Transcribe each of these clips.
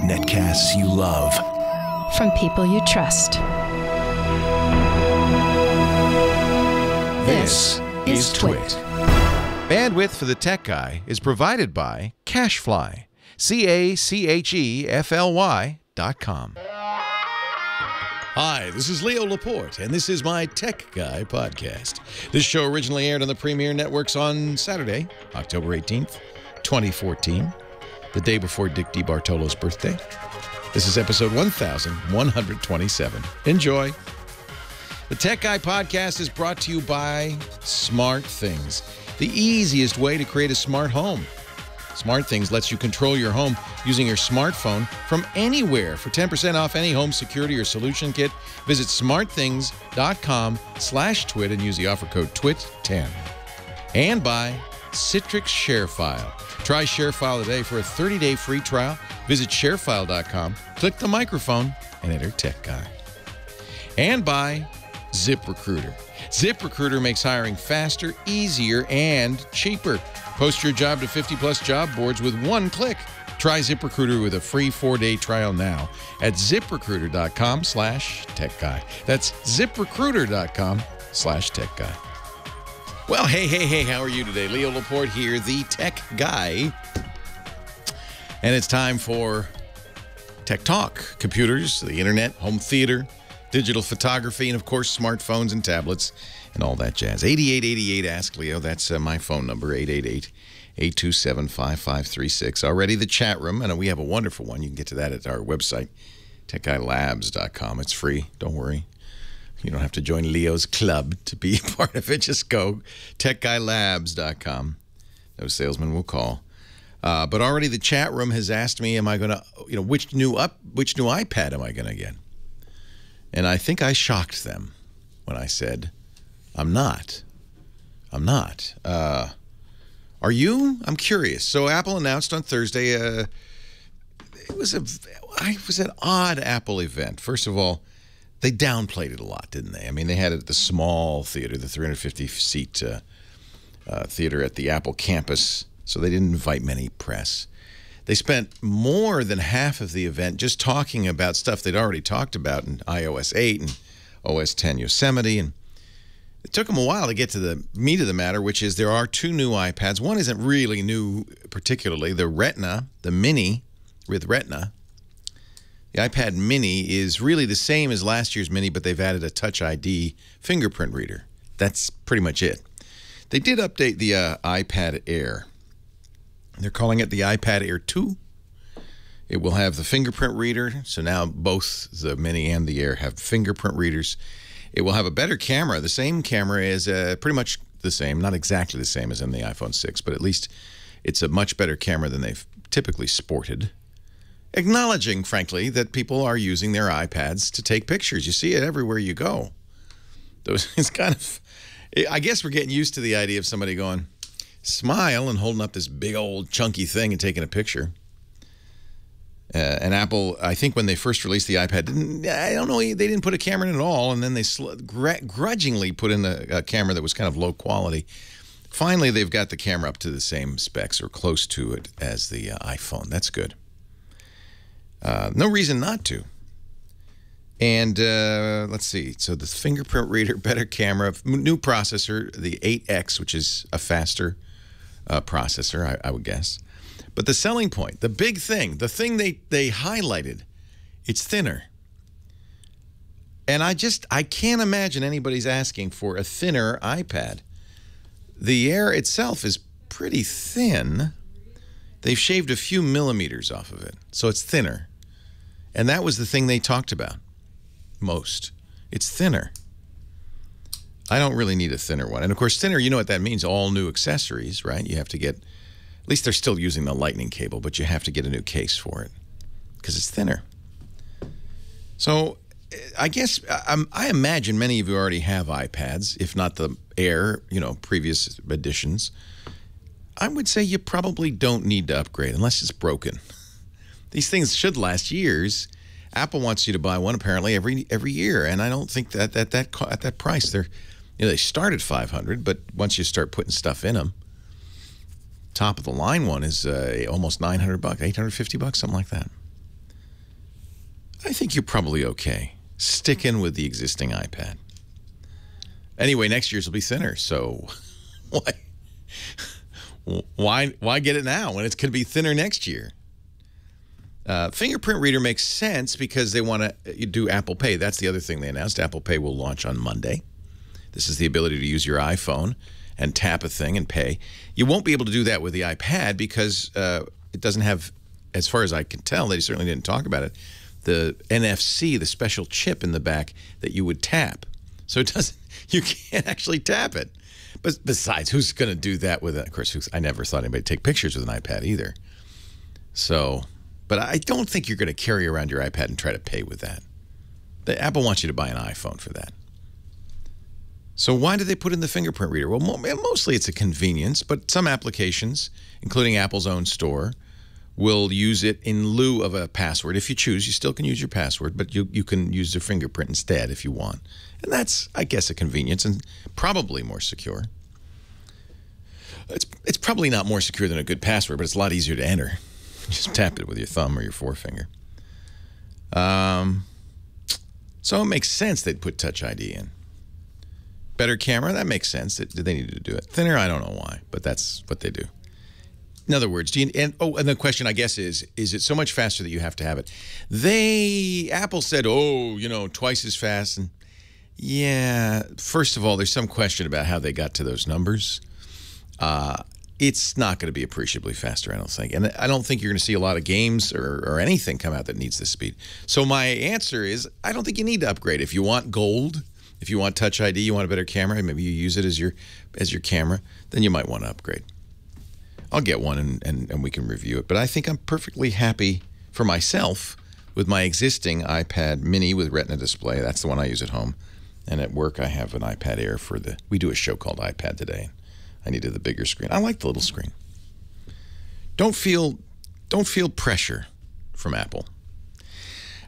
Netcasts you love. From people you trust. This is Twit. Bandwidth for the Tech Guy is provided by CacheFly. CacheFly.com. Hi, this is Leo Laporte, and this is my Tech Guy podcast. This show originally aired on the Premiere Networks on Saturday, October 18th, 2014, the day before Dick DeBartolo's birthday. This is episode 1127. Enjoy. The Tech Guy podcast is brought to you by SmartThings, the easiest way to create a smart home. SmartThings lets you control your home using your smartphone from anywhere. For 10% off any home security or solution kit, visit smartthings.com/twit and use the offer code TWIT10. And by Citrix ShareFile. Try ShareFile today for a 30-day free trial. Visit sharefile.com, click the microphone, and enter Tech Guy. And by ZipRecruiter. ZipRecruiter makes hiring faster, easier, and cheaper. Post your job to 50-plus job boards with one click. Try ZipRecruiter with a free 4-day trial now at ziprecruiter.com/techguy. That's ziprecruiter.com/techguy. Well, hey, how are you today? Leo Laporte here, the Tech Guy. And it's time for Tech Talk. Computers, the internet, home theater, digital photography, and of course, smartphones and tablets and all that jazz. 8888 Ask Leo. That's my phone number, 888-827-5536. Already the chat room, and we have a wonderful one. You can get to that at our website, techguylabs.com. It's free. Don't worry. You don't have to join Leo's club to be part of it. Just go techguylabs.com. No salesman will call. But already the chat room has asked me, am I going to, which new iPad am I going to get? And I think I shocked them when I said, I'm not. Are you? I'm curious. So Apple announced on Thursday, it was an odd Apple event. First of all, they downplayed it a lot, didn't they? I mean, they had it at the small theater, the 350-seat theater at the Apple campus, so they didn't invite many press. They spent more than half of the event just talking about stuff they'd already talked about in iOS 8 and OS X Yosemite. And it took them a while to get to the meat of the matter, which is there are two new iPads. One isn't really new particularly. The Retina, the Mini with Retina. The iPad Mini is really the same as last year's Mini, but they've added a Touch ID fingerprint reader. That's pretty much it. They did update the iPad Air. They're calling it the iPad Air 2. It will have the fingerprint reader. So now both the Mini and the Air have fingerprint readers. It will have a better camera. The same camera is pretty much the same. Not exactly the same as in the iPhone 6, but at least it's a much better camera than they've typically sported. Acknowledging, frankly, that people are using their iPads to take pictures. You see it everywhere you go. It's kind of, I guess we're getting used to the idea of somebody going, smile and holding up this big old chunky thing and taking a picture. And Apple, I think when they first released the iPad, they didn't put a camera in at all, and then they grudgingly put in a camera that was kind of low quality. Finally, they've got the camera up to the same specs or close to it as the iPhone. That's good. No reason not to. And let's see. So the fingerprint reader, better camera, new processor, the 8X, which is a faster processor, I would guess. But the selling point, the big thing, the thing they highlighted, it's thinner. And I can't imagine anybody's asking for a thinner iPad. The Air itself is pretty thin. They've shaved a few millimeters off of it, so it's thinner. And that was the thing they talked about most. It's thinner. I don't really need a thinner one. And of course, thinner, you know what that means, all new accessories, right? You have to get, at least they're still using the lightning cable, but you have to get a new case for it because it's thinner. So I guess, I imagine many of you already have iPads, if not the Air, previous editions. I would say you probably don't need to upgrade unless it's broken. These things should last years. Apple wants you to buy one apparently every year, and I don't think that at that price they start at $500, but once you start putting stuff in them, top of the line one is almost $900, $850, something like that. I think you're probably okay sticking with the existing iPad. Anyway, next year's will be thinner, so why get it now when it's going to be thinner next year? Fingerprint reader makes sense because they want to do Apple Pay. That's the other thing they announced. Apple Pay will launch on Monday. This is the ability to use your iPhone and tap a thing and pay. You won't be able to do that with the iPad because it doesn't have, as far as I can tell, they certainly didn't talk about it, the NFC, the special chip in the back that you would tap. So it doesn't, you can't actually tap it. But besides, who's going to do that with it? Of course, I never thought anybody would take pictures with an iPad either. So, but I don't think you're going to carry around your iPad and try to pay with that. Apple wants you to buy an iPhone for that. So why did they put in the fingerprint reader? Well, mostly it's a convenience, but some applications, including Apple's own store, will use it in lieu of a password. If you choose, you still can use your password, but you can use their fingerprint instead if you want. And that's, I guess, a convenience and probably more secure. It's probably not more secure than a good password, but it's a lot easier to enter. Just tap it with your thumb or your forefinger. So it makes sense they'd put Touch ID in. Better camera, that makes sense. They needed to do it. Thinner, I don't know why, but that's what they do. In other words, and the question, I guess, is it so much faster that you have to have it? Apple said, twice as fast. And yeah, first of all, there's some question about how they got to those numbers. It's not going to be appreciably faster, I don't think. And I don't think you're going to see a lot of games or anything come out that needs this speed. So my answer is, I don't think you need to upgrade. If you want gold, if you want Touch ID, you want a better camera, maybe you use it as your camera, then you might want to upgrade. I'll get one and we can review it. But I think I'm perfectly happy for myself with my existing iPad mini with Retina display. That's the one I use at home. And at work, I have an iPad Air we do a show called iPad Today. I needed the bigger screen. I like the little screen. Don't feel pressure from Apple.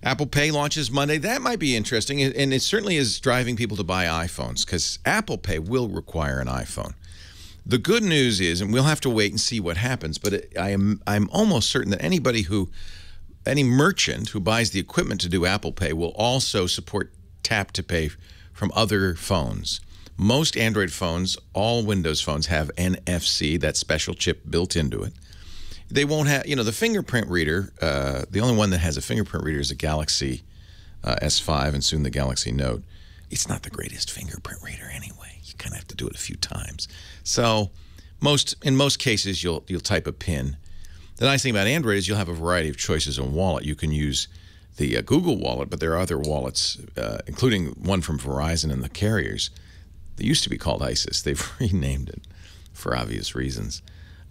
Apple Pay launches Monday. That might be interesting, and it certainly is driving people to buy iPhones because Apple Pay will require an iPhone. The good news is, and we'll have to wait and see what happens, but I'm almost certain that any merchant who buys the equipment to do Apple Pay will also support Tap to Pay from other phones. Most Android phones, all Windows phones, have NFC, that special chip built into it. They won't have, the fingerprint reader, the only one that has a fingerprint reader is a Galaxy S5 and soon the Galaxy Note. It's not the greatest fingerprint reader anyway. You kind of have to do it a few times. So in most cases, you'll type a PIN. The nice thing about Android is you'll have a variety of choices in wallet. You can use the Google Wallet, but there are other wallets, including one from Verizon and the carriers. They used to be called ISIS. They've renamed it for obvious reasons.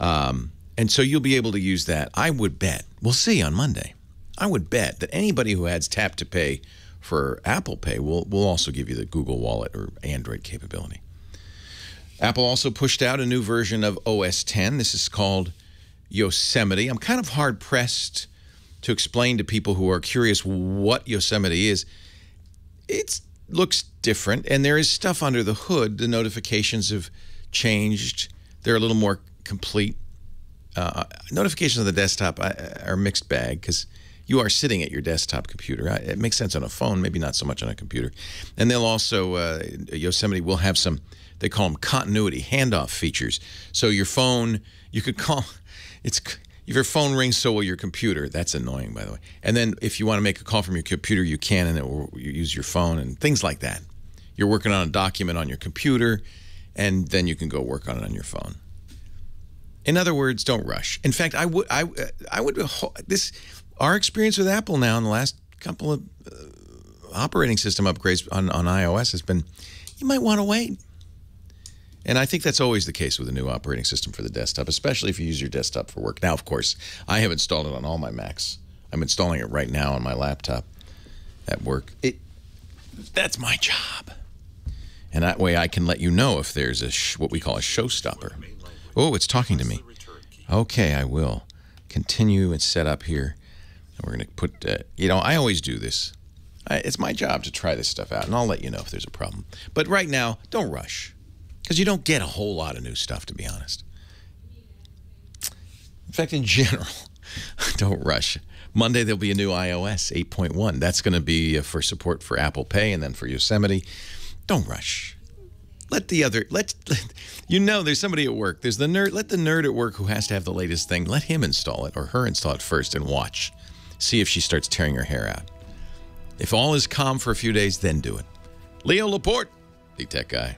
And so you'll be able to use that. I would bet, we'll see on Monday, I would bet that anybody who adds Tap to Pay for Apple Pay will also give you the Google Wallet or Android capability. Apple also pushed out a new version of OS X. This is called Yosemite. I'm kind of hard-pressed to explain to people who are curious what Yosemite is. It looks different, and there is stuff under the hood. The notifications have changed. They're a little more complete. Notifications on the desktop are a mixed bag because you are sitting at your desktop computer. It makes sense on a phone, maybe not so much on a computer. And they'll also, Yosemite will have some, they call them continuity handoff features. So your phone, you could call, if your phone rings, so will your computer. That's annoying, by the way. And then if you want to make a call from your computer, you can, and it will use your phone and things like that. You're working on a document on your computer, and then you can go work on it on your phone. In other words, don't rush. In fact, our experience with Apple now in the last couple of operating system upgrades on iOS has been, you might want to wait. And I think that's always the case with a new operating system for the desktop, especially if you use your desktop for work. Now, of course, I have installed it on all my Macs. I'm installing it right now on my laptop at work. That's my job. And that way I can let you know if there's what we call a showstopper. Oh, it's talking to me. Okay, I will continue and set up here. And we're going to put, I always do this. It's my job to try this stuff out, and I'll let you know if there's a problem. But right now, don't rush, because you don't get a whole lot of new stuff, to be honest. In fact, in general, don't rush. Monday, there'll be a new iOS 8.1. That's going to be for support for Apple Pay and then for Yosemite. Don't rush. Let you know, there's somebody at work. There's the nerd. Let the nerd at work who has to have the latest thing, let him install it or her install it first and watch. See if she starts tearing her hair out. If all is calm for a few days, then do it. Leo Laporte, the tech guy.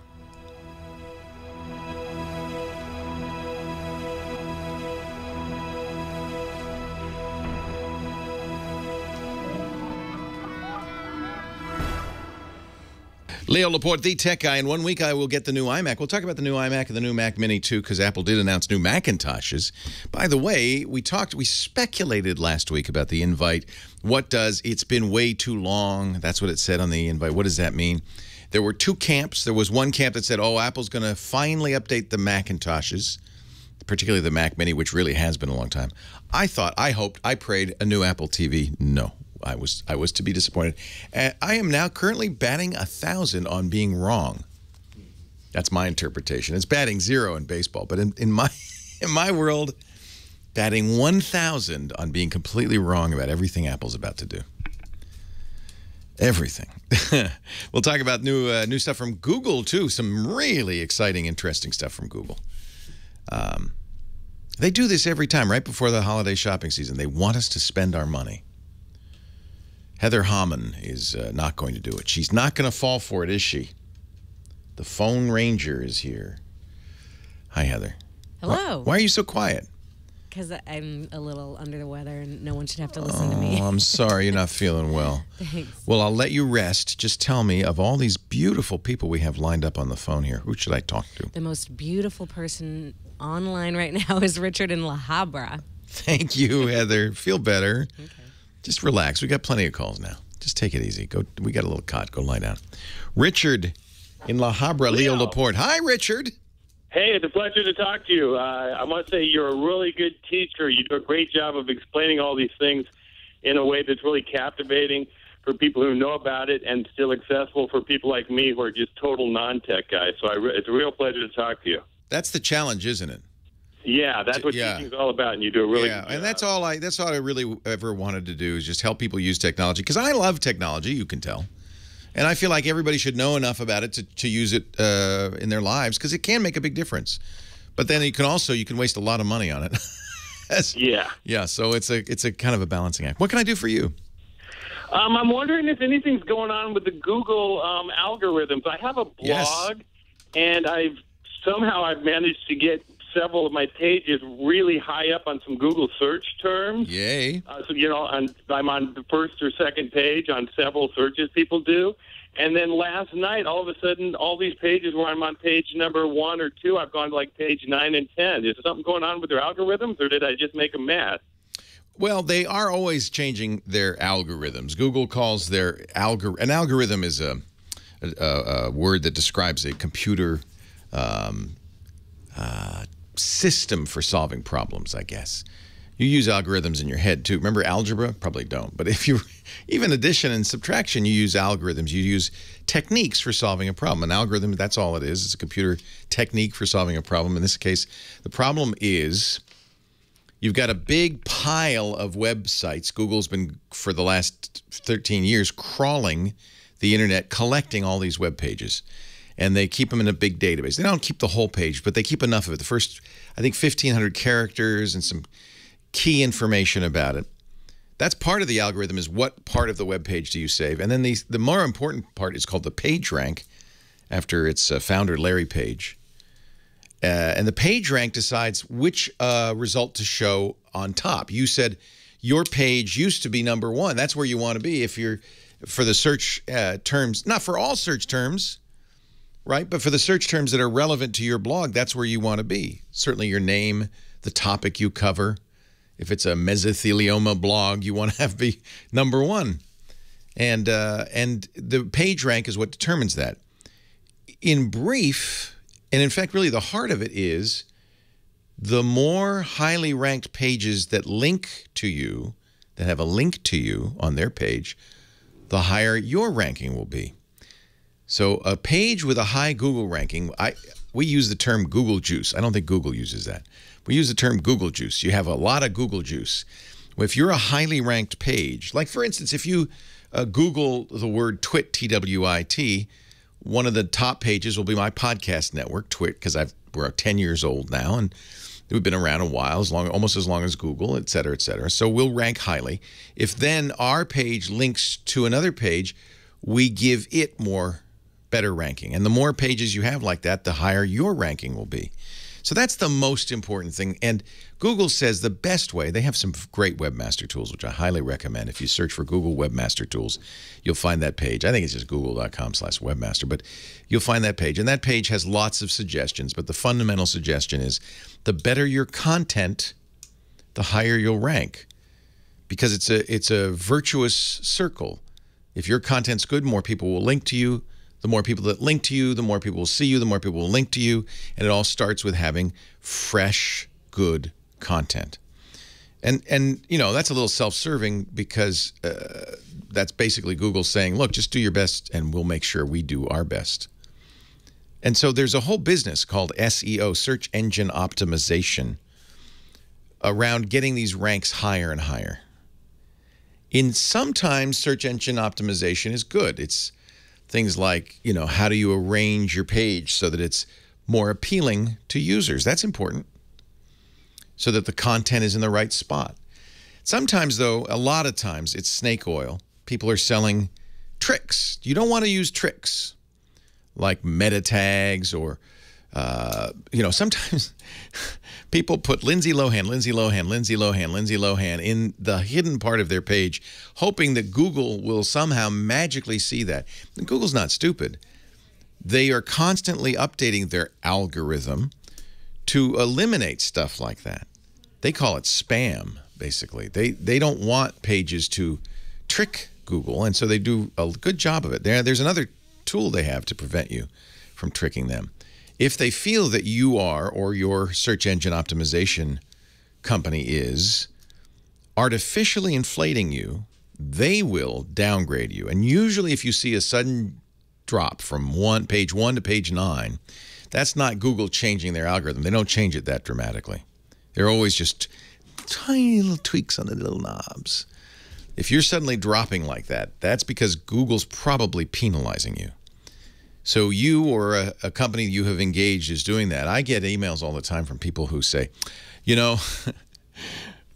Leo Laporte, the tech guy. In 1 week, I will get the new iMac. We'll talk about the new iMac and the new Mac Mini, too, because Apple did announce new Macintoshes. By the way, we speculated last week about the invite. It's been way too long. That's what it said on the invite. What does that mean? There were two camps. There was one camp that said, oh, Apple's going to finally update the Macintoshes, particularly the Mac Mini, which really has been a long time. I hoped, I prayed a new Apple TV. No. I was to be disappointed. I am now currently batting 1,000 on being wrong. That's my interpretation. It's batting 0 in baseball, but in my world, batting 1,000 on being completely wrong about everything Apple's about to do. Everything. We'll talk about new stuff from Google too. Some really exciting, interesting stuff from Google. They do this every time, right before the holiday shopping season. They want us to spend our money. Heather Hammond is not going to do it. She's not going to fall for it, is she? The phone ranger is here. Hi, Heather. Hello. Why are you so quiet? Because I'm a little under the weather and no one should have to listen to me. Oh, I'm sorry you're not feeling well. Thanks. Well, I'll let you rest. Just tell me, of all these beautiful people we have lined up on the phone here, who should I talk to? The most beautiful person online right now is Richard in La Habra. Thank you, Heather. Feel better. Okay. Just relax. We got plenty of calls now. Just take it easy. We got a little cot. Go lie down. Richard in La Habra, Leo Laporte. Hi, Richard. Hey, it's a pleasure to talk to you. I must say you're a really good teacher. You do a great job of explaining all these things in a way that's really captivating for people who know about it and still accessible for people like me who are just total non-tech guys. So it's a real pleasure to talk to you. That's the challenge, isn't it? Yeah, that's what teaching's all about, and you do a really good job. And that's all I really ever wanted to do is just help people use technology, because I love technology, you can tell. And I feel like everybody should know enough about it to use it in their lives, because it can make a big difference. But then you can waste a lot of money on it. Yeah, so it's a kind of a balancing act. What can I do for you? I'm wondering if anything's going on with the Google algorithms. I have a blog, and I've managed to get several of my pages really high up on some Google search terms. Yay. So, I'm on the first or second page on several searches people do. And then last night, all of a sudden, all these pages where I'm on page number 1 or 2, I've gone to like page 9 and 10. Is there something going on with their algorithms, or did I just make a mess? Well, they are always changing their algorithms. Google calls their algorithm. An algorithm is a word that describes a computer system for solving problems, I guess. You use algorithms in your head, too. Remember algebra? Probably don't. But even addition and subtraction, you use algorithms. You use techniques for solving a problem. An algorithm, that's all it is. It's a computer technique for solving a problem. In this case, the problem is you've got a big pile of websites. Google's been, for the last 13 years, crawling the internet, collecting all these web pages. And they keep them in a big database. They don't keep the whole page, but they keep enough of it. The first, I think, 1,500 characters and some key information about it. That's part of the algorithm, is what part of the web page do you save. And then the more important part is called the page rank, after its founder, Larry Page. And the page rank decides which result to show on top. You said your page used to be number 1. That's where you want to be if you're for the search terms, not for all search terms, right? But for the search terms that are relevant to your blog, that's where you want to be. Certainly your name, the topic you cover. If it's a mesothelioma blog, you want to be number 1. And the page rank is what determines that. In brief, and in fact, really the heart of it is the more highly ranked pages that link to you, that have a link to you on their page, the higher your ranking will be. So a page with a high Google ranking, we use the term Google juice. I don't think Google uses that. We use the term Google juice. You have a lot of Google juice. Well, if you're a highly ranked page, like for instance, if you Google the word twit, T-W-I-T, one of the top pages will be my podcast network, Twit, because we're 10 years old now, and we've been around a while, almost as long as Google, et cetera, et cetera. So we'll rank highly. If then our page links to another page, we give it better ranking. And the more pages you have like that, the higher your ranking will be. So that's the most important thing. And Google says the best way, they have some great webmaster tools, which I highly recommend. If you search for Google Webmaster Tools, you'll find that page. I think it's just google.com/webmaster, but you'll find that page. And that page has lots of suggestions, but the fundamental suggestion is the better your content, the higher you'll rank, because it's a virtuous circle. If your content's good, more people will link to you. The more people that link to you, the more people will see you, the more people will link to you. And it all starts with having fresh, good content. And you know, that's a little self-serving because that's basically Google saying, look, just do your best and we'll make sure we do our best. And so there's a whole business called SEO, search engine optimization, around getting these ranks higher and higher. Sometimes search engine optimization is good. It's things like, you know, how do you arrange your page so that it's more appealing to users? That's important, so that the content is in the right spot. Sometimes, though, a lot of times, it's snake oil. People are selling tricks. You don't want to use tricks like meta tags or, you know, sometimes people put Lindsay Lohan, Lindsay Lohan, Lindsay Lohan, Lindsay Lohan in the hidden part of their page, hoping that Google will somehow magically see that. And Google's not stupid. They are constantly updating their algorithm to eliminate stuff like that. They call it spam, basically. They don't want pages to trick Google, and so they do a good job of it. There's another tool they have to prevent you from tricking them. If they feel that you are, or your search engine optimization company is, artificially inflating you, they will downgrade you. And usually if you see a sudden drop from page 1 to page 9, that's not Google changing their algorithm. They don't change it that dramatically. They're always just tiny little tweaks on the little knobs. If you're suddenly dropping like that, that's because Google's probably penalizing you. So you or a company you have engaged is doing that. I get emails all the time from people who say, you know,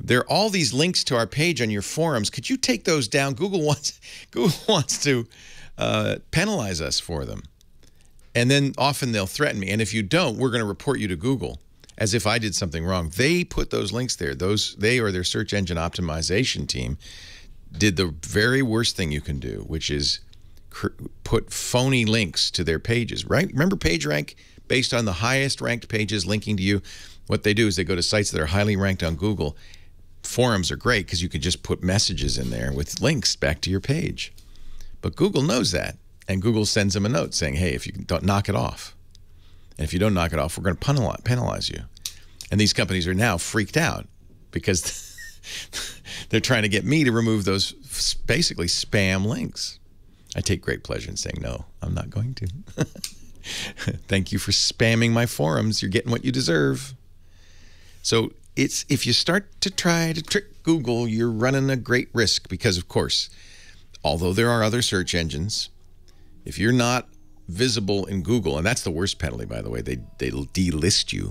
there are all these links to our page on your forums. Could you take those down? Google wants to penalize us for them. And then often they'll threaten me. And if you don't, we're going to report you to Google, as if I did something wrong. They put those links there. They or their search engine optimization team did the very worst thing you can do, which is put phony links to their pages, right? Remember PageRank, based on the highest ranked pages linking to you? What they do is they go to sites that are highly ranked on Google. Forums are great because you can just put messages in there with links back to your page. But Google knows that, and Google sends them a note saying, hey, if you don't knock it off, and if you don't knock it off, we're going to penalize you. And these companies are now freaked out because they're trying to get me to remove those basically spam links. I take great pleasure in saying, no, I'm not going to. Thank you for spamming my forums. You're getting what you deserve. So if you start to try to trick Google, you're running a great risk because, of course, although there are other search engines, if you're not visible in Google, and that's the worst penalty, by the way, they delist you.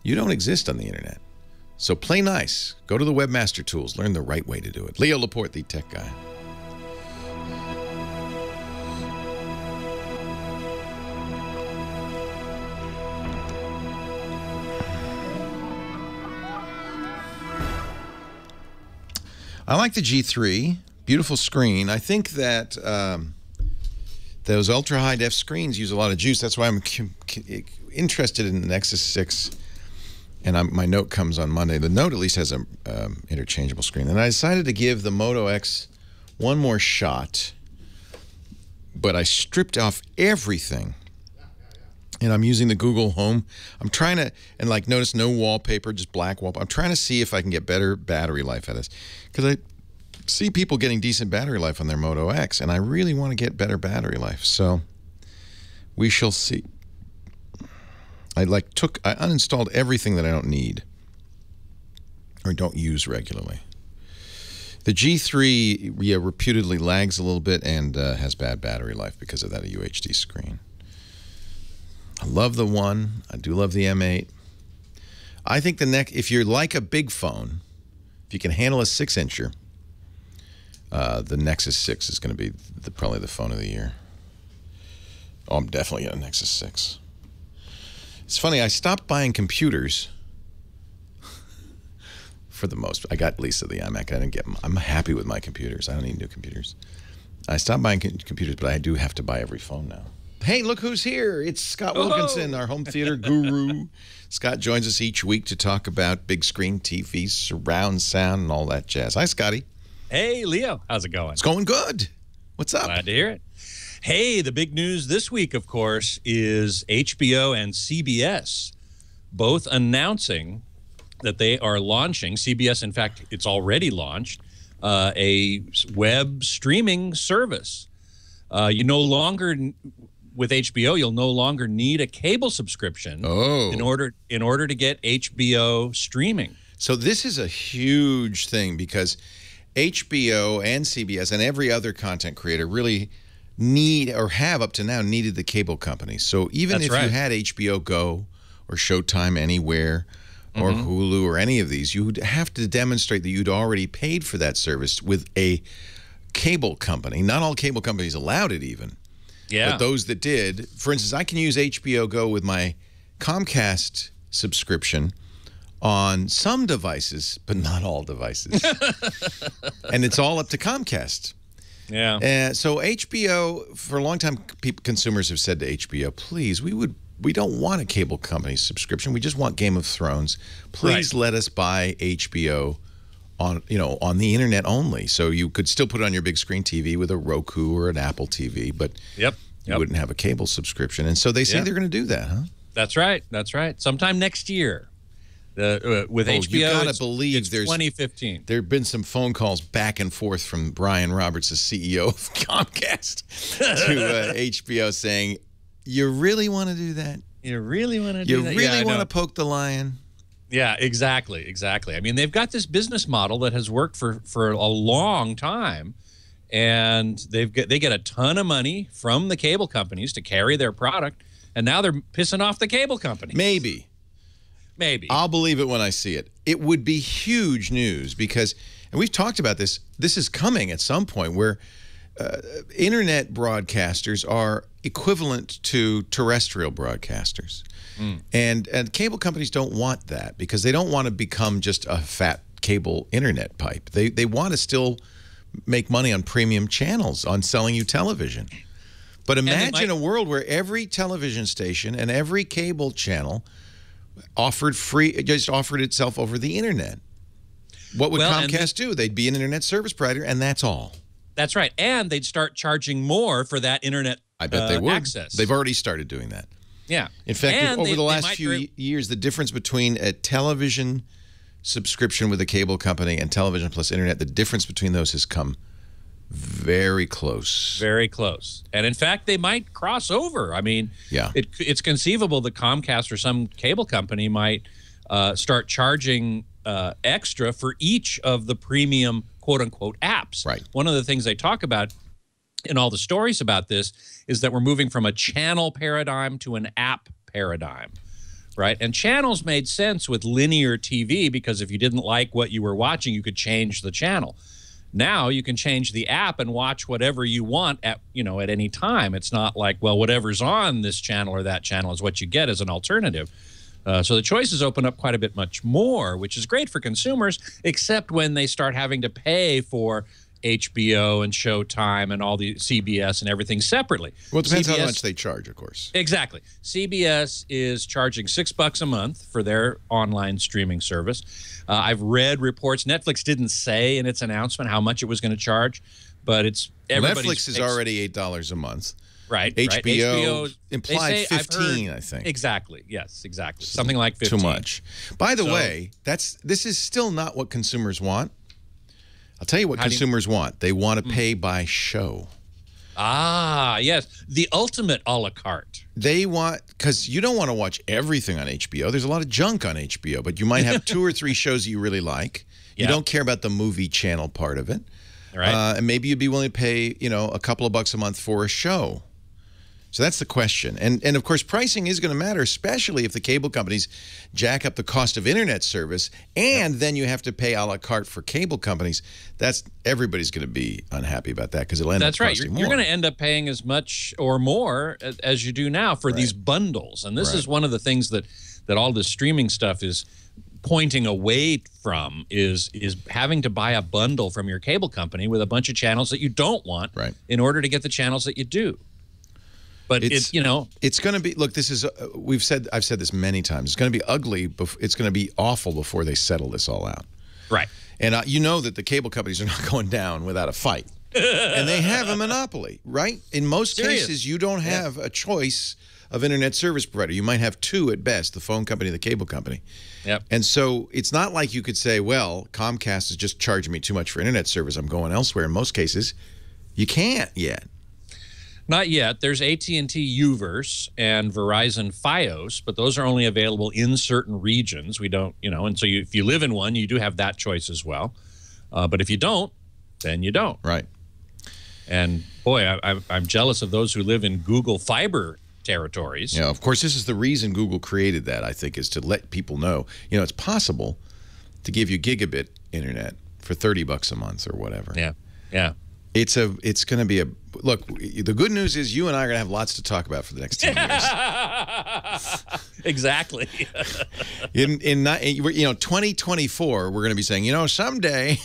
You don't exist on the internet. So play nice. Go to the Webmaster Tools. Learn the right way to do it. Leo Laporte, the tech guy. I like the G3. Beautiful screen. I think that those ultra-high def screens use a lot of juice. That's why I'm interested in the Nexus 6. And my Note comes on Monday. The Note at least has an interchangeable screen. And I decided to give the Moto X one more shot. But I stripped off everything. And I'm using the Google Home. I'm trying to, and like notice no wallpaper, just black wallpaper. I'm trying to see if I can get better battery life out of this. Because I see people getting decent battery life on their Moto X, and I really want to get better battery life. So we shall see. I uninstalled everything that I don't need or don't use regularly. The G3 reputedly lags a little bit and has bad battery life because of that UHD screen. I love the One. I do love the M8. I think if you're like a big phone, if you can handle a 6-incher, the Nexus 6 is going to be probably the phone of the year. Oh, I'm definitely getting a Nexus 6. It's funny, I stopped buying computers for the most. I got Lisa the iMac. I didn't get them. I'm happy with my computers. I don't need new computers. I stopped buying computers, but I do have to buy every phone now. Hey, look who's here. It's Scott Wilkinson, our home theater guru. Scott joins us each week to talk about big screen TVs, surround sound, and all that jazz. Hi, Scotty. Hey, Leo. How's it going? It's going good. What's up? Glad to hear it. Hey, the big news this week, of course, is HBO and CBS both announcing that they are launching, CBS, in fact, it's already launched, a web streaming service. You no longer, with HBO, you'll no longer need a cable subscription in order to get HBO streaming. So this is a huge thing because HBO and CBS and every other content creator really need or have up to now needed the cable companies. So even if you had HBO Go or Showtime Anywhere or Hulu or any of these, you would have to demonstrate that you'd already paid for that service with a cable company. Not all cable companies allowed it even. Yeah. But those that did, for instance, I can use HBO Go with my Comcast subscription on some devices, but not all devices. And it's all up to Comcast. Yeah. So HBO, for a long time, consumers have said to HBO, please, we don't want a cable company subscription. We just want Game of Thrones. Please let us buy HBO on the internet only. So you could still put it on your big screen TV with a Roku or an Apple TV, but you wouldn't have a cable subscription. And so they say they're going to do that, huh? That's right. That's right. Sometime next year. With HBO, you gotta believe it's 2015. There have been some phone calls back and forth from Brian Roberts, the CEO of Comcast, to HBO saying, you really want to do that? You really want to do that? You really want to poke the lion? Yeah, exactly, exactly. I mean, they've got this business model that has worked for a long time, and they get a ton of money from the cable companies to carry their product, and now they're pissing off the cable companies. Maybe. I'll believe it when I see it. It would be huge news because, and we've talked about this, this is coming at some point where internet broadcasters are equivalent to terrestrial broadcasters. And cable companies don't want that because they don't want to become just a fat cable internet pipe. They want to still make money on premium channels, on selling you television. But imagine a world where every television station and every cable channel offered itself over the internet. What would Comcast do? They'd be an internet service provider, and that's all. That's right. And they'd start charging more for that internet I bet they would. Access. They've already started doing that. Yeah. In fact, over the last few years, the difference between a television subscription with a cable company and television plus internet, the difference between those has come very close. Very close. And in fact, they might cross over. I mean, it's conceivable that Comcast or some cable company might start charging extra for each of the premium quote-unquote apps. Right. One of the things they talk about in all the stories about this is that we're moving from a channel paradigm to an app paradigm. Right. And channels made sense with linear TV because if you didn't like what you were watching, you could change the channel. Now you can change the app and watch whatever you want at any time. It's not like, well, whatever's on this channel or that channel is what you get as an alternative. So the choices open up quite a bit much more, which is great for consumers, except when they start having to pay for HBO and Showtime and all the CBS and everything separately. Well, it depends how much they charge, of course. Exactly. CBS is charging $6 a month for their online streaming service. I've read reports. Netflix didn't say in its announcement how much it was going to charge, but it's Netflix is already $8 a month. Right. HBO implied 15, I think. Exactly. Yes, exactly. Something like 15. Too much. By the way, this is still not what consumers want. I'll tell you what consumers want. They want to pay by show. Ah, yes. The ultimate a la carte. They want, because you don't want to watch everything on HBO. There's a lot of junk on HBO, but you might have 2 or 3 shows that you really like. You don't care about the movie channel part of it. Right. And maybe you'd be willing to pay, a couple of bucks a month for a show. So that's the question. And of course, pricing is going to matter, especially if the cable companies jack up the cost of internet service, and then you have to pay a la carte for cable companies. Everybody's going to be unhappy about that because it'll end up costing more. You're going to end up paying as much or more as you do now for these bundles. And this is one of the things that all this streaming stuff is pointing away from is having to buy a bundle from your cable company with a bunch of channels that you don't want in order to get the channels that you do. But it's going to be, look, this is, I've said this many times. It's going to be ugly. It's going to be awful before they settle this all out. Right. And you know that the cable companies are not going down without a fight. And they have a monopoly, right? In most cases, you don't have a choice of internet service provider. You might have 2 at best, the phone company and the cable company. Yep. And so it's not like you could say, well, Comcast is just charging me too much for internet service. I'm going elsewhere. In most cases, you can't yet. Not yet. There's AT&T Uverse and Verizon Fios, but those are only available in certain regions. We don't, and so if you live in one, you do have that choice as well. But if you don't, then you don't. Right. And boy, I'm jealous of those who live in Google Fiber territories. Yeah, of course, this is the reason Google created that, I think, is to let people know, it's possible to give you gigabit internet for $30 a month or whatever. Yeah, yeah. It's going to be a look. The good news is you and I are going to have lots to talk about for the next 10 years. Exactly. in 2024, we're going to be saying, someday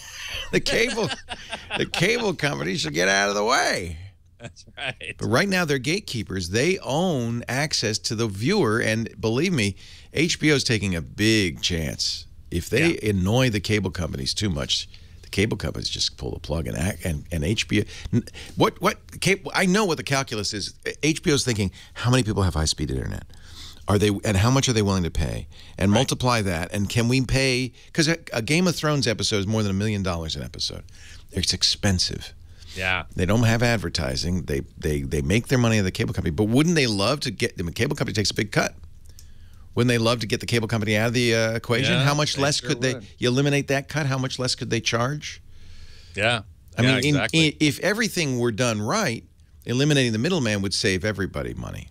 the cable companies should get out of the way. That's right. But right now they're gatekeepers. They own access to the viewer, and believe me, HBO is taking a big chance. If they annoy the cable companies too much, cable companies just pull the plug, and HBO. I know what the calculus is. HBO's thinking, how many people have high-speed internet? And how much are they willing to pay? And multiply that, and can we pay? Because a Game of Thrones episode is more than $1 million an episode. It's expensive. Yeah, they don't have advertising. They make their money on the cable company. But wouldn't they love to get? The cable company takes a big cut. Wouldn't they love to get the cable company out of the equation? Yeah, how much less sure could they? You eliminate that cut. How much less could they charge? Yeah, I mean, exactly. If everything were done right, eliminating the middleman would save everybody money.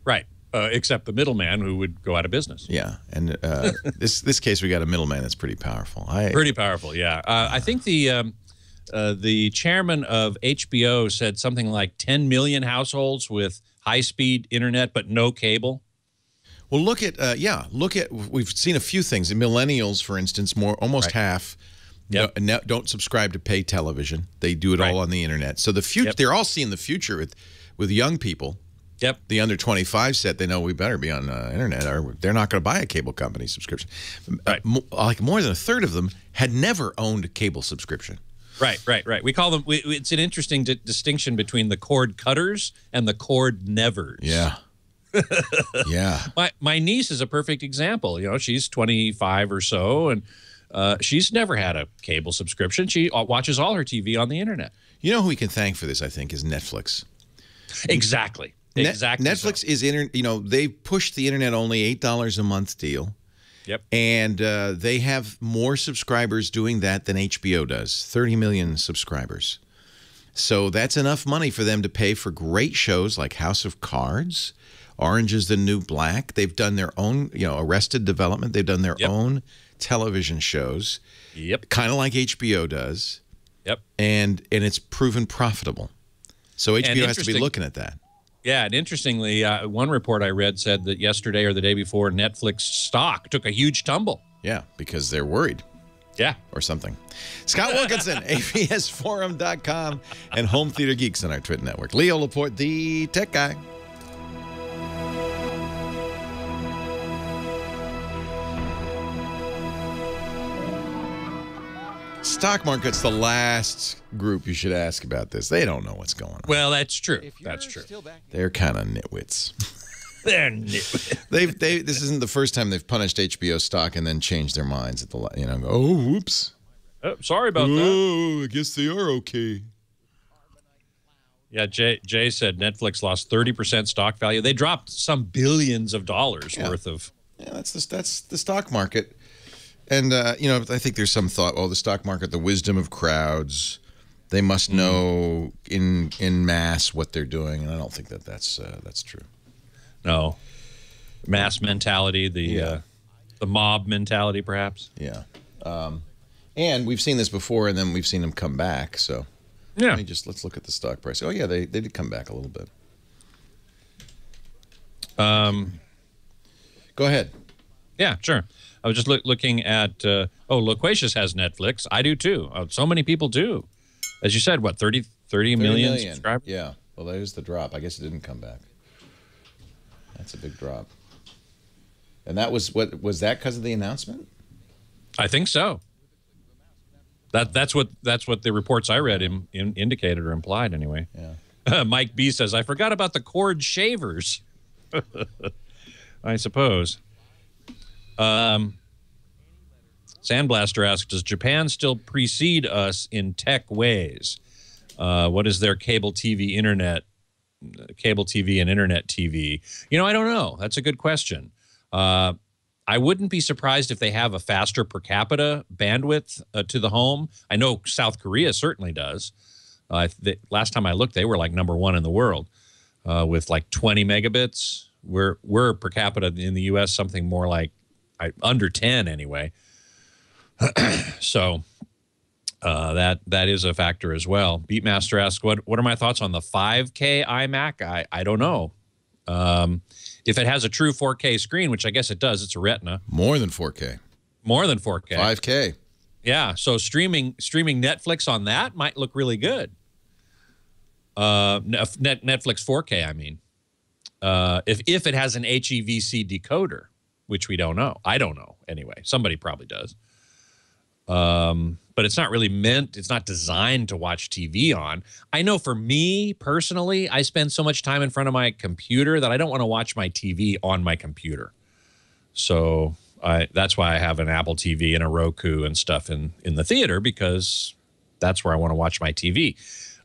Right, except the middleman who would go out of business. Yeah, and this case we got a middleman that's pretty powerful. Pretty powerful, yeah. I think the chairman of HBO said something like 10 million households with high-speed internet but no cable. Well, look at we've seen a few things. The millennials, for instance, almost half don't subscribe to pay television. They do it all on the internet. So the future, they're all seeing the future with young people. Yep. The under 25 set, they know we better be on internet, or they're not going to buy a cable company subscription. Right. Like more than a third of them had never owned a cable subscription. Right. We call them. It's an interesting distinction between the cord cutters and the cord nevers. Yeah. Yeah. My niece is a perfect example. She's 25 or so, and she's never had a cable subscription. She watches all her TV on the internet. You know who we can thank for this, I think, is Netflix. Exactly. Exactly. Netflix is they pushed the internet only $8 a month deal. Yep. And they have more subscribers doing that than HBO does. 30 million subscribers. So that's enough money for them to pay for great shows like House of Cards, Orange is the New Black. They've done their own, Arrested Development. They've done their own television shows. Yep. Kind of like HBO does. Yep. And it's proven profitable. So HBO has to be looking at that. Yeah, and interestingly, one report I read said that yesterday or the day before, Netflix stock took a huge tumble. Yeah, because they're worried. Yeah. Or something. Scott Wilkinson, ABSForum.com, and Home Theater Geeks on our Twitter network. Leo Laporte, the tech guy. Stock market's the last group you should ask about this. They don't know what's going on. Well, that's true. That's true. They're kind of nitwits. They're nitwits. This isn't the first time they've punished HBO stock and then changed their minds at the go, oh, whoops. Sorry about that. Oh, I guess they are okay. Yeah, Jay said Netflix lost 30% stock value. They dropped some billions of dollars worth of. Yeah, that's the stock market. And, I think there's some thought, the stock market, the wisdom of crowds, they must know in mass what they're doing. And I don't think that's true. No. Mass mentality, the mob mentality, perhaps. Yeah. And we've seen this before, and then we've seen them come back. So, yeah. Let's look at the stock price. Oh, yeah, they did come back a little bit. Go ahead. Yeah, sure. I was just looking at, Loquacious has Netflix. I do, too. So many people do. As you said, what, 30 million subscribers? Yeah. Well, there's the drop. I guess it didn't come back. That's a big drop. And that was that because of the announcement? I think so. That's what the reports I read indicated or implied anyway. Yeah. Mike B says, I forgot about the cord shavers. I suppose. Sandblaster asks, does Japan still precede us in tech ways? What is their cable TV and internet TV? I don't know. That's a good question. I wouldn't be surprised if they have a faster per capita bandwidth to the home. I know South Korea certainly does. Last time I looked, they were like #1 in the world with like 20 megabits. We're per capita in the U.S. something more like under 10 anyway. So that is a factor as well. Beatmaster asks, what are my thoughts on the 5K iMac? I don't know. If it has a true 4K screen, which I guess it does, it's a Retina. More than 4K. More than 4K. 5K. Yeah, so streaming Netflix on that might look really good. Netflix 4K, I mean. If it has an HEVC decoder, which we don't know. I don't know, anyway. Somebody probably does. But it's not really it's not designed to watch TV on. I know for me personally, I spend so much time in front of my computer that I don't want to watch my TV on my computer. So that's why I have an Apple TV and a Roku and stuff in the theater, because that's where I want to watch my TV.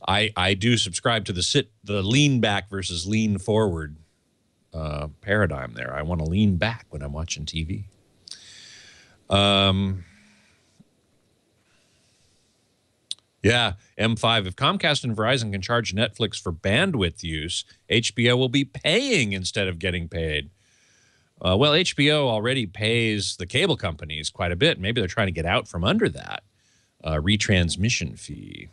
I do subscribe to the lean back versus lean forward paradigm there. I want to lean back when I'm watching TV. Yeah, M5. If Comcast and Verizon can charge Netflix for bandwidth use, HBO will be paying instead of getting paid. Well, HBO already pays the cable companies quite a bit. Maybe they're trying to get out from under that retransmission fee.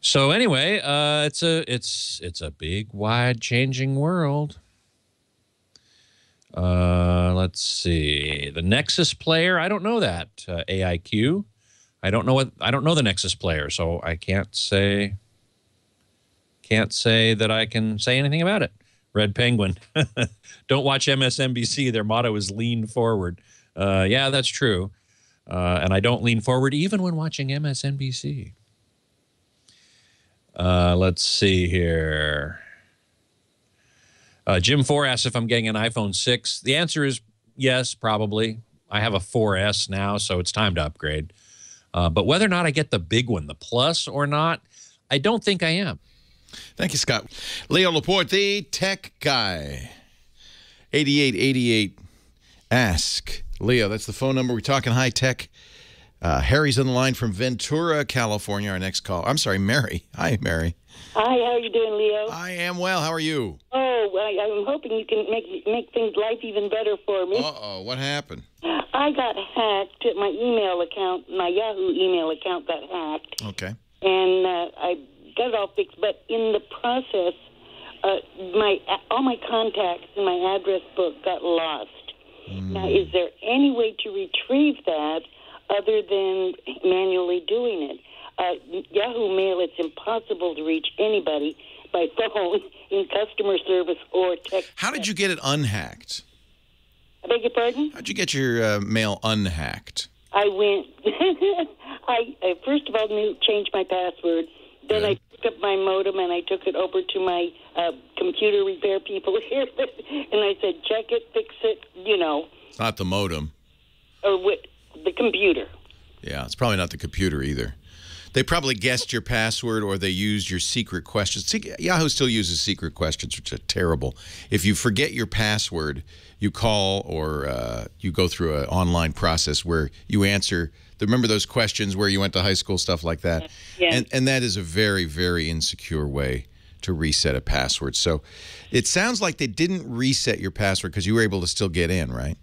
So anyway, it's a big, wide, changing world. Let's see. The Nexus player, I don't know that. AIQ. I don't know the Nexus player, so I can't say that I can say anything about it. Red Penguin. Don't watch MSNBC. Their motto is lean forward. Yeah, that's true. And I don't lean forward even when watching MSNBC. Let's see here. Jim 4 asks if I'm getting an iPhone 6. The answer is yes, probably. I have a 4S now, so it's time to upgrade. But whether or not I get the big one, the Plus or not, I don't think I am. Thank you, Scott. Leo Laporte, the tech guy. 8888. Ask Leo. That's the phone number. We're talking high tech. Harry's on the line from Ventura, California. Our next call. I'm sorry, Mary. Hi, Mary. Hi, how are you doing, Leo? I am well. How are you? Oh, I'm hoping you can make things life even better for me. Uh-oh. What happened? I got hacked. My email account, my Yahoo email account got hacked. Okay. And I got it all fixed, but in the process, all my contacts in my address book got lost. Now, is there any way to retrieve that other than manually doing it? Yahoo Mail, it's impossible to reach anybody by phone in customer service or text. How did you get it unhacked? I beg your pardon? How'd you get your mail unhacked? I went, I first of all changed my password. Then I took up my modem and I took it over to my computer repair people here. And I said, check it, fix it, It's not the modem. Or the computer. Yeah, it's probably not the computer either. They probably guessed your password or they used your secret questions. See, Yahoo still uses secret questions, which are terrible. If you forget your password, you call or you go through an online process where you answer. Remember those questions where you went to high school, stuff like that? Yeah. And that is a very, very insecure way to reset a password. So it sounds like they didn't reset your password because you were able to still get in, right?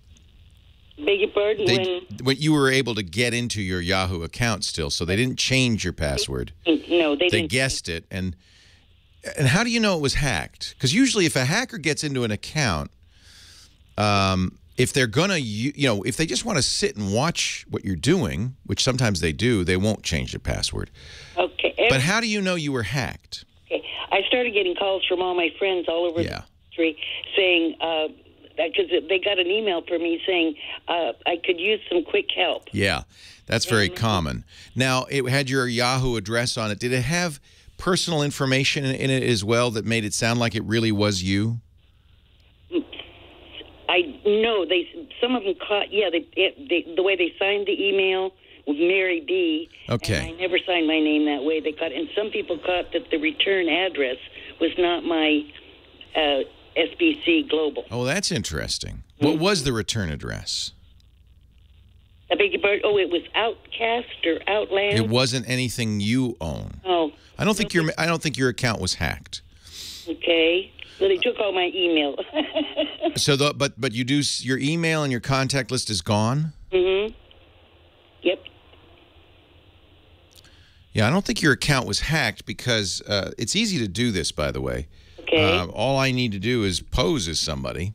Beg your pardon? When you were able to get into your Yahoo account still, so they didn't change your password. No, they They didn't. guessed it. And how do you know it was hacked? Because usually if a hacker gets into an account, if they're going to, if they just want to sit and watch what you're doing, which sometimes they do, they won't change the password. Okay. But how do you know you were hacked? Okay. I started getting calls from all my friends all over the country saying, because they got an email from me saying I could use some quick help. Yeah, that's very common. Now, it had your Yahoo address on it. Did it have personal information in it as well that made it sound like it really was you? I know some of them caught. Yeah, the way they signed the email was Mary B. Okay. And I never signed my name that way. They caught, and some people caught that the return address was not my SBC Global. Oh, that's interesting. What was the return address? I beg your pardon? Oh, it was Outcast or Outland. It wasn't anything you own. Oh. I don't think your account was hacked. Okay. So they took all my email. So, but you do, your email and your contact list is gone? Mm-hmm. Yep. Yeah, I don't think your account was hacked because it's easy to do this, by the way. Okay. All I need to do is pose as somebody.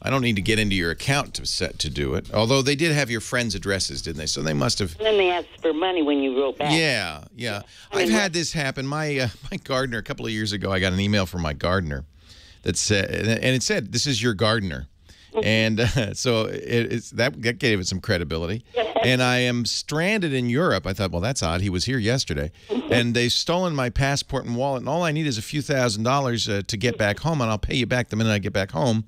I don't need to get into your account to do it. Although they did have your friends' addresses, didn't they? So they must have. And then they asked for money when you wrote back. Yeah, yeah. I've had this happen. My gardener, a couple of years ago, I got an email from my gardener that said, and it said, "This is your gardener." And so that gave it some credibility. And I am stranded in Europe. I thought, well, that's odd. He was here yesterday. And they've stolen my passport and wallet. And all I need is a few $1,000s to get back home. And I'll pay you back the minute I get back home.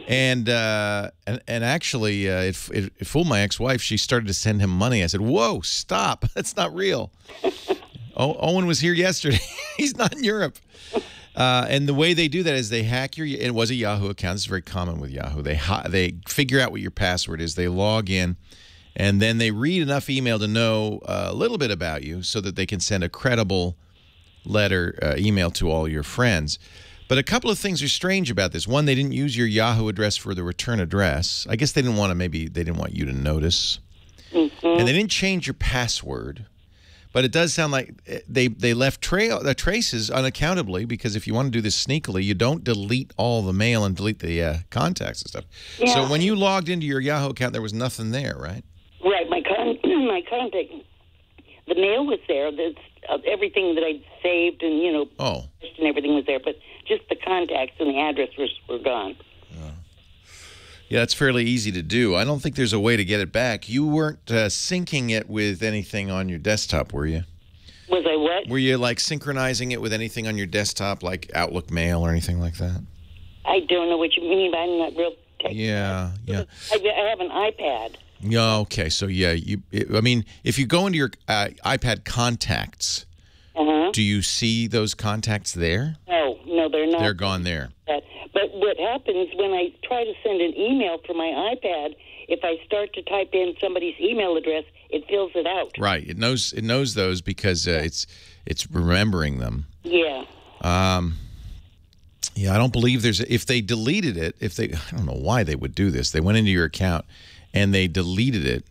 And actually, it fooled my ex-wife. She started to send him money. I said, whoa, stop. That's not real. Owen was here yesterday. He's not in Europe. And the way they do that is they hack your. It was a Yahoo account. This is very common with Yahoo. They figure out what your password is. They log in, and then they read enough email to know a little bit about you, so that they can send a credible email to all your friends. But a couple of things are strange about this. One, they didn't use your Yahoo address for the return address. I guess they didn't want to. Maybe they didn't want you to notice. Mm-hmm. And they didn't change your password. But it does sound like they left traces unaccountably, because if you want to do this sneakily, you don't delete all the mail and delete the contacts and stuff. Yeah. So when you logged into your Yahoo account, there was nothing there, right? Right. My contact, the mail was there. There's everything that I'd saved and, and everything was there. But just the contacts and the address were gone. Yeah, it's fairly easy to do. I don't think there's a way to get it back. You weren't syncing it with anything on your desktop, were you? Was I what? Were you, like, synchronizing it with anything on your desktop, like Outlook Mail or anything like that? I don't know what you mean. I'm not real technical. Yeah. I have an iPad. Yeah, okay. So, yeah, if you go into your iPad contacts, do you see those contacts there? No, they're not. They're gone there. But what happens when I try to send an email from my iPad, if I start to type in somebody's email address, it fills it out. Right. It knows those because it's remembering them. Yeah. Yeah, I don't believe if they deleted it, I don't know why they would do this. They went into your account and they deleted it.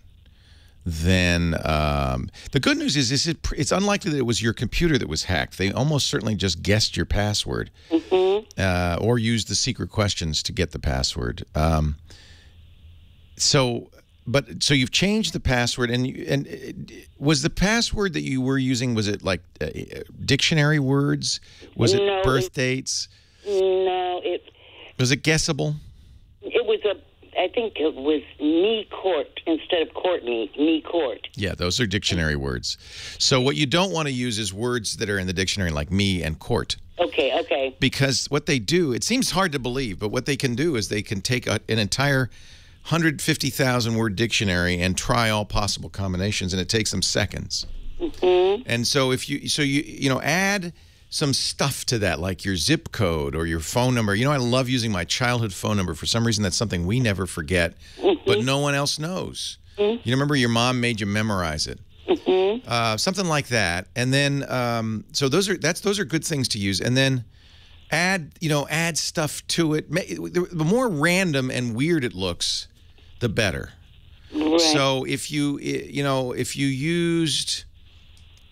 Then the good news is it's unlikely that it was your computer that was hacked. They almost certainly just guessed your password, or used the secret questions to get the password. So you've changed the password, and was the password that you were using, was it like dictionary words? Was it birth dates? No, was it guessable? It was I think it was me court instead of Courtney, me court. Yeah, those are dictionary words. So what you don't want to use is words that are in the dictionary like me and court. Okay. Because what they do, it seems hard to believe, but what they can do is they can take an entire 150,000 word dictionary and try all possible combinations, and it takes them seconds. And so if you know, add some stuff to that, like your zip code or your phone number. You know, I love using my childhood phone number. For some reason, that's something we never forget, but no one else knows. You remember your mom made you memorize it. Something like that. And then, so those are good things to use. And then add stuff to it. The more random and weird it looks, the better. Right. So if you used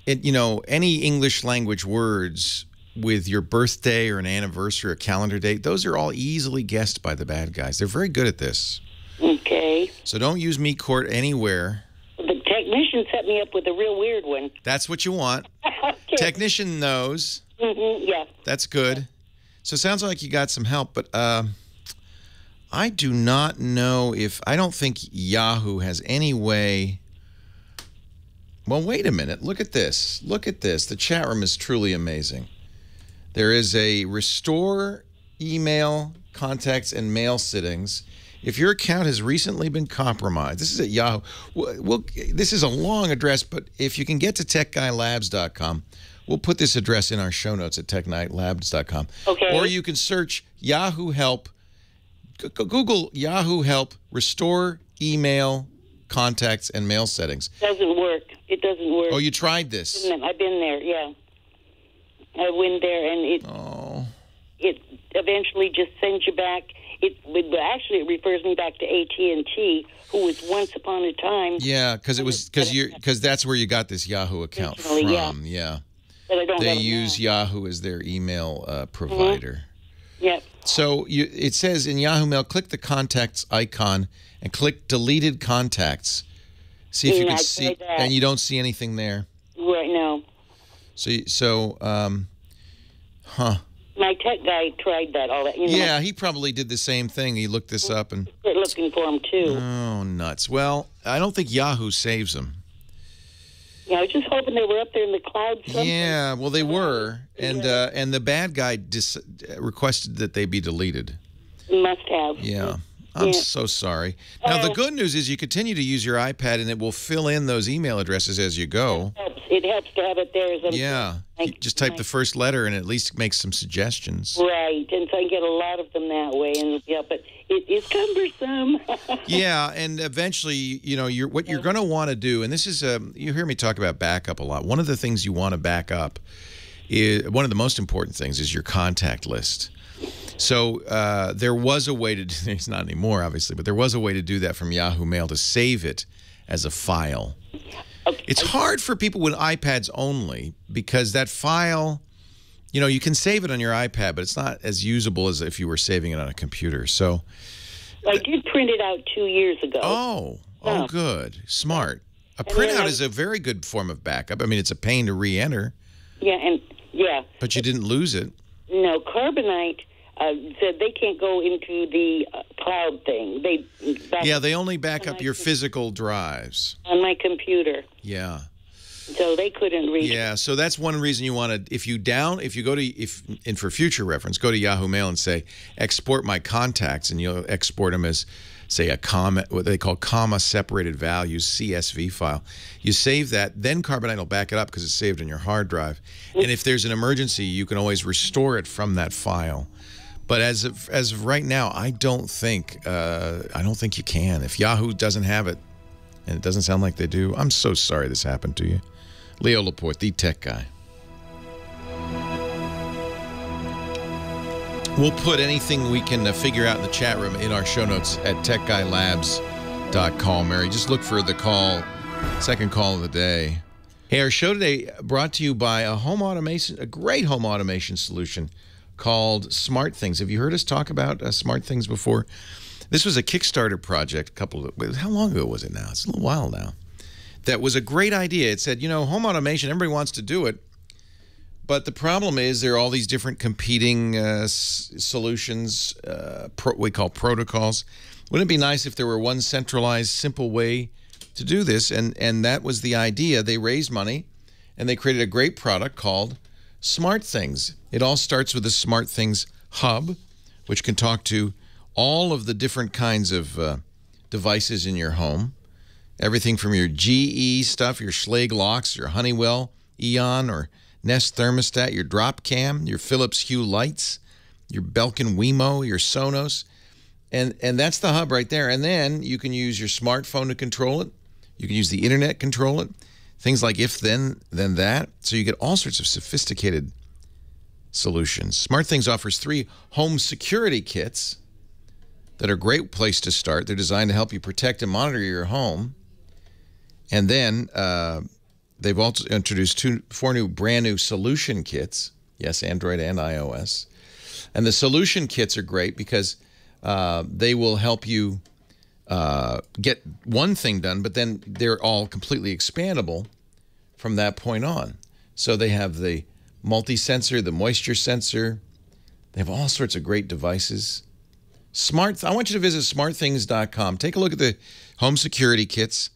any English language words with your birthday or an anniversary or a calendar date, those are all easily guessed by the bad guys. They're very good at this. Okay. So don't use meat court anywhere. The technician set me up with a real weird one. That's what you want. Okay. Technician knows. Yeah. That's good. So it sounds like you got some help, but I do not know I don't think Yahoo has any way. Well, wait a minute. Look at this. Look at this. The chat room is truly amazing. There is a restore email, contacts, and mail settings. If your account has recently been compromised, this is at Yahoo. Well, this is a long address, but if you can get to techguylabs.com, we'll put this address in our show notes at techguylabs.com. Okay. Or you can search Yahoo Help. Google Yahoo Help, restore email, contacts, and mail settings. Doesn't work. It doesn't work. Oh, you tried this? I've been there, yeah. I went there, and it eventually just sends you back. It refers me back to AT&T, who was once upon a time. Yeah, because that's where you got this Yahoo account from. Yeah. But I don't they have it use now. Yahoo as their email provider. Yeah. So it says in Yahoo Mail, click the contacts icon and click deleted contacts. See if you can see, and you don't see anything there. Right now. My tech guy tried that. All that. Yeah, he probably did the same thing. He looked this up and. They're looking for him too. Oh, nuts! Well, I don't think Yahoo saves them. Yeah, I was just hoping they were up there in the cloud somewhere. Yeah, well, they were, and the bad guy requested that they be deleted. Must have. Yeah. I'm so sorry. Now, the good news is you continue to use your iPad, and it will fill in those email addresses as you go. It helps to have it there. You just type the first letter, and it at least makes some suggestions. Right, and so I get a lot of them that way. And but it is cumbersome. Yeah, and eventually, what you're going to want to do, and this is you hear me talk about backup a lot. One of the things you want to back up is one of the most important things is your contact list. So there was a way to do it's not anymore, obviously, but there was a way to do that from Yahoo Mail to save it as a file. Okay. It's hard for people with iPads only because that file, you can save it on your iPad, but it's not as usable as if you were saving it on a computer. So I did print it out 2 years ago. Oh, good. Smart. A printout is a very good form of backup. I mean, it's a pain to re-enter. Yeah. But you didn't lose it. No, Carbonite said they can't go into the cloud thing. They only back up your physical drives. On my computer. Yeah. So they couldn't reach. Yeah, so that's one reason you want to, for future reference, go to Yahoo Mail and say, export my contacts, and you'll export them as, say, what they call comma-separated values, CSV file. You save that, then Carbonite will back it up because it's saved on your hard drive. And if there's an emergency, you can always restore it from that file. But as of right now, I don't think you can. If Yahoo doesn't have it, and it doesn't sound like they do, I'm so sorry this happened to you. Leo Laporte, the tech guy. We'll put anything we can figure out in the chat room in our show notes at techguylabs.com. Mary, just look for the call, second call of the day. Hey, our show today brought to you by a great home automation solution called Smart Things. Have you heard us talk about Smart Things before? This was a Kickstarter project how long ago was it now? It's a little while now. That was a great idea. It said, home automation, everybody wants to do it. But the problem is there are all these different competing solutions, we call protocols. Wouldn't it be nice if there were one centralized, simple way to do this? And that was the idea. They raised money, and they created a great product called Smart Things. It all starts with the Smart Things Hub, which can talk to all of the different kinds of devices in your home. Everything from your GE stuff, your Schlage locks, your Honeywell Eon or Nest thermostat, your drop cam, your Philips Hue lights, your Belkin Wemo, your Sonos. And that's the hub right there. And then you can use your smartphone to control it. You can use the internet to control it. Things like if, then that. So you get all sorts of sophisticated solutions. SmartThings offers 3 home security kits that are a great place to start. They're designed to help you protect and monitor your home. And then they've also introduced 4 new brand new solution kits. Yes, Android and iOS. And the solution kits are great because they will help you get one thing done, but then they're all completely expandable from that point on. So they have the multi-sensor, the moisture sensor. They have all sorts of great devices. I want you to visit smartthings.com. Take a look at the home security kits,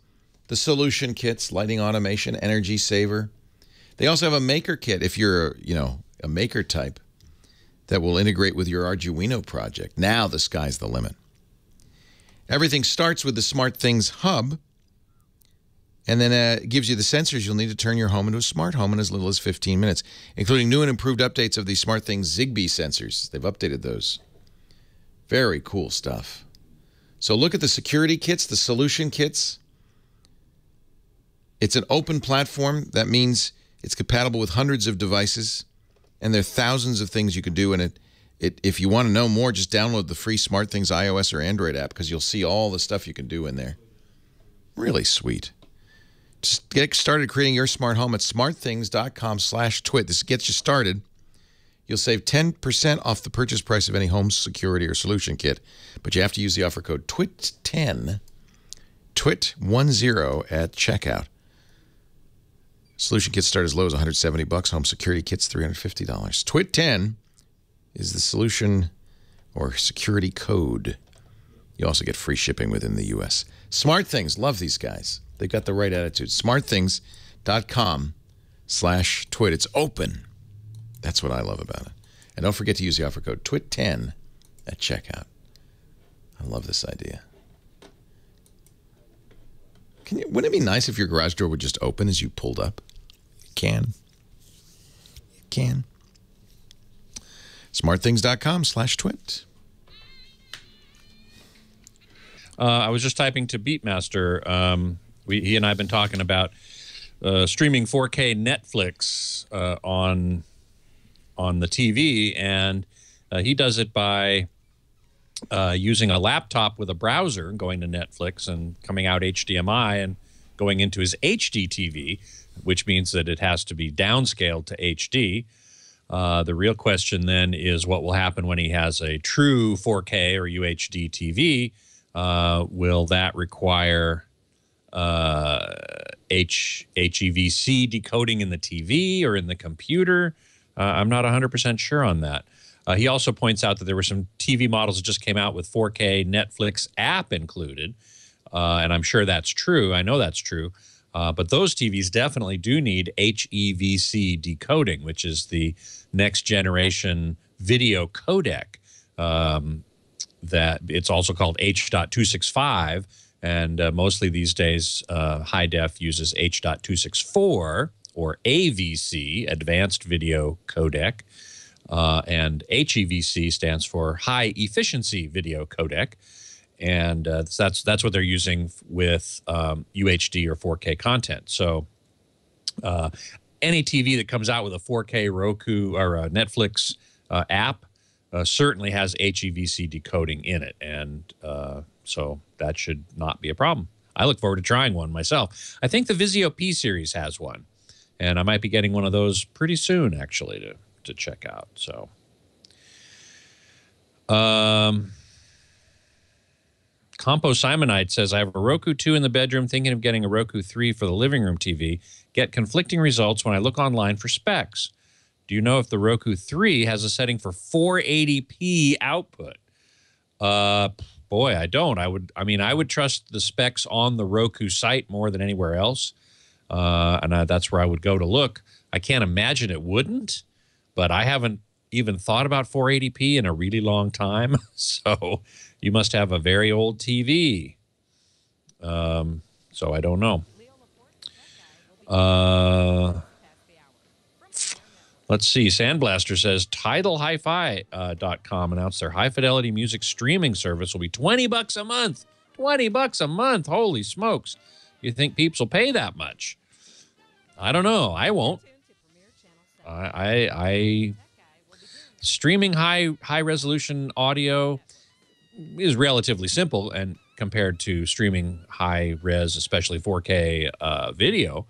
the solution kits, lighting automation, energy saver. They also have a maker kit if you're, a maker type that will integrate with your Arduino project. Now the sky's the limit. Everything starts with the SmartThings hub, and then it gives you the sensors you'll need to turn your home into a smart home in as little as 15 minutes, including new and improved updates of the SmartThings Zigbee sensors. They've updated those. Very cool stuff. So look at the security kits, the solution kits. It's an open platform. That means it's compatible with hundreds of devices, and there are thousands of things you can do in it. If you want to know more, just download the free SmartThings iOS or Android app because you'll see all the stuff you can do in there. Really sweet. Just get started creating your smart home at smartthings.com/twit. This gets you started. You'll save 10% off the purchase price of any home security or solution kit, but you have to use the offer code TWIT10, TWIT10 at checkout. Solution kits start as low as $170. Home security kits, $350. TWIT10 is the solution or security code. You also get free shipping within the U.S. SmartThings, love these guys. They've got the right attitude. SmartThings.com/twit. It's open. That's what I love about it. And don't forget to use the offer code TWIT10 at checkout. I love this idea. Wouldn't it be nice if your garage door would just open as you pulled up? You can. You can. SmartThings.com/twit. I was just typing to Beatmaster. He and I have been talking about streaming 4K Netflix on the TV, and he does it by using a laptop with a browser, going to Netflix and coming out HDMI and going into his HD TV, which means that it has to be downscaled to HD. The real question then is what will happen when he has a true 4K or UHD TV. Will that require HEVC decoding in the TV or in the computer? I'm not 100% sure on that. He also points out that there were some TV models that just came out with 4K Netflix app included, and I'm sure that's true. I know that's true. But those TVs definitely do need HEVC decoding, which is the next generation video codec. That it's also called H.265, and mostly these days high def uses H.264 or AVC, Advanced Video Codec, and HEVC stands for High Efficiency Video Codec, and that's what they're using with UHD or 4K content. So any TV that comes out with a 4K Roku or a Netflix app certainly has HEVC decoding in it, and so that should not be a problem. I look forward to trying one myself. I think the Vizio P series has one, and I might be getting one of those pretty soon, actually, to check out. So, Compo Simonite says, I have a Roku 2 in the bedroom, thinking of getting a Roku 3 for the living room TV. Get conflicting results when I look online for specs. Do you know if the Roku 3 has a setting for 480p output? Boy, I don't. I would trust the specs on the Roku site more than anywhere else, and that's where I would go to look. I can't imagine it wouldn't, but I haven't even thought about 480p in a really long time, so you must have a very old TV. So I don't know. Let's see. Sandblaster says TidalHiFi.com announced their high-fidelity music streaming service will be $20 a month. $20 a month. Holy smokes. You think peeps will pay that much? I don't know. I won't. I streaming high resolution audio is relatively simple, and compared to streaming high res, especially 4K video,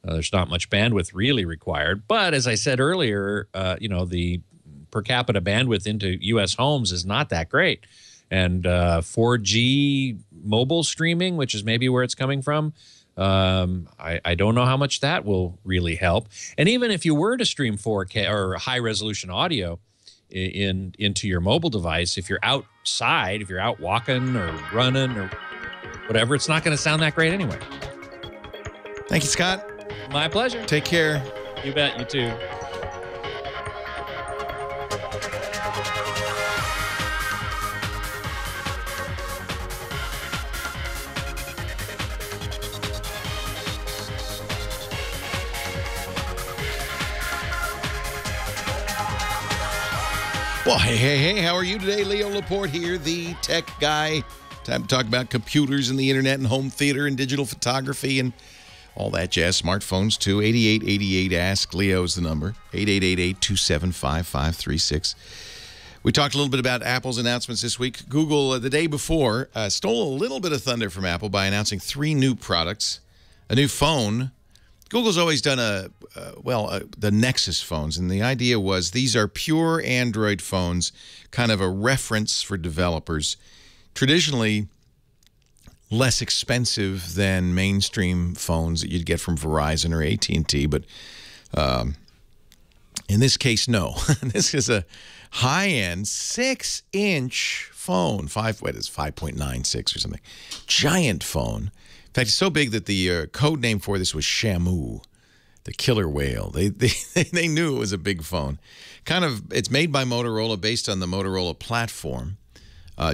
there's not much bandwidth really required. But as I said earlier, the per capita bandwidth into U.S. homes is not that great. And 4G mobile streaming, which is maybe where it's coming from, I don't know how much that will really help. And even if you were to stream 4K or high resolution audio into your mobile device, if you're outside, if you're out walking or running or whatever, it's not going to sound that great anyway. Thank you, Scott. My pleasure. Take care. You bet. You too. Well, hey, how are you today? Leo Laporte here, the tech guy. Time to talk about computers and the internet and home theater and digital photography and all that jazz. Smartphones, too. 8888 Ask Leo is the number. 888-827-5536. We talked a little bit about Apple's announcements this week. Google, the day before, stole a little bit of thunder from Apple by announcing 3 new products. A new phone. Google's always done the Nexus phones, and the idea was these are pure Android phones, kind of a reference for developers. Traditionally, less expensive than mainstream phones that you'd get from Verizon or AT&T, but in this case, no. This is a high-end 6-inch phone, 5.96 or something, giant phone. In fact, it's so big that the code name for this was Shamu, the killer whale. They knew it was a big phone. It's made by Motorola, based on the Motorola platform.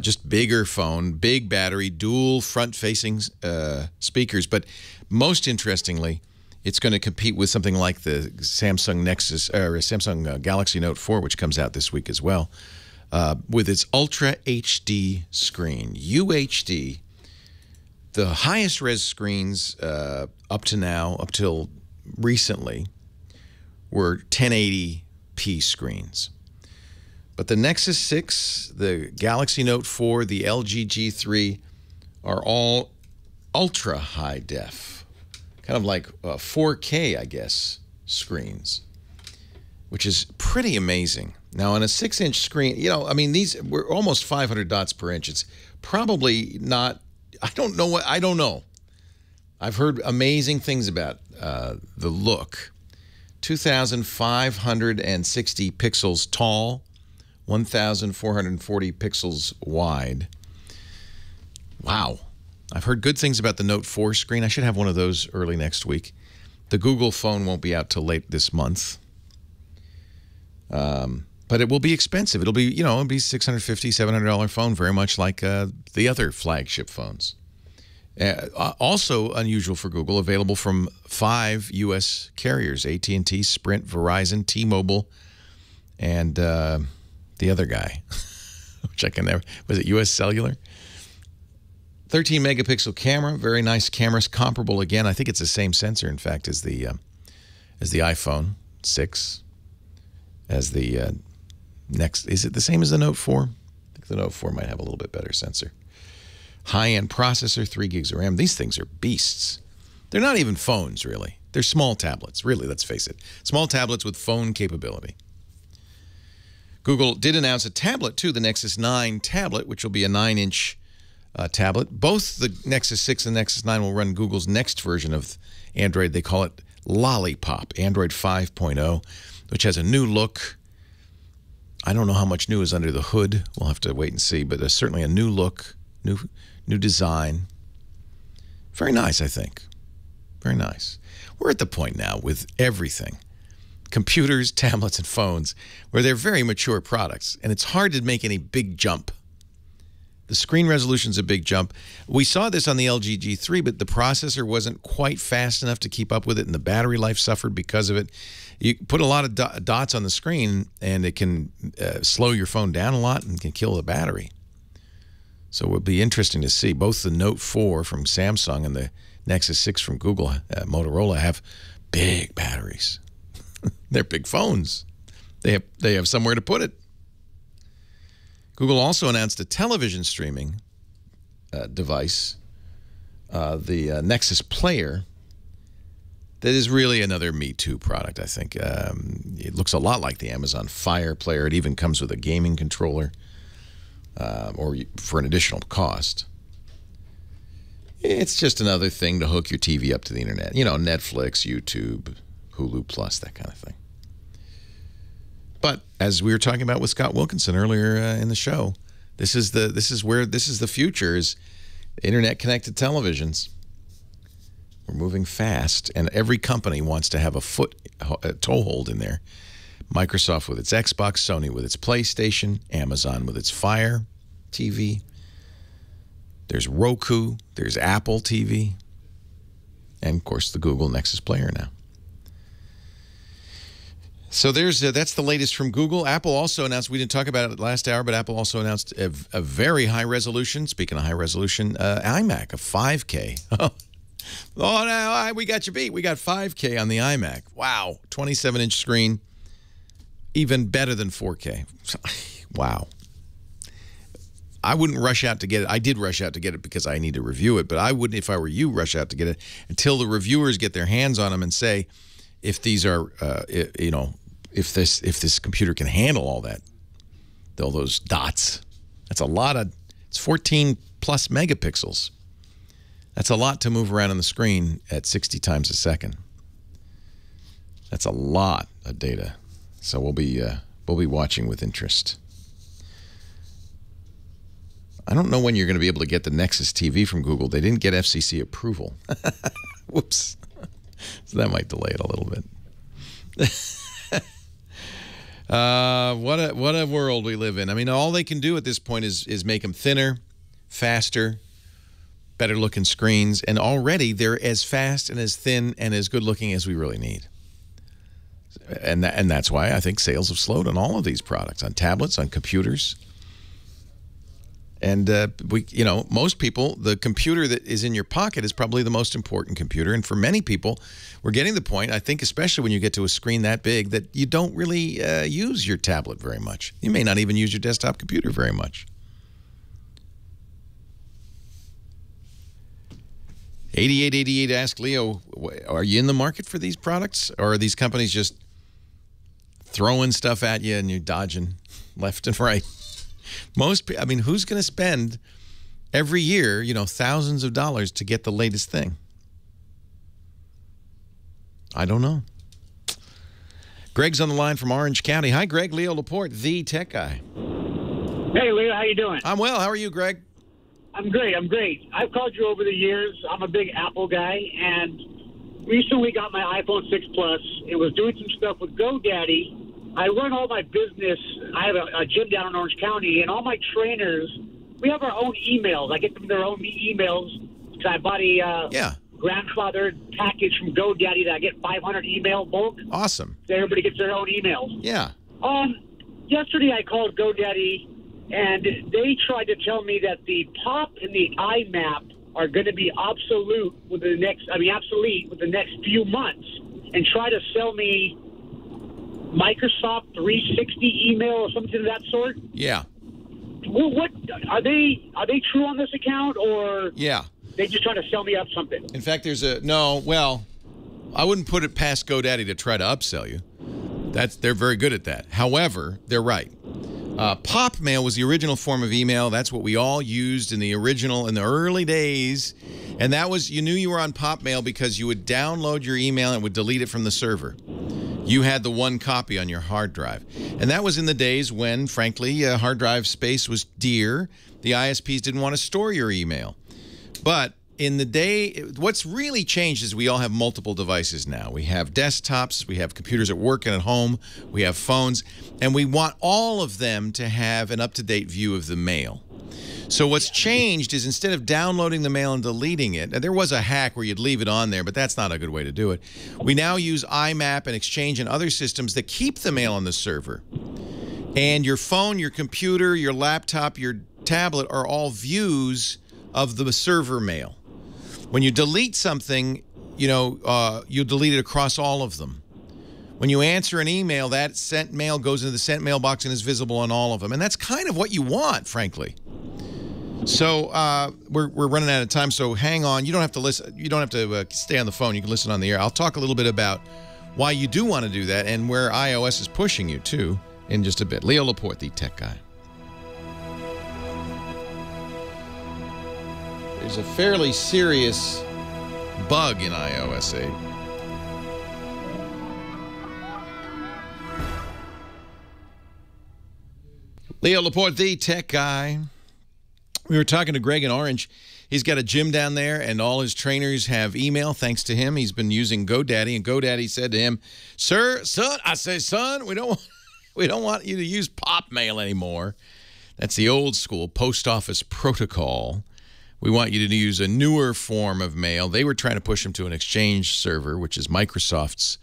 Just bigger phone, big battery, dual front-facing speakers. But most interestingly, it's going to compete with something like the Samsung Nexus or Samsung Galaxy Note 4, which comes out this week as well, with its Ultra HD screen, UHD. The highest res screens up till recently, were 1080p screens. But the Nexus 6, the Galaxy Note 4, the LG G3 are all ultra high def, kind of like 4K, I guess, screens, which is pretty amazing. Now, on a 6-inch screen, these were almost 500 dots per inch. It's probably not. I don't know. I've heard amazing things about the look. 2,560 pixels tall, 1,440 pixels wide. Wow. I've heard good things about the Note 4 screen. I should have one of those early next week. The Google phone won't be out till late this month. But it will be expensive. It'll be, it'll be $650, $700 phone, very much like the other flagship phones. Also unusual for Google, available from 5 U.S. carriers: AT&T, Sprint, Verizon, T-Mobile, and the other guy, which I can never. Was it U.S. Cellular? 13-megapixel camera, very nice cameras, comparable again. I think it's the same sensor, in fact, as the iPhone 6, as the next. Is it the same as the Note 4? I think the Note 4 might have a little bit better sensor. High-end processor, 3 gigs of RAM. These things are beasts. They're not even phones, really. They're small tablets, really, let's face it. Small tablets with phone capability. Google did announce a tablet, too, the Nexus 9 tablet, which will be a 9-inch tablet. Both the Nexus 6 and the Nexus 9 will run Google's next version of Android. They call it Lollipop, Android 5.0, which has a new look. I don't know how much new is under the hood. We'll have to wait and see, but there's certainly a new look, new design. Very nice, I think. Very nice. We're at the point now with everything, computers, tablets, and phones, where they're very mature products, and it's hard to make any big jump. The screen resolution's a big jump. We saw this on the LG G3, but the processor wasn't quite fast enough to keep up with it, and the battery life suffered because of it. You put a lot of dots on the screen, and it can slow your phone down a lot and can kill the battery. So it would be interesting to see. Both the Note 4 from Samsung and the Nexus 6 from Google, Motorola, have big batteries. They're big phones. They have somewhere to put it. Google also announced a television streaming device, the Nexus Player, that is really another Me Too product, I think. It looks a lot like the Amazon Fire Player. It even comes with a gaming controller or for an additional cost. It's just another thing to hook your TV up to the internet. You know, Netflix, YouTube, Hulu Plus, that kind of thing. But as we were talking about with Scott Wilkinson earlier in the show, this is the future, is internet connected televisions. We're moving fast, and every company wants to have a toehold in there. Microsoft with its Xbox, Sony with its PlayStation, Amazon with its Fire TV. There's Roku, there's Apple TV, and of course the Google Nexus Player now. So that's the latest from Google. Apple also announced, we didn't talk about it last hour, but Apple also announced a very high resolution, speaking of high resolution, iMac, a 5K. Oh, no, we got you beat. We got 5K on the iMac. Wow, 27-inch screen, even better than 4K. Wow. I wouldn't rush out to get it. I did rush out to get it because I need to review it, but I wouldn't, if I were you, rush out to get it until the reviewers get their hands on them and say, if these are, you know, if this computer can handle all that, all those dots. That's a lot of, it's 14 plus megapixels. That's a lot to move around on the screen at 60 times a second. That's a lot of data. So we'll be watching with interest. I don't know when you're going to be able to get the Nexus TV from Google. They didn't get FCC approval. Whoops. So that might delay it a little bit. What a world we live in. I mean, all they can do at this point is make them thinner, faster, better looking screens, and already they're as fast and as thin and as good looking as we really need. And that's why I think sales have slowed on all of these products, on tablets, on computers. And most people, the computer that is in your pocket is probably the most important computer. And for many people, we're getting to the point, I think, especially when you get to a screen that big, that you don't really use your tablet very much. You may not even use your desktop computer very much. 8888 asked Leo, are you in the market for these products? Or are these companies just throwing stuff at you and you're dodging left and right? I mean, who's going to spend every year, thousands of dollars to get the latest thing? I don't know. Greg's on the line from Orange County. Hi, Greg. Leo Laporte, the tech guy. Hey, Leo. How you doing? I'm well. How are you, Greg? I'm great. I've called you over the years. I'm a big Apple guy, and recently got my iPhone 6 Plus. It was doing some stuff with GoDaddy. I run all my business. I have a gym down in Orange County, and all my trainers, we have our own emails. I get them their own emails because I bought a grandfathered package from GoDaddy that I get 500 email bulk. Awesome. So everybody gets their own emails. Yeah. Yesterday I called GoDaddy, and they tried to tell me that the POP and the IMAP are going to be obsolete within the next few months, and try to sell me Microsoft 360 email or something of that sort. Yeah. Well, what are they true on this account, or they just trying to sell me up something? In fact, I wouldn't put it past GoDaddy to try to upsell you. They're very good at that. However, they're right. Pop mail was the original form of email. That's what we all used in the early days. And that was, you knew you were on Pop mail because you would download your email and would delete it from the server. You had the one copy on your hard drive. And that was in the days when, frankly, hard drive space was dear. The ISPs didn't want to store your email. But in the day, what's really changed is we all have multiple devices now. We have desktops, we have computers at work and at home, we have phones, and we want all of them to have an up-to-date view of the mail. So what's changed is instead of downloading the mail and deleting it, and there was a hack where you'd leave it on there, but that's not a good way to do it. We now use IMAP and Exchange and other systems that keep the mail on the server. And your phone, your computer, your laptop, your tablet are all views of the server mail. When you delete something, you delete it across all of them. When you answer an email, that sent mail goes into the sent mailbox and is visible on all of them. And that's kind of what you want, frankly. So we're running out of time, so hang on. You don't have to listen. You don't have to stay on the phone. You can listen on the air. I'll talk a little bit about why you do want to do that and where iOS is pushing you, too, in just a bit. Leo Laporte, the tech guy. There's a fairly serious bug in iOS 8. Leo Laporte, the tech guy. We were talking to Greg in Orange. He's got a gym down there, and all his trainers have email. Thanks to him, he's been using GoDaddy, and GoDaddy said to him, son, we don't want you to use pop mail anymore. That's the old school post office protocol. We want you to use a newer form of mail. They were trying to push him to an Exchange server, which is Microsoft's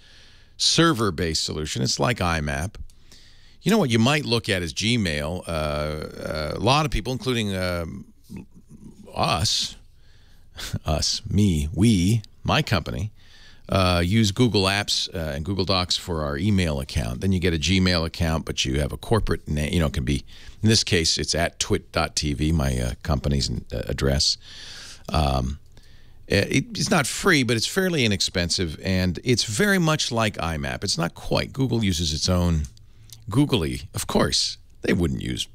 server-based solution. It's like IMAP. You know what you might look at is Gmail. A lot of people, including we, my company, use Google Apps and Google Docs for our email account. Then you get a Gmail account, but you have a corporate name. It can be, in this case, it's at twit.tv, my company's address. It's not free, but it's fairly inexpensive, and it's very much like IMAP. It's not quite. Google uses its own Googly. Of course, they wouldn't use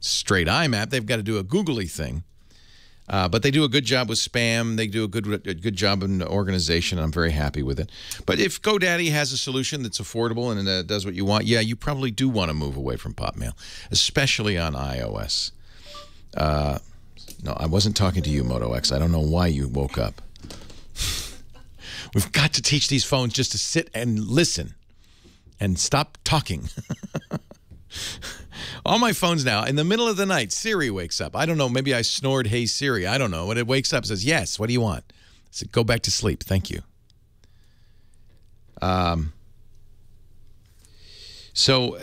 straight IMAP. They've got to do a Googly thing. But they do a good job with spam. They do a good job in organization. I'm very happy with it. But if GoDaddy has a solution that's affordable and does what you want, yeah, you probably do want to move away from PopMail, especially on iOS. No, I wasn't talking to you, Moto X. I don't know why you woke up. We've got to teach these phones just to sit and listen and stop talking. All my phones now, in the middle of the night, Siri wakes up. I don't know, maybe I snored, hey, Siri. I don't know. When it wakes up, it says, yes, what do you want? I said, go back to sleep. Thank you. So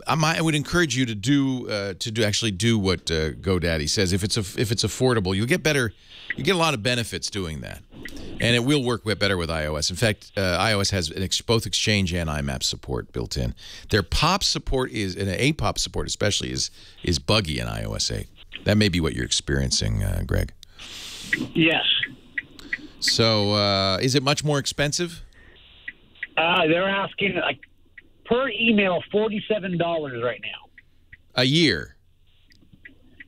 I would encourage you to actually do what GoDaddy says. If it's affordable, you get a lot of benefits doing that, and it will work better with iOS. In fact, iOS has both Exchange and IMAP support built in. Their POP support and APOP support especially is buggy in iOS 8. That may be what you're experiencing, Greg. Yes. So is it much more expensive? They're asking per email $47 right now. A year?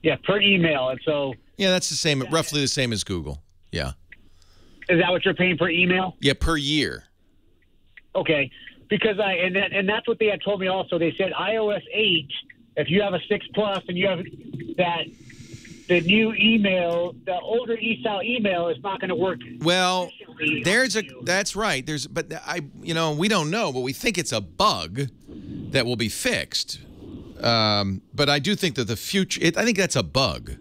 Yeah, per email. And so yeah, that's the same, roughly the same as Google. Yeah. Is that what you're paying per email? Yeah, per year. Okay, because and that's what they had told me also. They said iOS 8, if you have a 6 Plus and you have the new email, the older eStyle email is not going to work. Well, that's right. But we don't know, but we think it's a bug that will be fixed. But I do think that the future, I think that's a bug.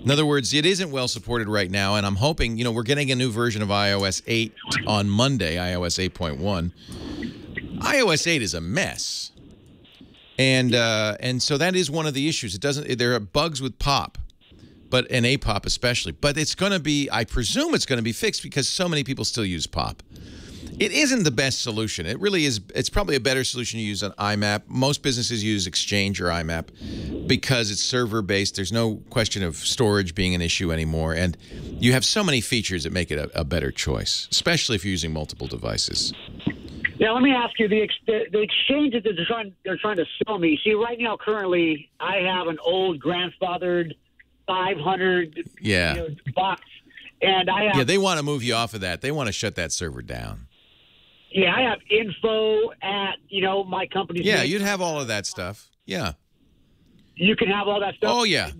In other words, it isn't well supported right now, and I'm hoping, we're getting a new version of iOS 8 on Monday, iOS 8.1. iOS 8 is a mess. And so that is one of the issues. There are bugs with POP. And APOP especially. But it's going to be, I presume it's going to be fixed because so many people still use POP. It isn't the best solution. It really is. It's probably a better solution to use an IMAP. Most businesses use Exchange or IMAP because it's server-based. There's no question of storage being an issue anymore. And you have so many features that make it a better choice, especially if you're using multiple devices. Now, let me ask you, the Exchange that they're trying to sell me. See, right now, currently, I have an old grandfathered 500 box, and I have, they want to move you off of that. They want to shut that server down. Yeah, I have info at my company's name. You'd have all of that stuff. Yeah, you can have all that stuff. Oh yeah.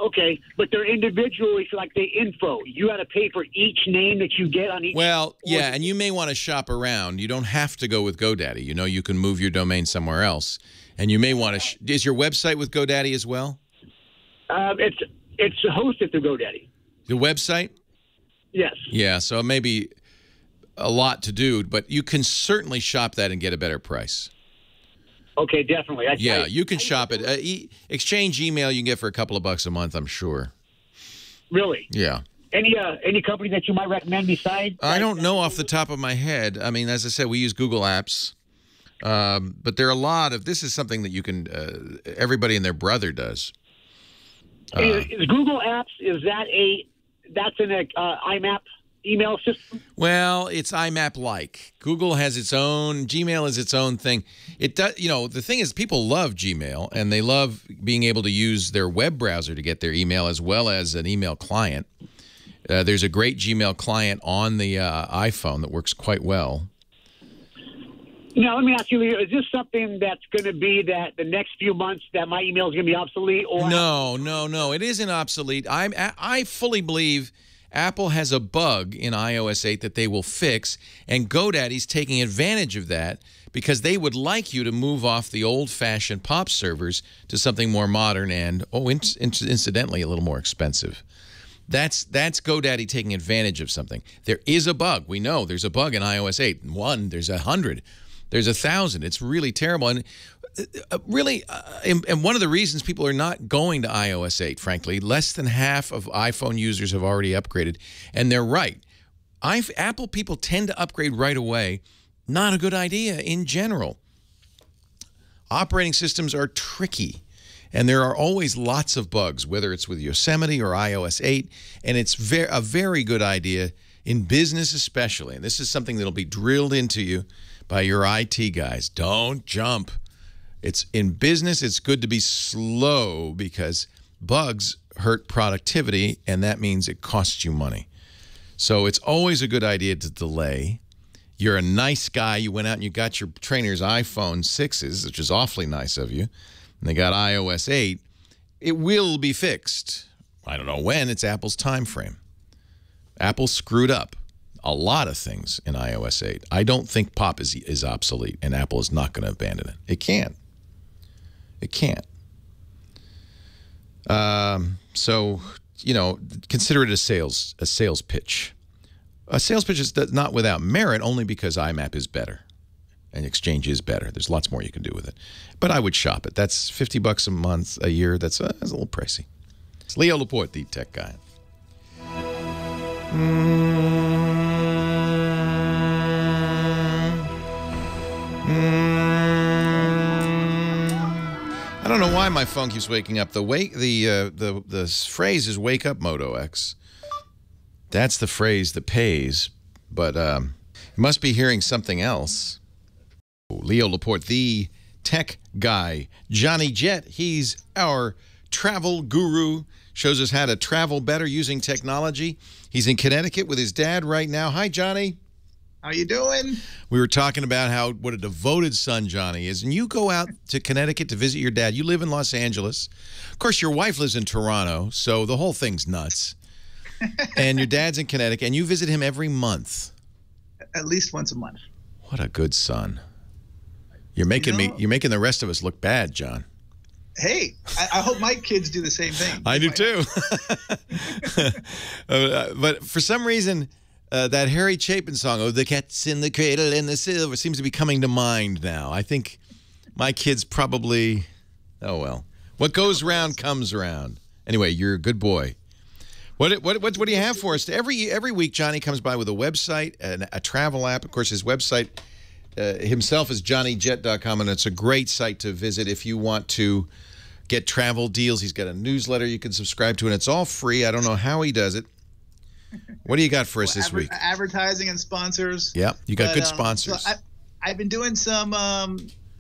Okay, but they're individually, so like the info. You got to pay for each name that you get on each. Well, yeah, and you may want to shop around. You don't have to go with GoDaddy. You can move your domain somewhere else, and you may want to. Is your website with GoDaddy as well? It's hosted through GoDaddy. The website? Yes. Yeah, so it may be a lot to do, but you can certainly shop that and get a better price. Okay, definitely. You can shop it. Exchange email you can get for a couple of bucks a month, I'm sure. Really? Yeah. Any company that you might recommend besides? I don't know off the top of my head. I mean, as I said, we use Google Apps. But there are a lot of, this is something that you can, everybody and their brother does. Is Google Apps, that's an IMAP email system? Well, it's IMAP-like. Google has its own, Gmail is its own thing. It does, the thing is people love Gmail and they love being able to use their web browser to get their email as well as an email client. There's a great Gmail client on the iPhone that works quite well. Now, let me ask you, Leo, is this something that's going to be that the next few months that my email is going to be obsolete? Or No. It isn't obsolete. I fully believe Apple has a bug in iOS 8 that they will fix, and GoDaddy's taking advantage of that because they would like you to move off the old-fashioned POP servers to something more modern and, incidentally, a little more expensive. That's GoDaddy taking advantage of something. There is a bug. We know there's a bug in iOS 8. There's 100. There's 1,000. It's really terrible. And and one of the reasons people are not going to iOS 8, frankly, less than half of iPhone users have already upgraded. And they're right. Apple people tend to upgrade right away. Not a good idea in general. Operating systems are tricky. And there are always lots of bugs, whether it's with Yosemite or iOS 8. And it's a very good idea in business especially. And this is something that will be drilled into you by your IT guys. Don't jump. It's in business, it's good to be slow because bugs hurt productivity, and that means it costs you money. So it's always a good idea to delay. You're a nice guy. You went out and you got your trainer's iPhone 6s, which is awfully nice of you, and they got iOS 8. It will be fixed. I don't know when. It's Apple's time frame. Apple screwed up a lot of things in iOS 8. I don't think POP is obsolete, and Apple is not going to abandon it. It can't. It can't. So, consider it a sales pitch. A sales pitch is not without merit, only because IMAP is better and Exchange is better. There's lots more you can do with it. But I would shop it. That's $50 a month, a year. That's a little pricey. It's Leo Laporte, the tech guy. I don't know why my phone keeps waking up. The phrase is "wake up, Moto X." That's the phrase that pays, but it must be hearing something else. Leo Laporte, the tech guy. Johnny Jet, he's our travel guru. Shows us how to travel better using technology. He's in Connecticut with his dad right now. Hi, Johnny. How you doing? We were talking about what a devoted son Johnny is. And you go out to Connecticut to visit your dad. You live in Los Angeles. Of course, your wife lives in Toronto, so the whole thing's nuts. And your dad's in Connecticut, and you visit him every month. At least once a month. What a good son. You're making the rest of us look bad, John. Hey, I hope my kids do the same thing. I do too. But for some reason, that Harry Chapin song, "Oh, the cat's in the cradle and the silver," seems to be coming to mind now. I think my kids probably, oh well. What goes round comes around. Anyway, you're a good boy. What do you have for us? Every week, Johnny comes by with a website, a travel app. Of course, his website himself is johnnyjet.com, and it's a great site to visit if you want to get travel deals. He's got a newsletter you can subscribe to, and it's all free. I don't know how he does it. What do you got for us this week? Advertising and sponsors. Yeah, you got good sponsors. So I've been doing some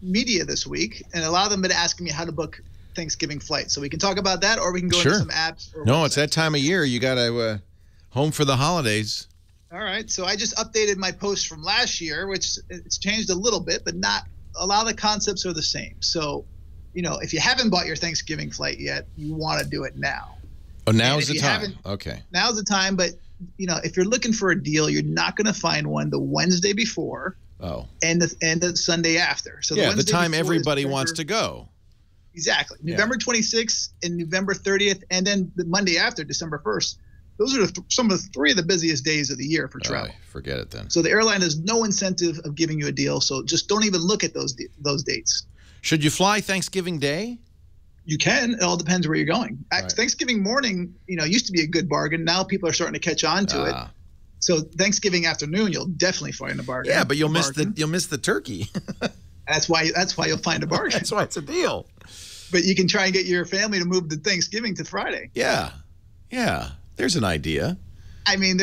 media this week, and a lot of them have been asking me how to book Thanksgiving flights. So we can talk about that, or we can go into some apps. Or no, it's that time of year. You got to home for the holidays. All right. So I just updated my post from last year, which it's changed a little bit, but not a lot of the concepts are the same. So, if you haven't bought your Thanksgiving flight yet, you want to do it now. Oh, now's the time. Okay. Now's the time, but if you're looking for a deal, you're not going to find one the Wednesday before. Oh. And the Sunday after. So the time everybody wants to go. Exactly. November 26th and November 30th, and then the Monday after, December 1st. Those are some of the 3 of the busiest days of the year for travel. Forget it then. So the airline has no incentive of giving you a deal. So just don't even look at those dates. Should you fly Thanksgiving Day? You can. It all depends where you're going. Right. Thanksgiving morning, used to be a good bargain. Now people are starting to catch on to it. So Thanksgiving afternoon, you'll definitely find a bargain. Yeah, but you'll miss the turkey. That's why you'll find a bargain. That's why it's a deal. But you can try and get your family to move the Thanksgiving to Friday. Yeah. There's an idea. I mean,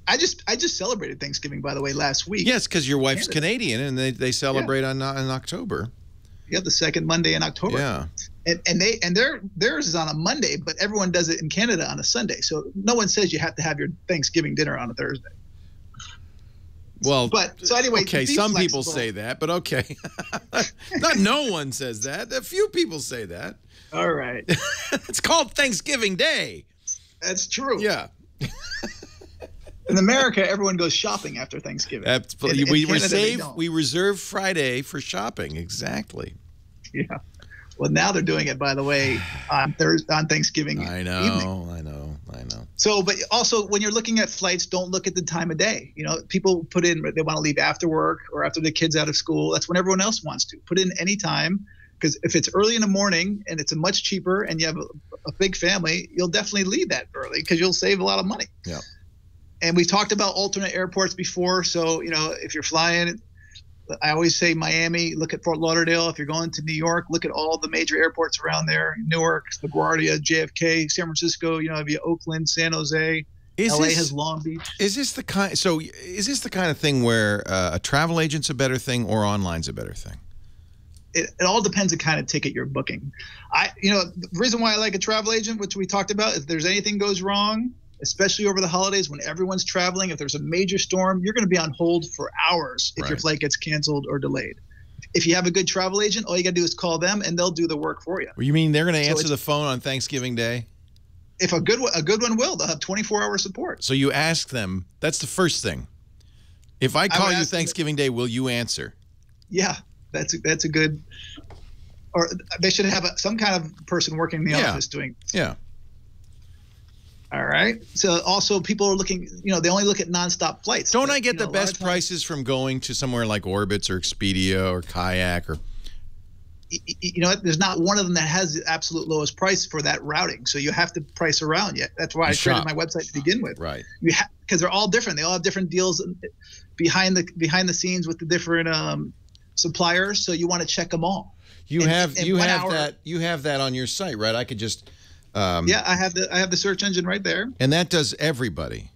I just celebrated Thanksgiving, by the way, last week. Yes, because your wife's Canadian, and they celebrate in October. Yeah, the second Monday in October. Yeah. And theirs is on a Monday, but everyone does it in Canada on a Sunday. So no one says you have to have your Thanksgiving dinner on a Thursday. Well, so anyway, okay, some people say that, but okay. Not no one says that. A few people say that. All right. It's called Thanksgiving Day. That's true. Yeah. In America, everyone goes shopping after Thanksgiving. We reserve Friday for shopping. Exactly. Yeah. Well, now they're doing it, by the way, on Thanksgiving evening. I know. So, but also when you're looking at flights, don't look at the time of day. People put in, they want to leave after work or after the kids out of school. That's when everyone else wants to. Put in any time, because if it's early in the morning and it's much cheaper and you have a big family, you'll definitely leave that early because you'll save a lot of money. Yeah. And we talked about alternate airports before. So, if you're flying, I always say Miami, look at Fort Lauderdale. If you're going to New York, look at all the major airports around there. Newark, LaGuardia, JFK, San Francisco, have you Oakland, San Jose. LA has Long Beach. Is this the kind of thing where a travel agent's a better thing or online's a better thing? It all depends on the kind of ticket you're booking. The reason why I like a travel agent, which we talked about, if there's anything goes wrong, especially over the holidays when everyone's traveling, if there's a major storm, you're going to be on hold for hours if your flight gets canceled or delayed. If you have a good travel agent, all you got to do is call them and they'll do the work for you. Well, you mean they're going to answer the phone on Thanksgiving Day? If a good one will, they'll have 24-hour support. So you ask them, that's the first thing. If I call you Thanksgiving Day, will you answer? Yeah, that's a good, or they should have some kind of person working in the office doing this. Yeah. All right. So also people are looking, they only look at nonstop flights. Don't I get the best prices from going to somewhere like Orbitz or Expedia or Kayak or? There's not one of them that has the absolute lowest price for that routing. So you have to price around yet. That's why I created my website to begin with. Right. Because they're all different. They all have different deals behind the scenes with the different suppliers. So you want to check them all. You have that on your site, right? I could just. Yeah, I have the search engine right there. And that does everybody.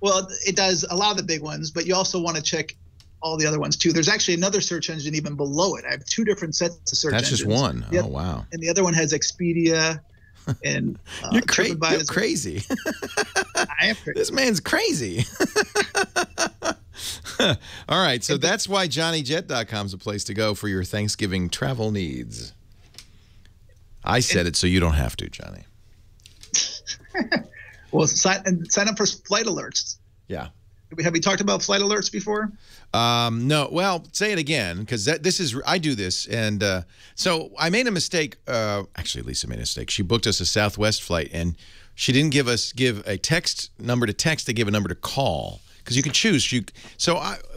Well, it does a lot of the big ones, but you also want to check all the other ones too. There's actually another search engine even below it. I have 2 different sets of search engines. That's just one. Oh, wow. And the other one has Expedia and You're crazy. I am crazy. This man's crazy. All right, so that's why JohnnyJet.com is a place to go for your Thanksgiving travel needs. I said it so you don't have to, Johnny. Well, sign up for flight alerts. Yeah. Have we talked about flight alerts before? No. Well, say it again, because I do this, and so I made a mistake. Actually, Lisa made a mistake. She booked us a Southwest flight, and she didn't give a text number to text. They gave a number to call because you can choose.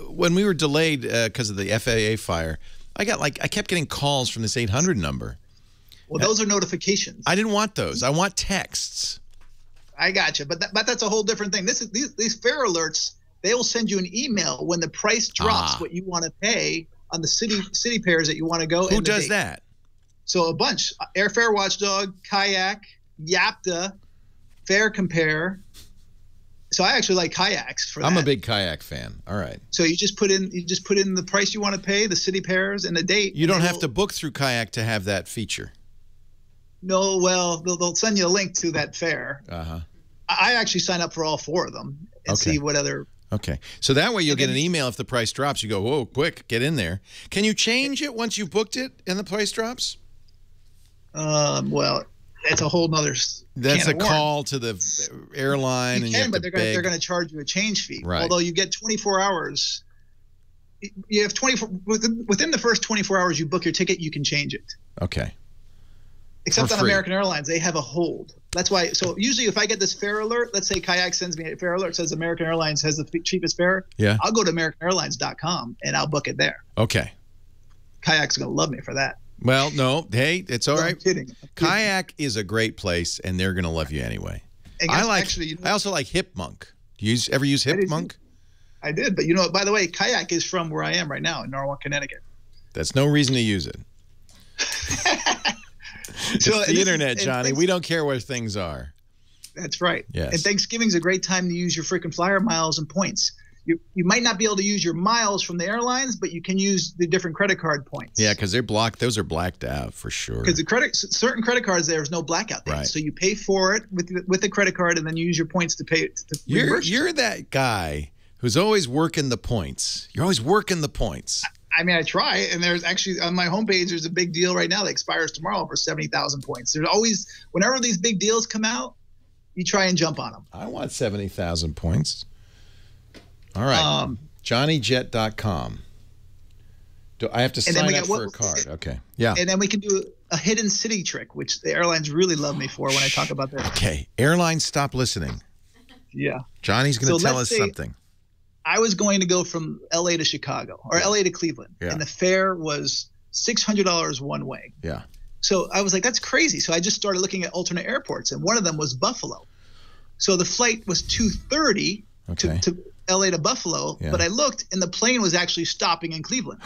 When we were delayed because of the FAA fire, I kept getting calls from this 800 number. Well, those are notifications. I didn't want those. I want texts. I got you, but that's a whole different thing. These fare alerts. They will send you an email when the price drops what you want to pay on the city pairs that you want to go. Who does that? So a bunch: Airfare Watchdog, Kayak, Yapta, Fare Compare. So I actually like kayaks for that. I'm a big kayak fan. All right. So you just put in the price you want to pay, the city pairs, and the date. You don't have to book through Kayak to have that feature. No, well, they'll send you a link to that fare. Uh-huh. I actually sign up for all 4 of them and see what other. Okay. So that way you'll get an email if the price drops. You go, whoa, quick, get in there. Can you change it once you've booked it and the price drops? Well, it's a whole nother. That's a call to the airline. You can, but they're going to charge you a change fee. Right. Although you get 24 hours. You have 24 within the first 24 hours you book your ticket, you can change it. Okay. Except For on free. American Airlines, they have a hold. That's why. So usually, if I get this fare alert, let's say Kayak sends me a fare alert, says American Airlines has the cheapest fare. Yeah. I'll go to AmericanAirlines.com and I'll book it there. Okay. Kayak's gonna love me for that. Well, no. Hey, it's all No, right. I'm kidding. I'm kidding. Kayak is a great place, and they're going to love you anyway. And I guys, like. actually, you know, I also like Hipmunk. Do you ever use did Hipmunk? too. I did, but you know, by the way, Kayak is from where I am right now in Norwalk, Connecticut. That's no reason to use it. It's the internet, Johnny. We don't care where things are. That's right. Yes. And Thanksgiving's a great time to use your freaking flyer miles and points. You might not be able to use your miles from the airlines, but you can use the different credit card points. Yeah, because they're blocked. Those are blacked out for sure. Because certain credit cards, there's no blackout date. Right. So you pay for it with the credit card, and then you use your points to pay. You're that guy who's always working the points. You're always working the points. I mean, I try, and there's actually on my homepage, there's a big deal right now that expires tomorrow for 70,000 points. There's always, whenever these big deals come out, you try and jump on them. I want 70,000 points. All right. JohnnyJet.com. Do I have to sign up for a card? Okay. Yeah. And then we can do a hidden city trick, which the airlines really love me for when I talk about that. Okay. Airlines, stop listening. Yeah. Johnny's going to So tell let's us say something. I was going to go from LA to Chicago or LA to Cleveland, Yeah. and the fare was $600 one way. Yeah. So I was like, that's crazy. So I just started looking at alternate airports, and one of them was Buffalo. So the flight was $230 Okay. to LA to Buffalo, Yeah. but I looked, and the plane was actually stopping in Cleveland.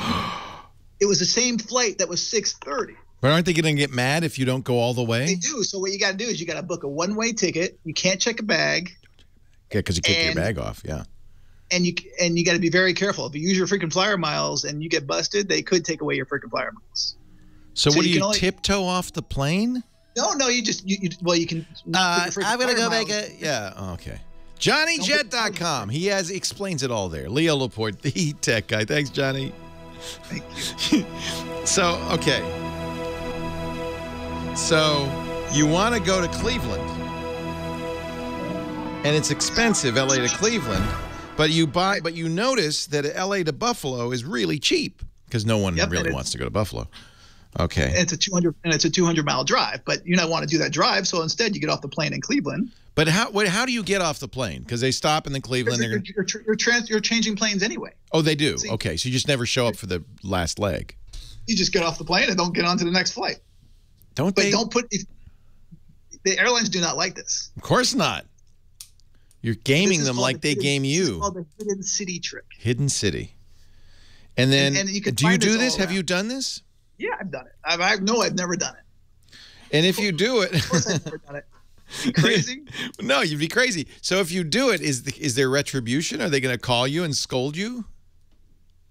It was the same flight that was $630. But aren't they going to get mad if you don't go all the They way? do. So what you got to do is you got to book a one-way ticket. You can't check a bag. Yeah, because you kick your And- bag off. Yeah. And you got to be very careful. If you use your freaking flyer miles and you get busted, they could take away your freaking flyer miles. So, So what do you you can only- tiptoe off the plane? No, you just you can. not put your freaking I'm gonna flyer go make miles. a yeah. Okay. JohnnyJet.com. He explains it all there. Leo Laporte, the tech guy. Thanks, Johnny. Thank you. So okay. So you want to go to Cleveland, and it's expensive, LA to Cleveland, but you notice that LA to Buffalo is really cheap because no one Yep, really and wants to go to Buffalo. Okay. And it's a 200-mile drive, but you don't want to do that drive. So instead, you get off the plane in Cleveland. But how do you get off the plane? Because they stop in the Cleveland. You're changing planes anyway. Oh, they do. See- Okay, so you just never show up for the last leg. You just get off the plane and don't get on to the next flight. Don't But they? don't put the airlines do not like this. Of course not. You're gaming This is them called like the they game This is you. called the hidden city trick. Hidden city. And then, And you can do you find do this this? all Have around. you done this? Yeah, I've done it. I've never done it. And if you do it, Of course, I've never done it. You crazy? No, you'd be crazy. So if you do it, is there retribution? Are they going to call you and scold you?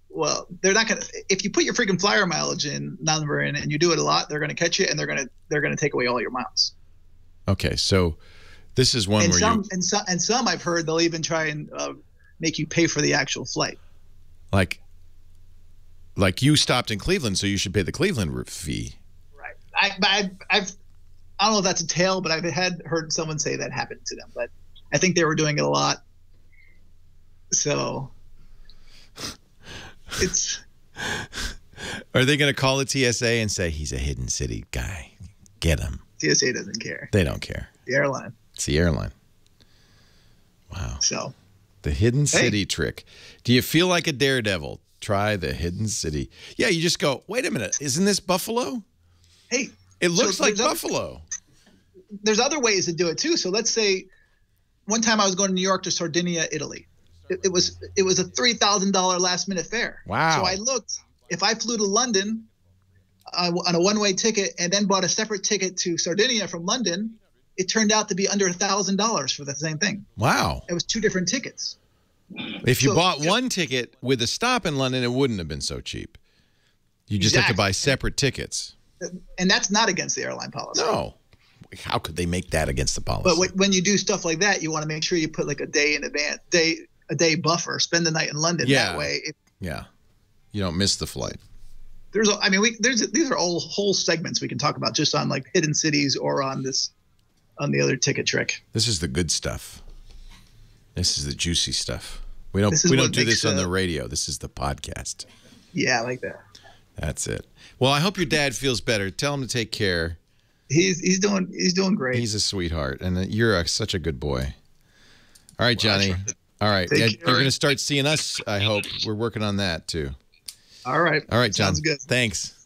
Well, they're not gonna. If you put your freaking flyer mileage number in, and you do it a lot, they're gonna catch you, and they're gonna take away all your miles. Okay, so this is one And where some I've heard they'll even try and make you pay for the actual flight. like you stopped in Cleveland, so you should pay the Cleveland fee. Right. I don't know if that's a tale, but I've heard someone say that happened to them. But I think they were doing it a lot. So it's. Are they going to call the TSA and say he's a hidden city guy? Get him. TSA doesn't care. They don't care. The airline. It's the airline. Wow. So The hidden city trick. Do you feel like a daredevil? Try the hidden city. Yeah, you just go, wait a minute, isn't this Buffalo? hey, It looks so like there's Buffalo. There's other ways to do it too. So let's say one time I was going to New York to Sardinia, Italy. It was a $3,000 last minute fare. Wow. So I looked. If I flew to London on a one-way ticket and then bought a separate ticket to Sardinia from London, it turned out to be under $1,000 for the same thing. Wow. It was two different tickets. If you So- bought one ticket with a stop in London, it wouldn't have been so cheap. You just have to Exactly. buy separate tickets. And that's not against the airline policy. No. How could they make that against the policy? But when you do stuff like that, you want to make sure you put like a day in advance, a day buffer, spend the night in London. Yeah. That way, Yeah. You don't miss the flight. these are all whole segments we can talk about just on like hidden cities or on the other ticket trick. This is the good stuff. This is the juicy stuff. We don't This is do what this makes, on the radio. This is the podcast. Yeah, I like that. That's it. Well, I hope your dad feels better. Tell him to take care. He's doing great. He's a sweetheart, and you're such a good boy. All right, Johnny. All right, Take yeah, care. you're going to start seeing us. I hope we're working on that too. All right, John. Sounds good. Thanks.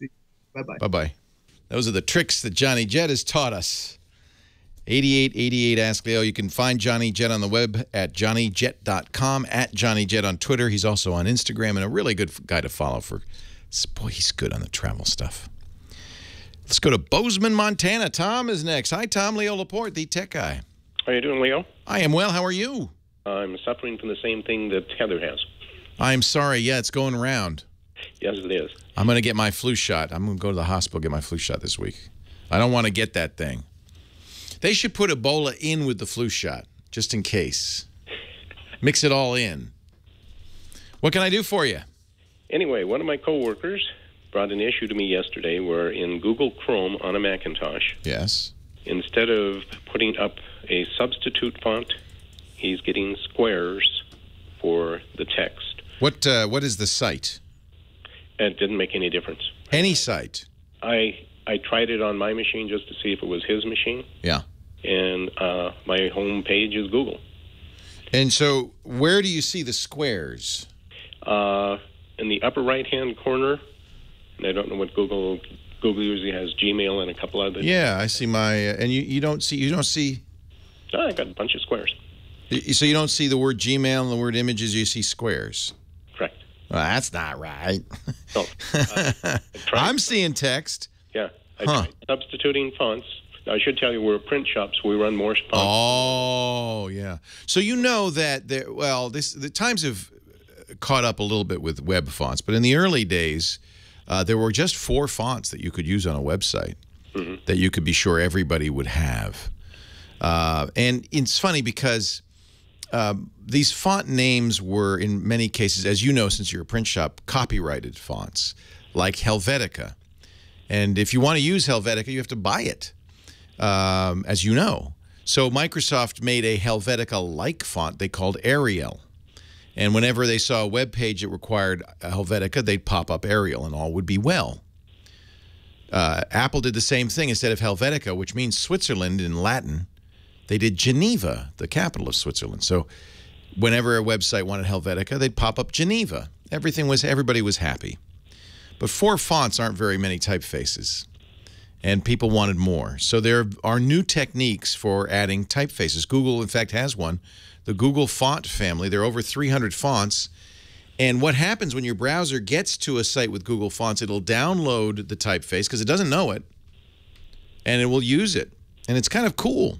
Bye bye. Bye bye. Those are the tricks that Johnny Jett has taught us. 8888 Ask Leo. You can find Johnny Jett on the web at johnnyjett.com, at Johnny Jett on Twitter. He's also on Instagram, and a really good guy to follow for. Boy, he's good on the travel stuff. Let's go to Bozeman, Montana. Tom is next. Hi, Tom. Leo Laporte, the tech guy. How you doing, Leo? I am well. How are you? I'm suffering from the same thing that Heather has. I'm sorry. Yeah, it's going around. Yes, it is. I'm going to get my flu shot. I'm going to go to the hospital get my flu shot this week. I don't want to get that thing. They should put Ebola in with the flu shot, just in case. Mix it all in. What can I do for you? Anyway, one of my coworkers brought an issue to me yesterday where in Google Chrome on a Macintosh, Yes. instead of putting up a substitute font, he's getting squares for the text. What is the site? It didn't make any difference. Any site? I tried it on my machine just to see if it was his machine, Yeah. and my home page is Google. And so where do you see the squares? In the upper right-hand corner, and I don't know what Google usually has Gmail and a couple other. Yeah, I see my and you don't see Oh, I got a bunch of squares. so you don't see the word Gmail and the word images, you see squares. Correct. Well, that's not right. No, I'm seeing text. Yeah, I tried substituting fonts. Now, I should tell you, we're a print shop, so we run more fonts. Oh, yeah. So you know that the times have caught up a little bit with web fonts, but in the early days, there were just 4 fonts that you could use on a website that you could be sure everybody would have. And it's funny because these font names were, in many cases, as you know, since you're a print shop, copyrighted fonts, like Helvetica. And if you want to use Helvetica, you have to buy it, as you know. So Microsoft made a Helvetica-like font they called Arial. And whenever they saw a web page that required Helvetica, they'd pop up Arial and all would be well. Apple did the same thing. Instead of Helvetica, which means Switzerland in Latin, they did Geneva, the capital of Switzerland. So whenever a website wanted Helvetica, they'd pop up Geneva. Everybody was happy. But 4 fonts aren't very many typefaces, and people wanted more. So there are new techniques for adding typefaces. Google, in fact, has one. The Google font family. There are over 300 fonts. And what happens when your browser gets to a site with Google Fonts, it'll download the typeface because it doesn't know it, and it will use it. And it's kind of cool.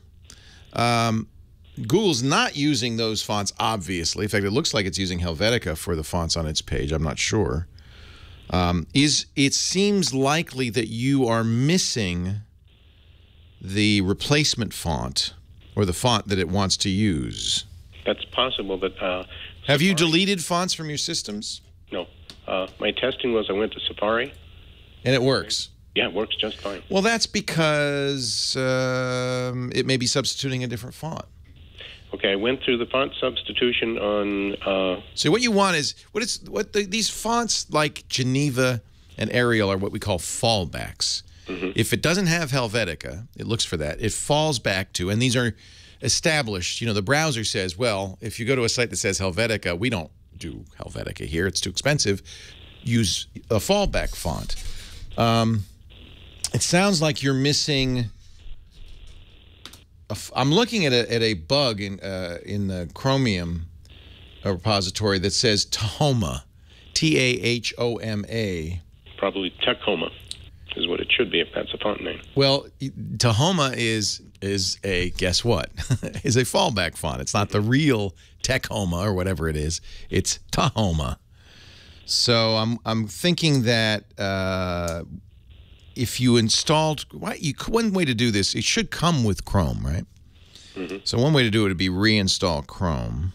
Google's not using those fonts, obviously. In fact, it looks like it's using Helvetica for the fonts on its page. I'm not sure. It seems likely that you are missing the replacement font or the font that it wants to use. That's possible, but... Have you deleted fonts from your systems? No. My testing was I went to Safari. And it works? Yeah, it works just fine. Well, that's because it may be substituting a different font. Okay, I went through the font substitution on... So what you want is... these fonts like Geneva and Arial are what we call fallbacks. If it doesn't have Helvetica, it looks for that. It falls back to... And these are established. You know, the browser says, well, if you go to a site that says Helvetica, we don't do Helvetica here. It's too expensive. Use a fallback font. It sounds like you're missing... I'm looking at a bug in the Chromium repository that says Tahoma, T-A-H-O-M-A. Probably Tacoma is what it should be if that's a font name. Well, Tahoma is a, guess what, is a fallback font. It's not the real Tacoma or whatever it is. It's Tahoma. So I'm thinking that if you installed, one way to do this, it should come with Chrome, right? So one way to do it would be reinstall Chrome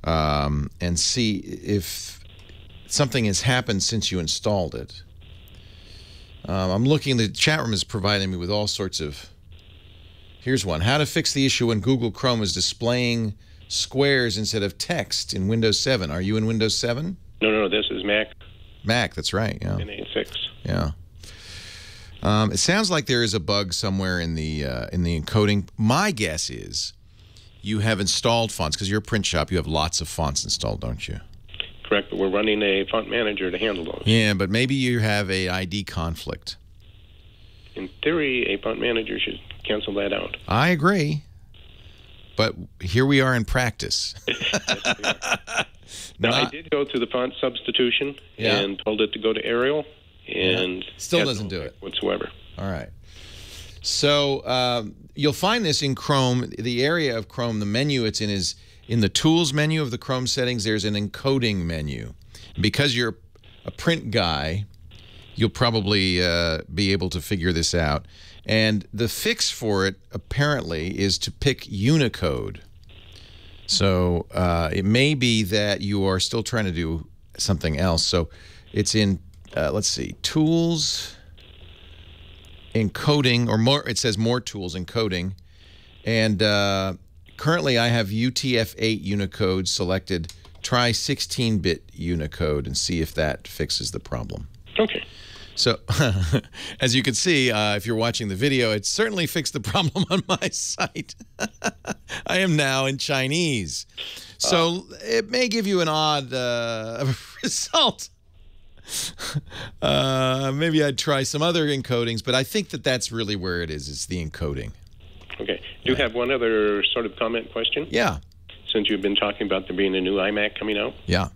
and see if something has happened since you installed it. I'm looking, the chat room is providing me with all sorts of, here's one. How to fix the issue when Google Chrome is displaying squares instead of text in Windows 7. Are you in Windows 7? No, this is Mac. Mac, that's right, yeah. N86. Yeah. It sounds like there is a bug somewhere in the encoding. My guess is you have installed fonts, because you're a print shop. You have lots of fonts installed, don't you? Correct, but we're running a font manager to handle those. Yeah, but maybe you have a ID conflict. In theory, a font manager should cancel that out. I agree. But here we are in practice. Now, I did go through the font substitution and told it to go to Arial, and still doesn't do it whatsoever. All right. So you'll find this in Chrome. The area of Chrome, the menu it's in is in the Tools menu of the Chrome settings. There's an encoding menu. Because you're a print guy, you'll probably be able to figure this out. And the fix for it, apparently, is to pick Unicode. So it may be that you are still trying to do something else. So it's in, let's see, Tools, Encoding, or more. It says More Tools, Encoding. And currently I have UTF-8 Unicode selected. Try 16-bit Unicode and see if that fixes the problem. Okay. So, as you can see, if you're watching the video, it certainly fixed the problem on my site. I am now in Chinese. So, it may give you an odd result. Maybe I'd try some other encodings, but I think that that's really where it is. It's the encoding. Okay. Do you have one other sort of comment question? Yeah. Since you've been talking about there being a new iMac coming out? Yeah.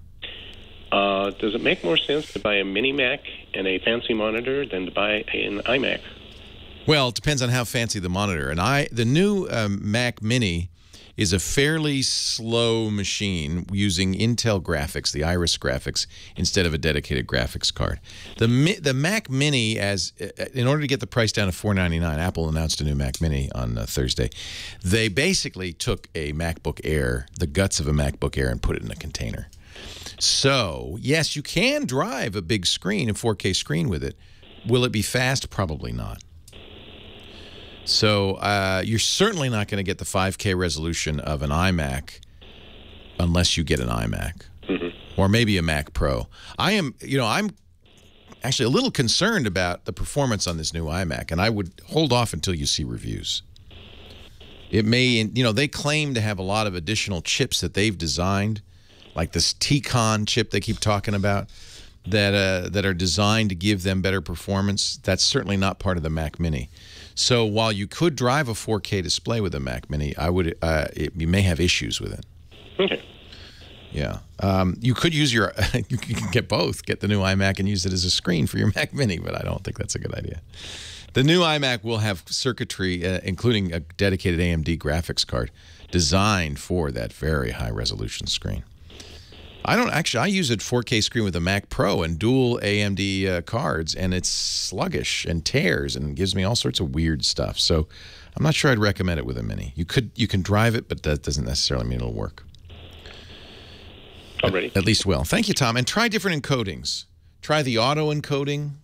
Does it make more sense to buy a mini Mac and a fancy monitor than to buy an iMac? Well, it depends on how fancy the monitor. And the new Mac Mini is a fairly slow machine using Intel graphics, the Iris graphics, instead of a dedicated graphics card. The Mac Mini, in order to get the price down to $499, Apple announced a new Mac Mini on Thursday. They basically took a MacBook Air, the guts of a MacBook Air, and put it in a container. So, yes, you can drive a big screen, a 4K screen with it. Will it be fast? Probably not. So, you're certainly not going to get the 5K resolution of an iMac unless you get an iMac or maybe a Mac Pro. I'm actually a little concerned about the performance on this new iMac, and I would hold off until you see reviews. It may, they claim to have a lot of additional chips that they've designed, like this T-Con chip they keep talking about, that are designed to give them better performance. That's certainly not part of the Mac Mini. So while you could drive a 4K display with a Mac Mini, you may have issues with it. Okay. Yeah. You could use you can get both. Get the new iMac and use it as a screen for your Mac Mini, but I don't think that's a good idea. The new iMac will have circuitry, including a dedicated AMD graphics card, designed for that very high-resolution screen. I use a 4K screen with a Mac Pro and dual AMD cards, and it's sluggish and tears and gives me all sorts of weird stuff. So I'm not sure I'd recommend it with a Mini. You can drive it, but that doesn't necessarily mean it'll work. Already. At least well. Thank you, Tom. And try different encodings. Try the auto encoding.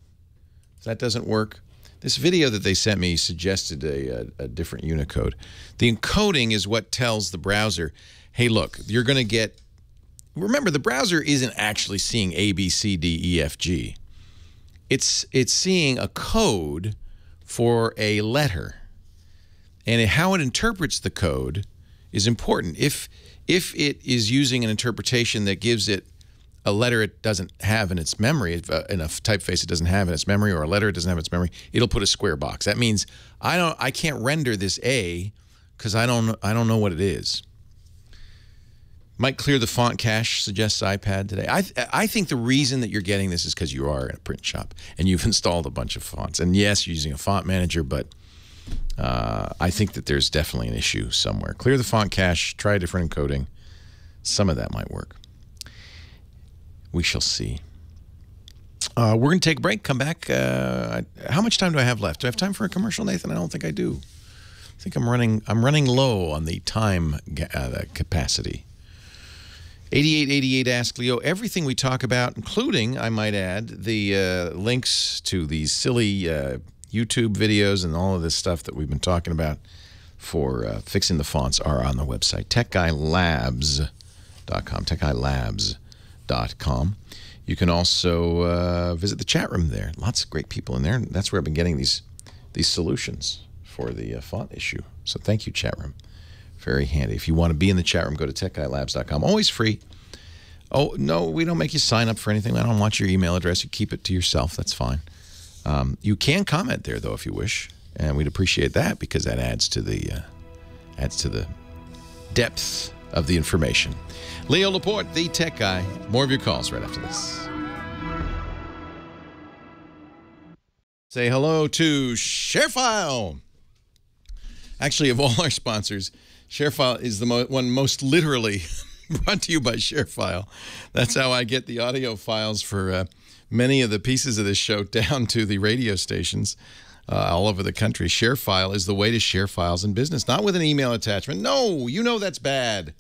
If that doesn't work, this video that they sent me suggested a different Unicode. The encoding is what tells the browser, hey, look, you're going to get... Remember, the browser isn't actually seeing A, B, C, D, E, F, G. It's seeing a code for a letter. And how it interprets the code is important. If it is using an interpretation that gives it a letter it doesn't have in its memory, in a typeface it doesn't have in its memory, or a letter it doesn't have in its memory, it'll put a square box. That means I can't render this A because I don't know what it is. Might clear the font cache, suggests iPad today. I think the reason that you're getting this is because you are in a print shop and you've installed a bunch of fonts. And yes, you're using a font manager, but I think that there's definitely an issue somewhere. Clear the font cache, try a different encoding. Some of that might work. We shall see. We're going to take a break, come back. How much time do I have left? Do I have time for a commercial, Nathan? I don't think I do. I think I'm running low on the time capacity. 8888 Ask Leo. Everything we talk about, including, I might add, the links to these silly YouTube videos and all of this stuff that we've been talking about for fixing the fonts, are on the website, techguylabs.com, techguylabs.com. You can also visit the chat room there. Lots of great people in there. And that's where I've been getting these solutions for the font issue. So thank you, chat room. Very handy. If you want to be in the chat room, go to techguylabs.com. Always free. Oh, no, we don't make you sign up for anything. I don't want your email address. You keep it to yourself. That's fine. You can comment there, though, if you wish. And we'd appreciate that because that adds to the depth of the information. Leo Laporte, the tech guy. More of your calls right after this. Say hello to ShareFile. Actually, of all our sponsors, ShareFile is the one most literally brought to you by ShareFile. That's how I get the audio files for many of the pieces of this show down to the radio stations all over the country. ShareFile is the way to share files in business, not with an email attachment. No, you know that's bad.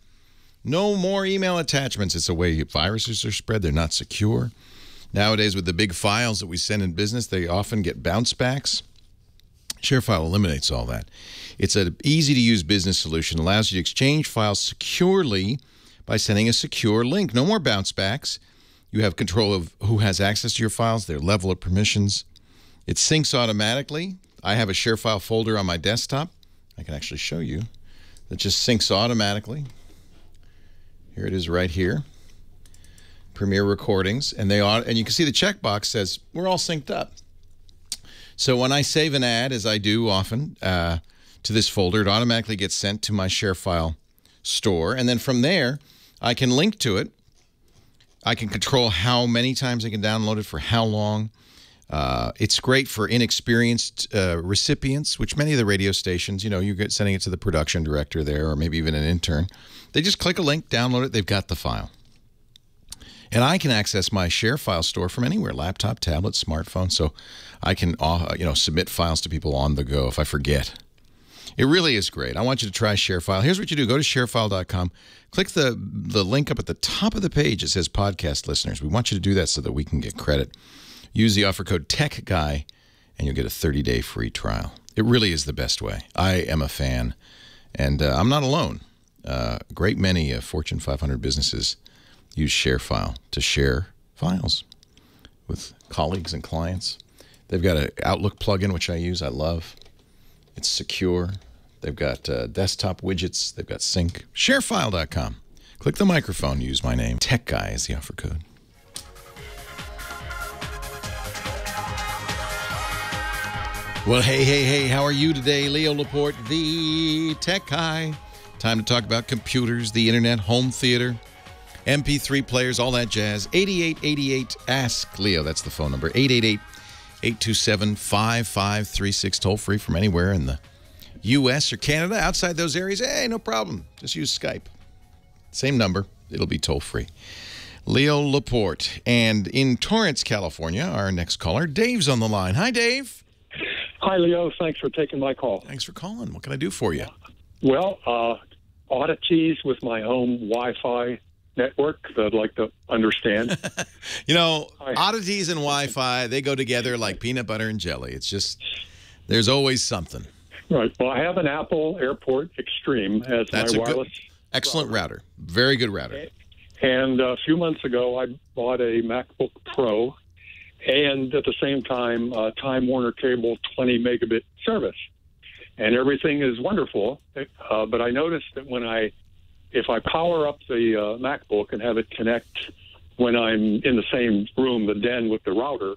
No more email attachments. It's a way viruses are spread. They're not secure. Nowadays, with the big files that we send in business, they often get bounce backs. ShareFile eliminates all that. It's an easy-to-use business solution. It allows you to exchange files securely by sending a secure link. No more bounce backs. You have control of who has access to your files, their level of permissions. It syncs automatically. I have a ShareFile folder on my desktop. I can actually show you. That just syncs automatically. Here it is right here. Premiere recordings. And you can see the checkbox says, we're all synced up. So when I save an ad, as I do often, to this folder, it automatically gets sent to my ShareFile store. And then from there, I can link to it. I can control how many times I can download it for how long. It's great for inexperienced recipients, which many of the radio stations, you get sending it to the production director there or maybe even an intern. They just click a link, download it, they've got the file. And I can access my ShareFile store from anywhere, laptop, tablet, smartphone, so I can submit files to people on the go if I forget. It really is great. I want you to try ShareFile. Here's what you do. Go to sharefile.com. Click the link up at the top of the page. It says podcast listeners. We want you to do that so that we can get credit. Use the offer code TECHGUY, and you'll get a 30-day free trial. It really is the best way. I am a fan, and I'm not alone. A great many Fortune 500 businesses use ShareFile to share files with colleagues and clients. They've got an Outlook plugin, which I use. I love. It's secure. They've got desktop widgets. They've got sync. Sharefile.com. Click the microphone. Use my name. Tech Guy is the offer code. Well, hey, how are you today? Leo Laporte, the tech guy. Time to talk about computers, the internet, home theater, MP3 players, all that jazz. 8888 Ask Leo. That's the phone number. 888-827-5536. Toll free from anywhere in the U.S. or Canada. Outside those areas, hey, no problem. Just use Skype. Same number. It'll be toll free. Leo Laporte. And in Torrance, California, our next caller, Dave's on the line. Hi, Dave. Hi, Leo. Thanks for taking my call. Thanks for calling. What can I do for you? Well, oddities with my home Wi-Fi network that I'd like to understand. Oddities and Wi-Fi, they go together like peanut butter and jelly. It's just, there's always something. Right. Well, I have an Apple Airport Extreme as my wireless. Excellent router. Very good router. And a few months ago, I bought a MacBook Pro and at the same time, Time Warner Cable 20 megabit service. And everything is wonderful. But I noticed that if I power up the MacBook and have it connect when I'm in the same room, the den with the router,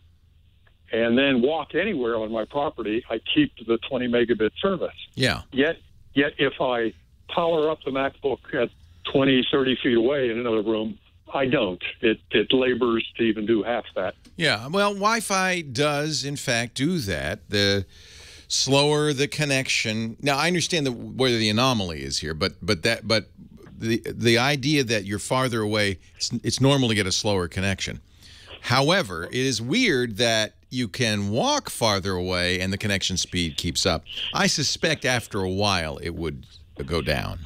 and then walk anywhere on my property, I keep the 20 megabit service. Yeah. Yet if I power up the MacBook at 20, 30 feet away in another room, I don't. It labors to even do half that. Yeah, well, Wi-Fi does, in fact, do that. The slower the connection. Now, I understand where the anomaly is here, but the idea that you're farther away, it's normal to get a slower connection. However, it is weird that you can walk farther away and the connection speed keeps up. I suspect after a while it would go down.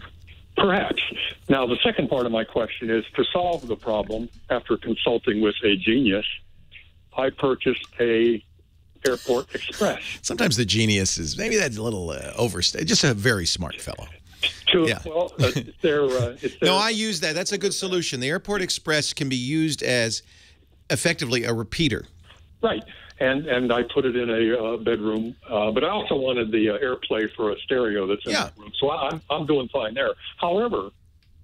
Perhaps. Now, the second part of my question is, to solve the problem, after consulting with a genius, I purchased a Airport Express. Sometimes the genius is, maybe that's a little overstated, just a very smart fellow. Yeah. Well, no, I use that. That's a good solution. The Airport Express can be used as effectively a repeater. Right. And I put it in a bedroom, but I also wanted the AirPlay for a stereo that's in that room. So I'm doing fine there. However,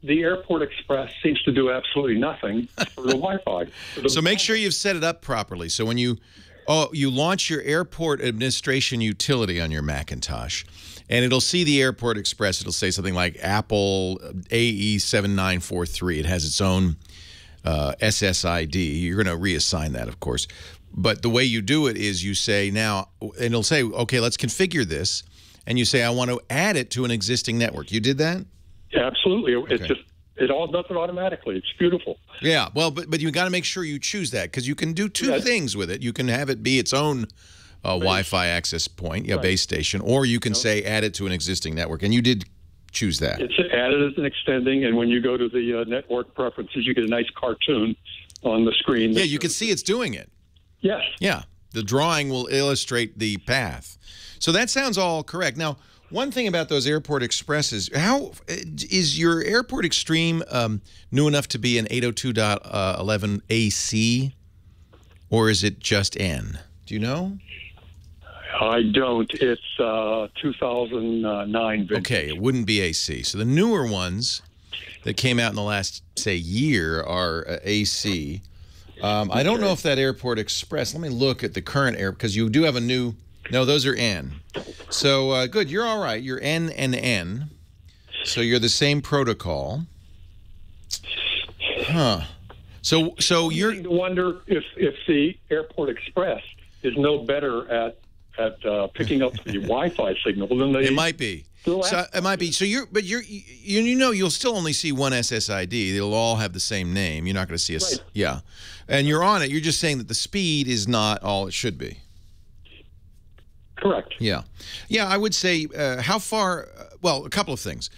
the Airport Express seems to do absolutely nothing for the Wi-Fi. So make sure you've set it up properly. So when you launch your Airport Administration utility on your Macintosh, and it'll see the Airport Express. It'll say something like Apple AE7943. It has its own SSID. You're going to reassign that, of course. But the way you do it is you say now, and it'll say, okay, let's configure this. And you say, I want to add it to an existing network. You did that? Yeah, absolutely. Okay. It all does it automatically. It's beautiful. Yeah, well, but you got to make sure you choose that because you can do two things with it. You can have it be its own Wi-Fi access point, base station, or you can say add it to an existing network. And you did choose that. It's added as an extending, and when you go to the network preferences, you get a nice cartoon on the screen. Yeah, you can see it's doing it. Yes. Yeah, the drawing will illustrate the path. So that sounds all correct. Now, one thing about those Airport Expresses, how is your Airport Extreme new enough to be an 802.11 AC, or is it just N? Do you know? I don't. It's 2009 vintage. Okay, it wouldn't be AC. So the newer ones that came out in the last, say, year are AC. I don't know if that Airport Express, let me look at the current air, because you do have a new, no, those are N. So, good, you're all right. You're N and N. So you're the same protocol. Huh. So you're... I wonder if the Airport Express is no better at picking up the Wi-Fi signal than the... It might be. So it might be. So you'll still only see one SSID. They'll all have the same name. You're not going to see a yeah. And you're on it. You're just saying that the speed is not all it should be. Correct. Yeah. Yeah, I would say how far well, a couple of things.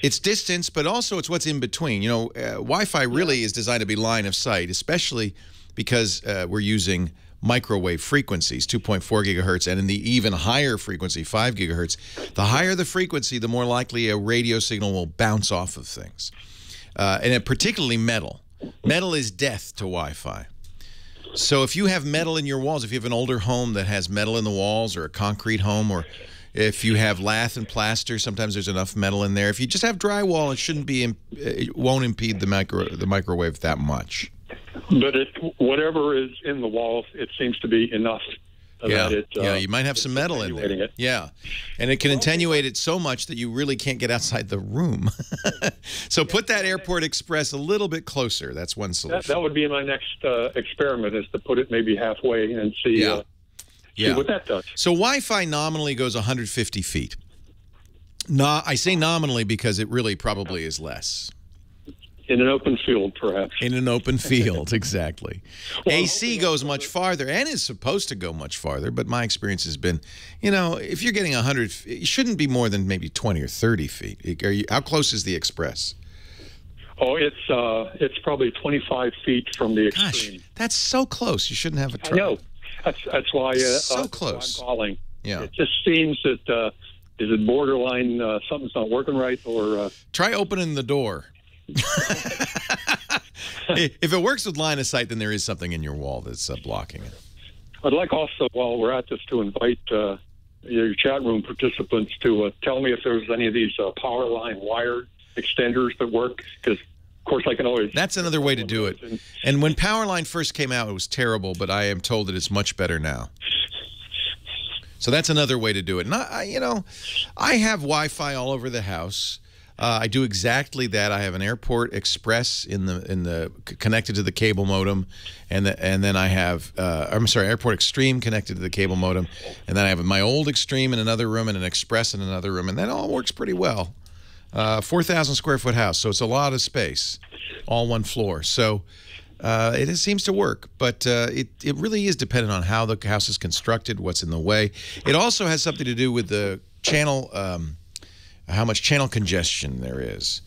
It's distance, but also it's what's in between. You know, Wi-Fi really is designed to be line of sight, especially because we're using microwave frequencies, 2.4 gigahertz, and in the even higher frequency, 5 gigahertz. The higher the frequency, the more likely a radio signal will bounce off of things. And particularly metal. Metal is death to Wi-Fi. So if you have metal in your walls, if you have an older home that has metal in the walls, or a concrete home, or if you have lath and plaster, sometimes there's enough metal in there. If you just have drywall, it won't impede the microwave that much. But whatever is in the walls, it seems to be enough. Yeah, you might have some metal in there. Yeah, and it can attenuate it so much that you really can't get outside the room. So put that Airport Express a little bit closer. That's one solution. That would be my next experiment, is to put it maybe halfway and see what that does. So Wi-Fi nominally goes 150 feet. I say nominally because it really probably is less. In an open field, perhaps. In an open field, exactly. Well, AC goes much farther and is supposed to go much farther, but my experience has been, you know, if you're getting 100, it shouldn't be more than maybe 20 or 30 feet. How close is the Express? Oh, it's probably 25 feet from the Extreme. Gosh, that's so close. You shouldn't have a trouble. I know. That's why so close. I'm calling. Yeah. It just seems that is it borderline something's not working right, or try opening the door. If it works with line of sight, then there is something in your wall that's blocking it. I'd like also, while we're at this, to invite your chat room participants to tell me if there's any of these power line wire extenders that work, because, of course, I can always... That's another way to do it. And when Powerline first came out, it was terrible, but I am told that it's much better now. So that's another way to do it. And I have Wi-Fi all over the house. I do exactly that. I have an Airport Express in the connected to the cable modem, and then I have Airport Extreme connected to the cable modem, and then I have my old Extreme in another room and an Express in another room, and that all works pretty well. 4,000 square foot house, so it's a lot of space, all one floor. So it seems to work, but it really is dependent on how the house is constructed, what's in the way. It also has something to do with the channel. How much channel congestion there is.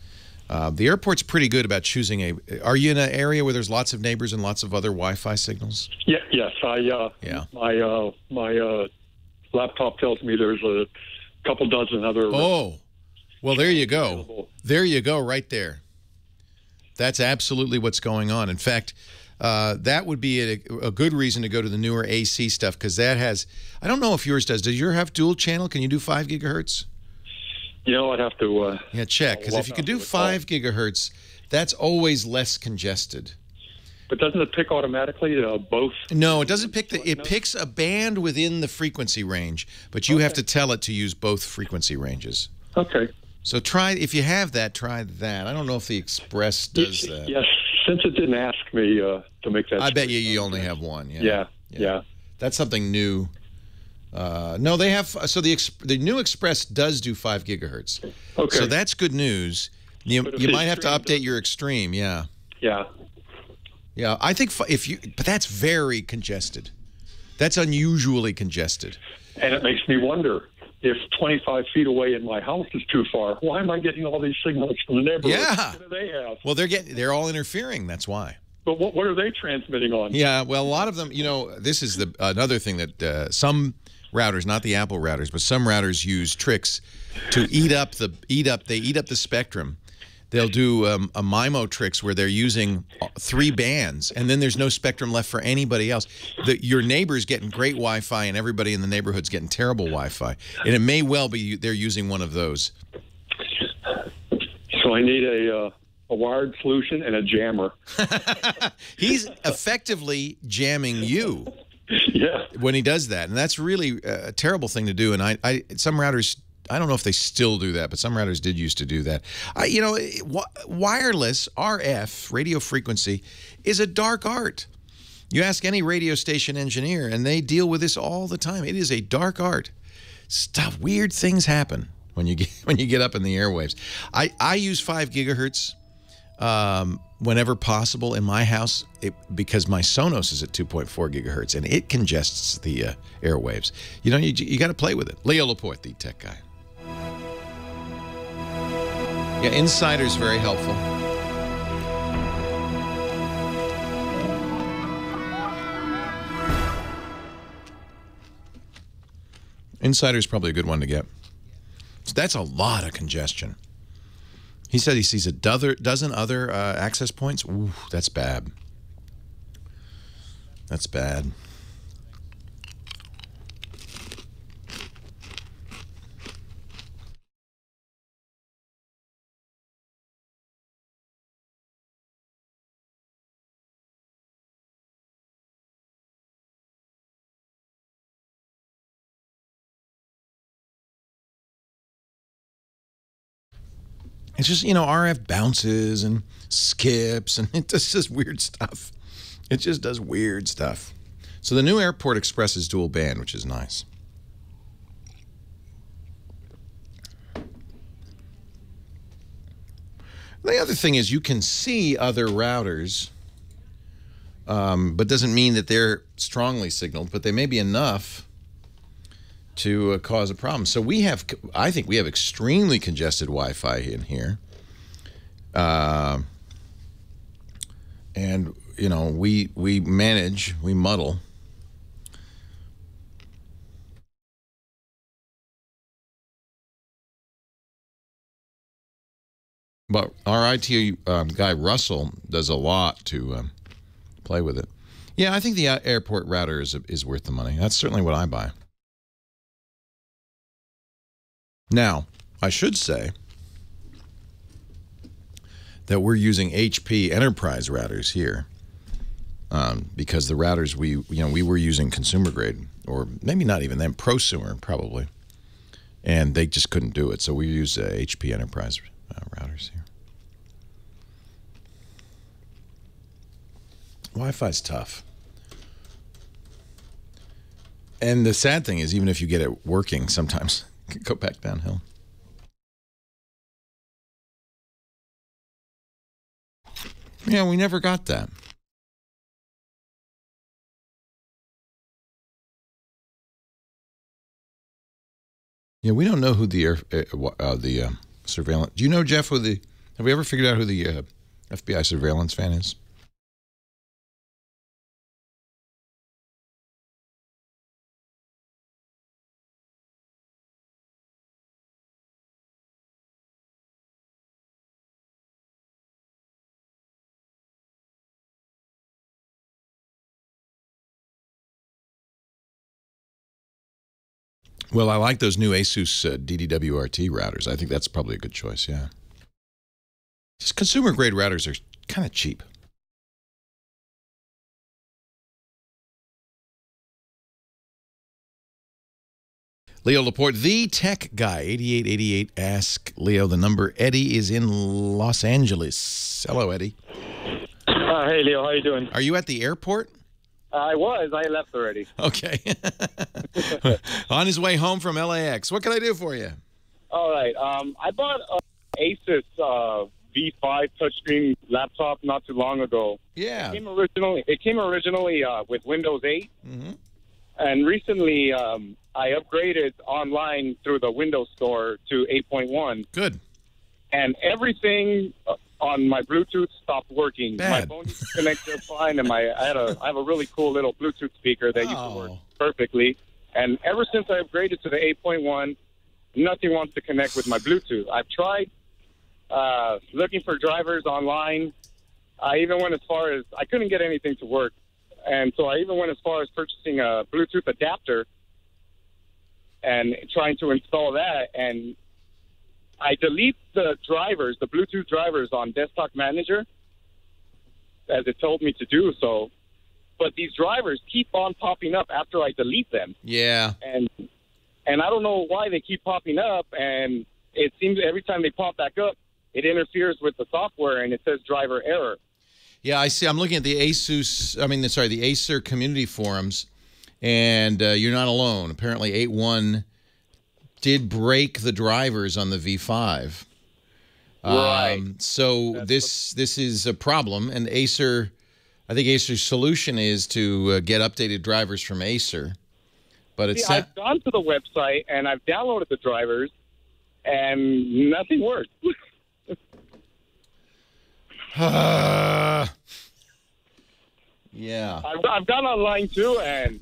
The airport's pretty good about choosing Are you in an area where there's lots of neighbors and lots of other Wi-Fi signals? Yeah. Yes. My laptop tells me there's a couple dozen other. Oh, well, there you go. Available. There you go, right there. That's absolutely what's going on. In fact, that would be a good reason to go to the newer AC stuff because that has. I don't know if yours does. Does yours have dual channel? Can you do 5 gigahertz? I'd have to. Yeah, check because if you can do 5 gigahertz, that's always less congested. But doesn't it pick automatically both? No, it doesn't pick it picks a band within the frequency range, but you have to tell it to use both frequency ranges. Okay. So if you have that, try that. I don't know if the Express does that. Yes, since it didn't ask me to make that. I bet you only have one. Yeah. That's something new. No, they have. So the new Express does do 5 gigahertz. Okay. So that's good news. You might have to update your Extreme. Yeah. Yeah. Yeah, I think but that's very congested. That's unusually congested. And it makes me wonder if 25 feet away in my house is too far. Why am I getting all these signals from the neighborhood? Yeah. What do they have? Well, they're all interfering. That's why. But what are they transmitting on? Yeah. Well, a lot of them. This is another thing that some routers, not the Apple routers, but some routers use tricks to eat up the spectrum. They'll do a MIMO tricks where they're using 3 bands, and then there's no spectrum left for anybody else. Your neighbor's getting great Wi-Fi, and everybody in the neighborhood's getting terrible Wi-Fi. And it may well be they're using one of those. So I need a wired solution and a jammer. He's effectively jamming you. Yeah. When he does that, and that's really a terrible thing to do. And some routers. I don't know if they still do that, but some routers did used to do that. Wireless RF, radio frequency, is a dark art. You ask any radio station engineer, and they deal with this all the time. It is a dark art. Weird things happen when you get up in the airwaves. I use 5 gigahertz whenever possible in my house because my Sonos is at 2.4 gigahertz, and it congests the airwaves. You got to play with it. Leo Laporte, the tech guy. Yeah, Insider's very helpful. Insider's probably a good one to get. So that's a lot of congestion. He said he sees a dozen other access points. Ooh, that's bad. That's bad. It's just, RF bounces and skips, and it does just weird stuff. It just does weird stuff. So the new Airport Express is dual band, which is nice. The other thing is you can see other routers, but doesn't mean that they're strongly signaled, but they may be enough to cause a problem. So I think we have extremely congested Wi-Fi in here. And, we muddle. But our IT guy, Russell, does a lot to play with it. Yeah, I think the airport router is worth the money. That's certainly what I buy. Now, I should say that we're using HP enterprise routers here because the routers we were using consumer grade, or maybe not even then, prosumer probably, and they just couldn't do it. So we use HP enterprise routers here. Wi-Fi's tough. And the sad thing is, even if you get it working, sometimes it can go back downhill. Yeah, we never got that. Yeah, we don't know who the surveillance. Do you know, Jeff? Have we ever figured out who the FBI surveillance fan is? Well, I like those new Asus DDWRT routers. I think that's probably a good choice, yeah. Just consumer-grade routers are kind of cheap. Leo Laporte, the tech guy, 8888. Ask Leo the number. Eddie is in Los Angeles. Hello, Eddie. Hey, Leo. How you doing? Are you at the airport? I was. I left already. Okay. On his way home from LAX. What can I do for you? All right. I bought an Asus V5 touchscreen laptop not too long ago. Yeah. It came originally with Windows 8. Mm-hmm. And recently, I upgraded online through the Windows Store to 8.1. Good. And everything on my Bluetooth stopped working. Bad. My phone used to connect just fine, and I have a really cool little Bluetooth speaker that used to work perfectly. And ever since I upgraded to the 8.1, nothing wants to connect with my Bluetooth. I've tried looking for drivers online. I even went as far as I couldn't get anything to work. And so I even went as far as purchasing a Bluetooth adapter and trying to install that. And I delete the drivers, the Bluetooth drivers on Desktop Manager, as it told me to do so. But these drivers keep on popping up after I delete them. Yeah. And I don't know why they keep popping up. And it seems every time they pop back up, it interferes with the software and it says driver error. Yeah, I see. I'm looking at the the Acer community forums, and you're not alone. Apparently, 8.1 did break the drivers on the V5. Right. So this is a problem, and I think Acer's solution is to get updated drivers from Acer. But it's I've gone to the website and I've downloaded the drivers, and nothing works. Yeah. I've gone online too, and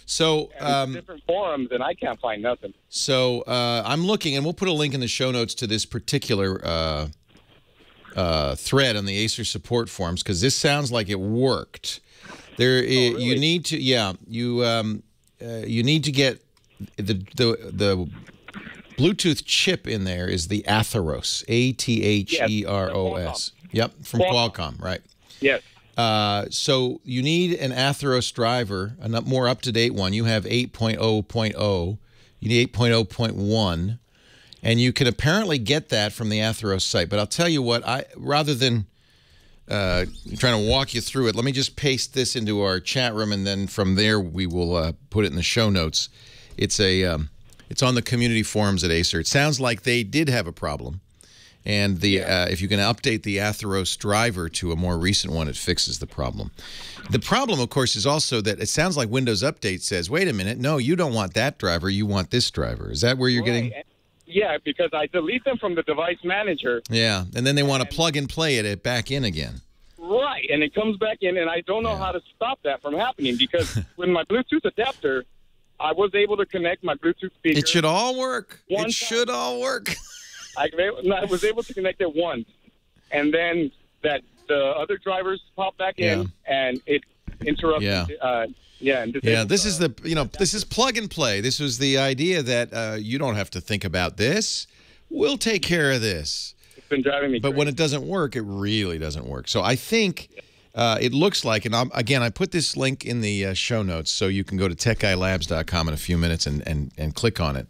different forums, and I can't find nothing. So I'm looking, and we'll put a link in the show notes to this particular thread on the Acer support forums, because this sounds like it worked. Really? You need to, you need to get the Bluetooth chip in there is the Atheros, Atheros. Yep, from Qualcomm, right? Yes. So you need an Atheros driver, a more up-to-date one. You have 8.0.0. You need 8.0.1. And you can apparently get that from the Atheros site. But I'll tell you what, rather than trying to walk you through it, let me just paste this into our chat room, and then from there we will put it in the show notes. It's on the community forums at Acer. It sounds like they did have a problem. And if you can update the Atheros driver to a more recent one, it fixes the problem. The problem, of course, is also that it sounds like Windows Update says, wait a minute, no, you don't want that driver, you want this driver. Is that where you're getting? Yeah, because I delete them from the device manager. Yeah, and then they want to plug and play it back in again. Right, and it comes back in, and I don't know how to stop that from happening, because with my Bluetooth adapter, I was able to connect my Bluetooth speaker. It should all work. It should all work. I was able to connect it once, and then the other drivers popped back in, and it interrupted. This is this is plug and play. This was the idea that you don't have to think about this. We'll take care of this. It's been driving me crazy. But when it doesn't work, it really doesn't work. So I think it looks like, and again, I put this link in the show notes, so you can go to techguylabs.com in a few minutes and click on it.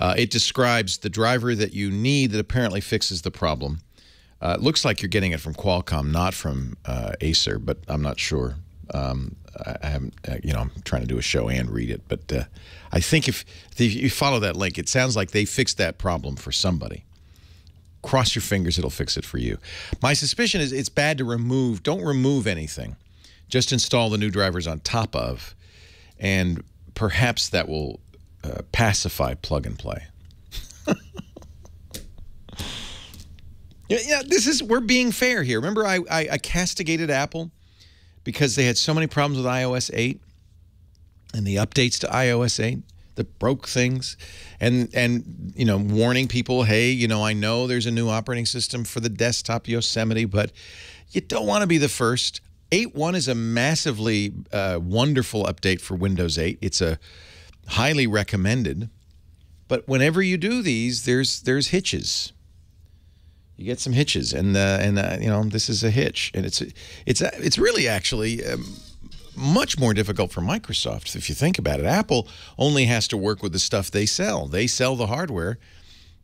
It describes the driver that you need that apparently fixes the problem. It looks like you're getting it from Qualcomm, not from Acer, but I'm not sure. I haven't, I'm trying to do a show and read it, but I think if you follow that link, it sounds like they fixed that problem for somebody. Cross your fingers, it'll fix it for you. My suspicion is it's bad to remove. Don't remove anything. Just install the new drivers on top of, and perhaps that will pacify plug and play. We're being fair here. Remember, I castigated Apple because they had so many problems with iOS 8 and the updates to iOS 8 that broke things, and warning people, hey, I know there's a new operating system for the desktop Yosemite, but you don't want to be the first. 8.1 is a massively wonderful update for Windows 8. It's a highly recommended. But whenever you do these, there's hitches. You get some hitches, and you know, this is a hitch, and it's really actually much more difficult for Microsoft if you think about it. Apple only has to work with the stuff they sell. They sell the hardware.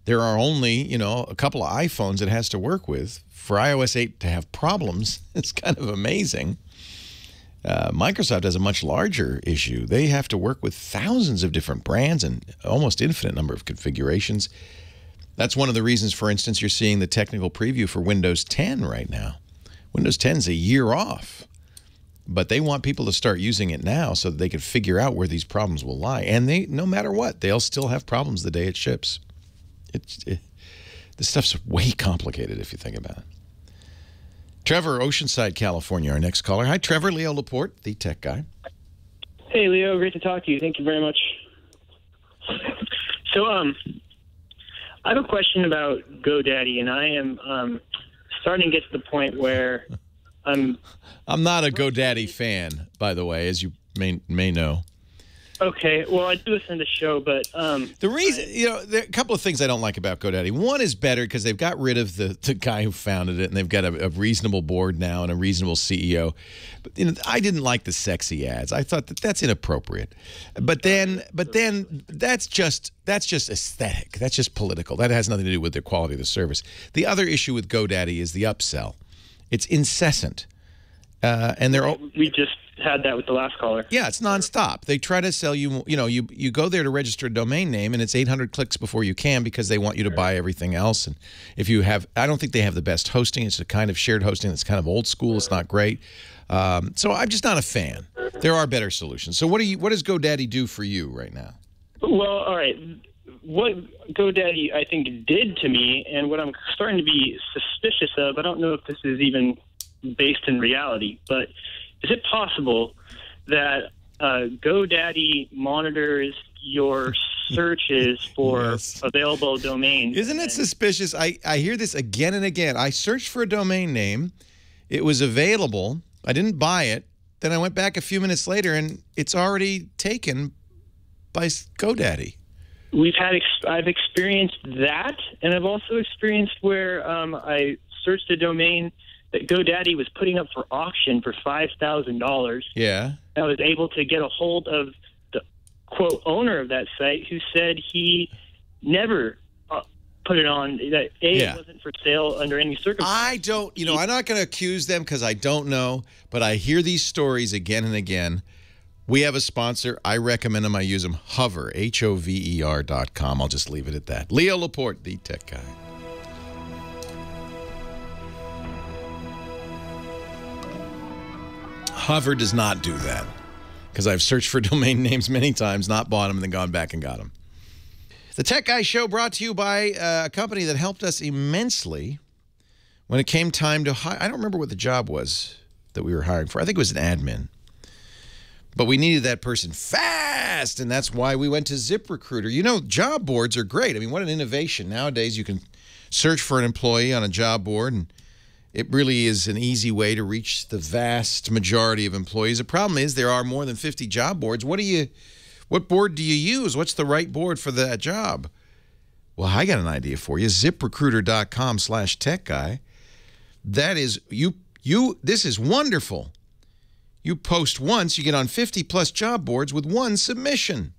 There are only, you know, a couple of iPhones it has to work with. For iOS 8 to have problems, it's kind of amazing. Microsoft has a much larger issue. They have to work with thousands of different brands and almost infinite number of configurations. That's one of the reasons, for instance, you're seeing the technical preview for Windows 10 right now. Windows 10 is a year off, but they want people to start using it now so that they can figure out where these problems will lie. And they, no matter what, they'll still have problems the day it ships. This stuff's way complicated if you think about it. Trevor, Oceanside, California, our next caller. Hi, Trevor. Leo Laporte, the tech guy. Hey, Leo. Great to talk to you. Thank you very much. So, I have a question about GoDaddy, and I am starting to get to the point where I'm not a GoDaddy fan, by the way, as you may know. Okay, well, I do listen to the show, but the reason, you know, there are a couple of things I don't like about GoDaddy. One is better because they've got rid of the guy who founded it, and they've got a reasonable board now and a reasonable CEO. But you know, I didn't like the sexy ads. I thought that's inappropriate. But then that's just aesthetic. That's just political. That has nothing to do with the quality of the service. The other issue with GoDaddy is the upsell. It's incessant, and they're we just had that with the last caller. Yeah, it's nonstop. They try to sell you, you know, you go there to register a domain name, and it's 800 clicks before you can because they want you to buy everything else. And if you have, I don't think they have the best hosting. It's a kind of shared hosting that's kind of old school. It's not great. So I'm just not a fan. There are better solutions. So what does GoDaddy do for you right now? Well, all right. What GoDaddy, I think, did to me, and what I'm starting to be suspicious of, I don't know if this is even based in reality, but is it possible that GoDaddy monitors your searches for available domains? Isn't it suspicious? I hear this again and again. I searched for a domain name. It was available. I didn't buy it. Then I went back a few minutes later, and it's already taken by GoDaddy. I've experienced that, and I've also experienced where I searched a domain that GoDaddy was putting up for auction for $5,000. Yeah. I was able to get a hold of the, quote, owner of that site who said he never put it on, that it wasn't for sale under any circumstances. I don't, you know, I'm not going to accuse them because I don't know, but I hear these stories again and again. We have a sponsor. I recommend them. I use them. Hover, HOVER.com. I'll just leave it at that. Leo Laporte, the tech guy. Hover does not do that because I've searched for domain names many times, not bought them, and then gone back and got them. The Tech Guy Show brought to you by a company that helped us immensely when it came time to hire. I don't remember what the job was that we were hiring for. I think it was an admin. But we needed that person fast, and that's why we went to ZipRecruiter. You know, job boards are great. I mean, what an innovation. Nowadays, you can search for an employee on a job board, and it really is an easy way to reach the vast majority of employees. The problem is there are more than 50 job boards. What board do you use? What's the right board for that job? Well, I got an idea for you. ZipRecruiter.com/techguy. That is, this is wonderful. You post once, you get on 50-plus job boards with one submission.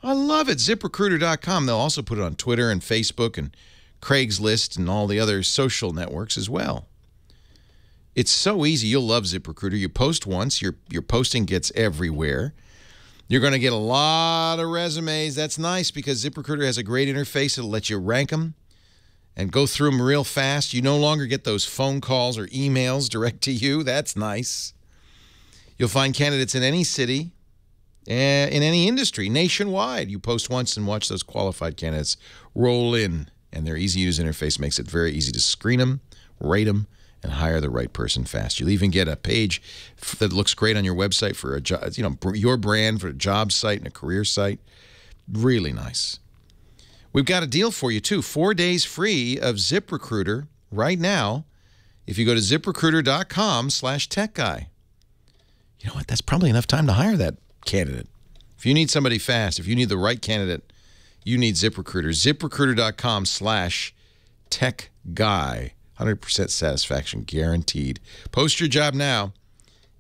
I love it. ZipRecruiter.com. They'll also put it on Twitter and Facebook and Craigslist and all the other social networks as well. It's so easy. You'll love ZipRecruiter. You post once, your posting gets everywhere. You're going to get a lot of resumes. That's nice because ZipRecruiter has a great interface. It'll let you rank them and go through them real fast. You no longer get those phone calls or emails direct to you. That's nice. You'll find candidates in any city, in any industry, nationwide. You post once and watch those qualified candidates roll in, and their easy-to-use interface makes it very easy to screen them, rate them, and hire the right person fast. You'll even get a page that looks great on your website for a job, you know, your brand for a job site and a career site. Really nice. We've got a deal for you, too. 4 days free of ZipRecruiter right now if you go to ZipRecruiter.com/techguy. You know what? That's probably enough time to hire that candidate. If you need somebody fast, if you need the right candidate, you need ZipRecruiter. ZipRecruiter.com/techguy. 100% satisfaction guaranteed. Post your job now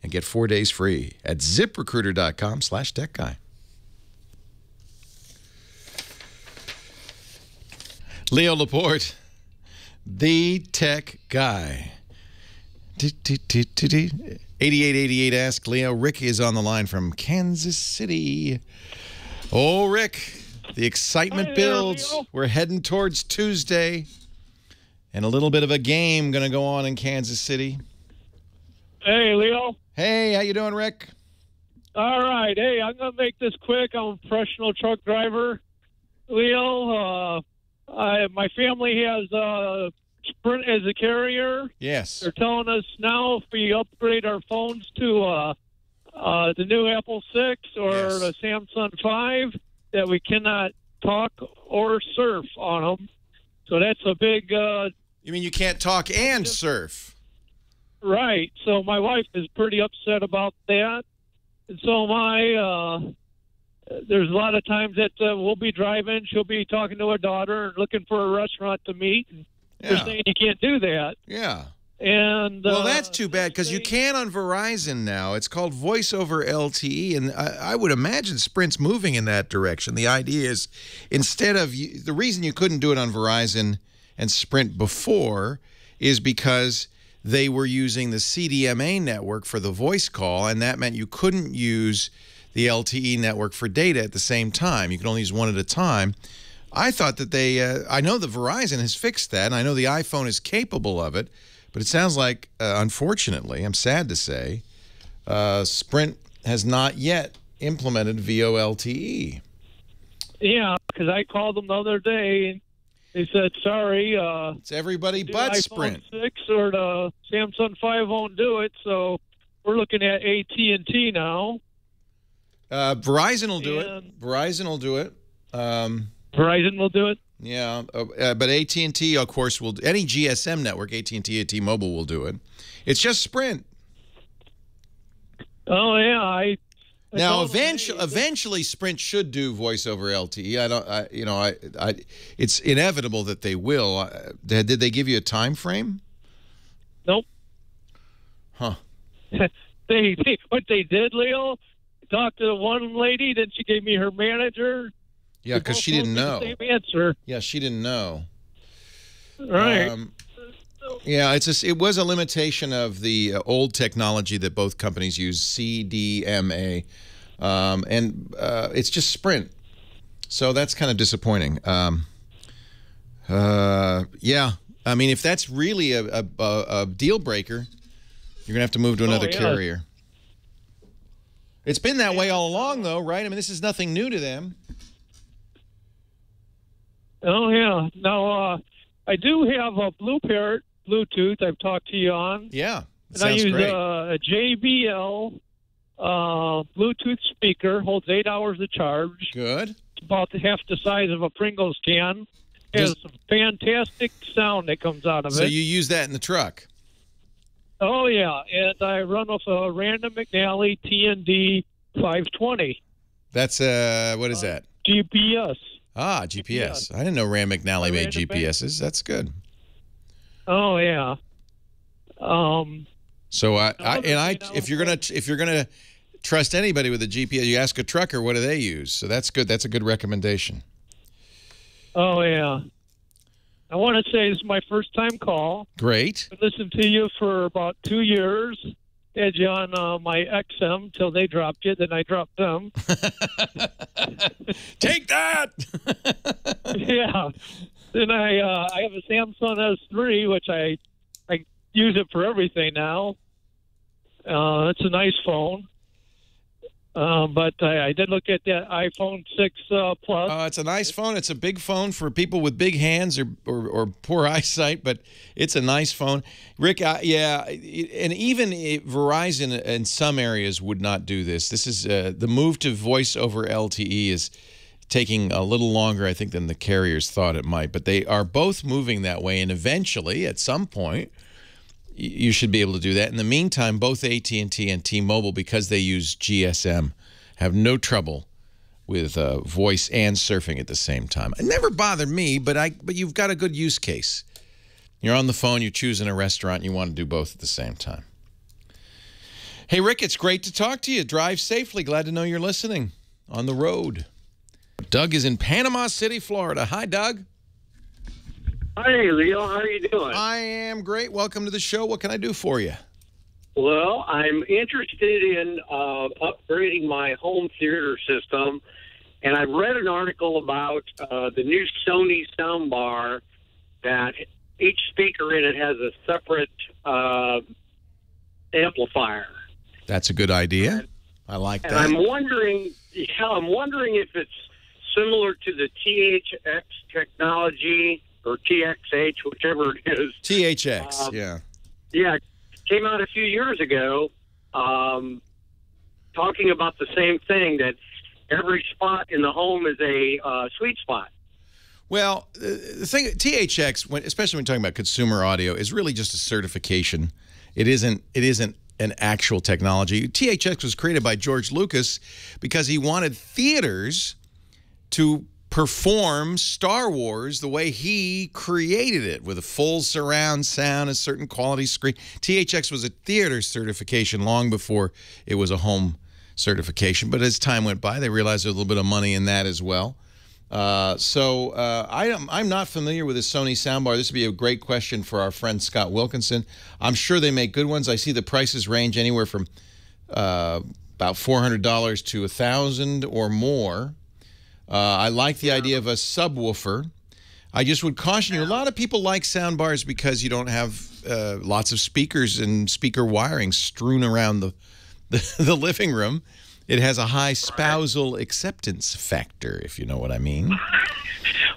and get 4 days free at ZipRecruiter.com/techguy. Leo Laporte, the tech guy. 8888 Ask Leo. Rick is on the line from Kansas City. Oh, Rick, the excitement builds. We're heading towards Tuesday. And a little bit of a game going to go on in Kansas City. Hey, Leo. Hey, how you doing, Rick? All right. Hey, I'm going to make this quick. I'm a professional truck driver. Leo, my family has Sprint as a carrier. Yes. They're telling us now if we upgrade our phones to the new Apple 6 or the Samsung 5 that we cannot talk or surf on them. So that's a big... you mean you can't talk and surf? Right. So my wife is pretty upset about that. And so there's a lot of times that we'll be driving, she'll be talking to her daughter and looking for a restaurant to meet. And they're saying you can't do that. Yeah. And well, that's too bad because you can on Verizon now. It's called Voice over LTE, and I would imagine Sprint's moving in that direction. The idea is instead of the reason you couldn't do it on Verizon and Sprint before is because they were using the CDMA network for the voice call, and that meant you couldn't use the LTE network for data at the same time. You could only use one at a time. I thought that I know that Verizon has fixed that, and I know the iPhone is capable of it, but it sounds like, unfortunately, I'm sad to say, Sprint has not yet implemented VoLTE. Yeah, because I called them the other day, and they said, sorry. It's everybody but Sprint. iPhone 6 or the Samsung 5 won't do it, so we're looking at AT&T now. Verizon will do it. Verizon will do it. Verizon will do it? Yeah, but AT&T, of course, will. Any GSM network, AT&T, T-Mobile will do it. It's just Sprint. Oh yeah, now eventually Sprint should do voice over LTE. It's inevitable that they will. Did they give you a time frame? Nope. Huh. What they did, Leo, talked to the one lady, then she gave me her manager. Yeah, because she didn't know. Same answer. Yeah, she didn't know. Right. Yeah, it was a limitation of the old technology that both companies use, CDMA, and it's just Sprint. So that's kind of disappointing. Yeah, I mean, if that's really a deal breaker, you're gonna have to move to another carrier. It's been that way all along, though, right? I mean, this is nothing new to them. Oh, yeah. Now, I do have a Blue Parrot Bluetooth I've talked to you on. Yeah, and I use a JBL Bluetooth speaker, holds 8 hours of charge. Good. It's about half the size of a Pringles can. It has some fantastic sound that comes out of it. So you use that in the truck? Oh, yeah. And I run off a Random McNally TND 520. That's, what is that? GPS. Ah, GPS. I didn't know Rand McNally made GPSs. That's good. Oh yeah. So if you're gonna trust anybody with a GPS, you ask a trucker what do they use. So that's good. That's a good recommendation. Oh yeah. I want to say this is my first time call. Great. I listened to you for about 2 years. Had you on my XM till they dropped you, then I dropped them. Take that! Yeah. Then I have a Samsung S3, which I use it for everything now. It's a nice phone. But I did look at that iPhone 6 Plus. It's a nice phone. It's a big phone for people with big hands or poor eyesight, but it's a nice phone. Rick, yeah, and even Verizon in some areas would not do this. This is the move to voice over LTE is taking a little longer, I think, than the carriers thought it might. But they are both moving that way, and eventually, at some point, you should be able to do that. In the meantime, both AT&T and T-Mobile, because they use GSM, have no trouble voice and surfing at the same time. It never bothered me, but you've got a good use case. You're on the phone, you're choosing a restaurant, you want to do both at the same time. Hey, Rick, it's great to talk to you. Drive safely. Glad to know you're listening on the road. Doug is in Panama City, Florida. Hi, Doug. Hey, Leo. How are you doing? I am great. Welcome to the show. What can I do for you? Well, I'm interested in upgrading my home theater system, and I've read an article about the new Sony soundbar that each speaker in it has a separate amplifier. That's a good idea. I like that. And I'm wondering if it's similar to the THX technology or TXH, whichever it is. THX, yeah. Yeah, it came out a few years ago talking about the same thing, that every spot in the home is a sweet spot. Well, the thing, THX, especially when talking about consumer audio, is really just a certification. It isn't an actual technology. THX was created by George Lucas because he wanted theaters to perform Star Wars the way he created it, with a full surround sound, a certain quality screen. THX was a theater certification long before it was a home certification, but as time went by, they realized there was a little bit of money in that as well. I'm not familiar with the Sony soundbar. This would be a great question for our friend Scott Wilkinson. I'm sure they make good ones. I see the prices range anywhere from about $400 to $1,000 or more. I like the idea of a subwoofer. I just would caution you, a lot of people like soundbars because you don't have lots of speakers and speaker wiring strewn around the living room. It has a high spousal acceptance factor, if you know what I mean.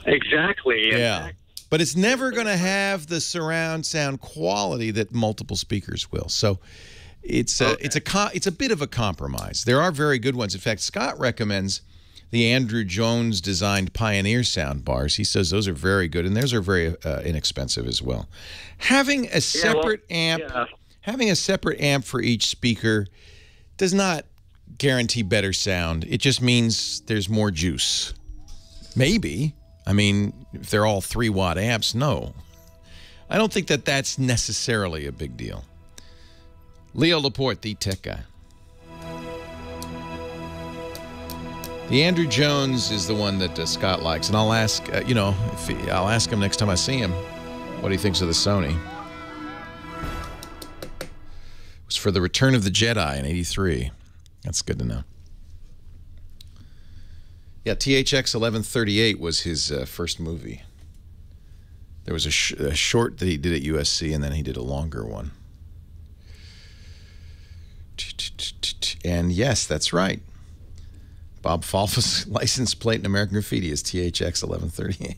Exactly. Yeah. But it's never going to have the surround sound quality that multiple speakers will. So it's a bit of a compromise. There are very good ones. In fact, Scott recommends the Andrew Jones designed Pioneer sound bars. He says those are very good, and those are very inexpensive as well. Having a separate having a separate amp for each speaker does not guarantee better sound. It just means there's more juice. Maybe. I mean, if they're all 3-watt amps, no. I don't think that that's necessarily a big deal. Leo Laporte, the tech guy. The Andrew Jones is the one that Scott likes, and I'll ask, I'll ask him next time I see him what he thinks of the Sony. It was for the Return of the Jedi in '83. That's good to know. Yeah, THX 1138 was his first movie. There was a short that he did at USC, and then he did a longer one. And yes, that's right. Bob Falfa's license plate in American Graffiti is THX 1138.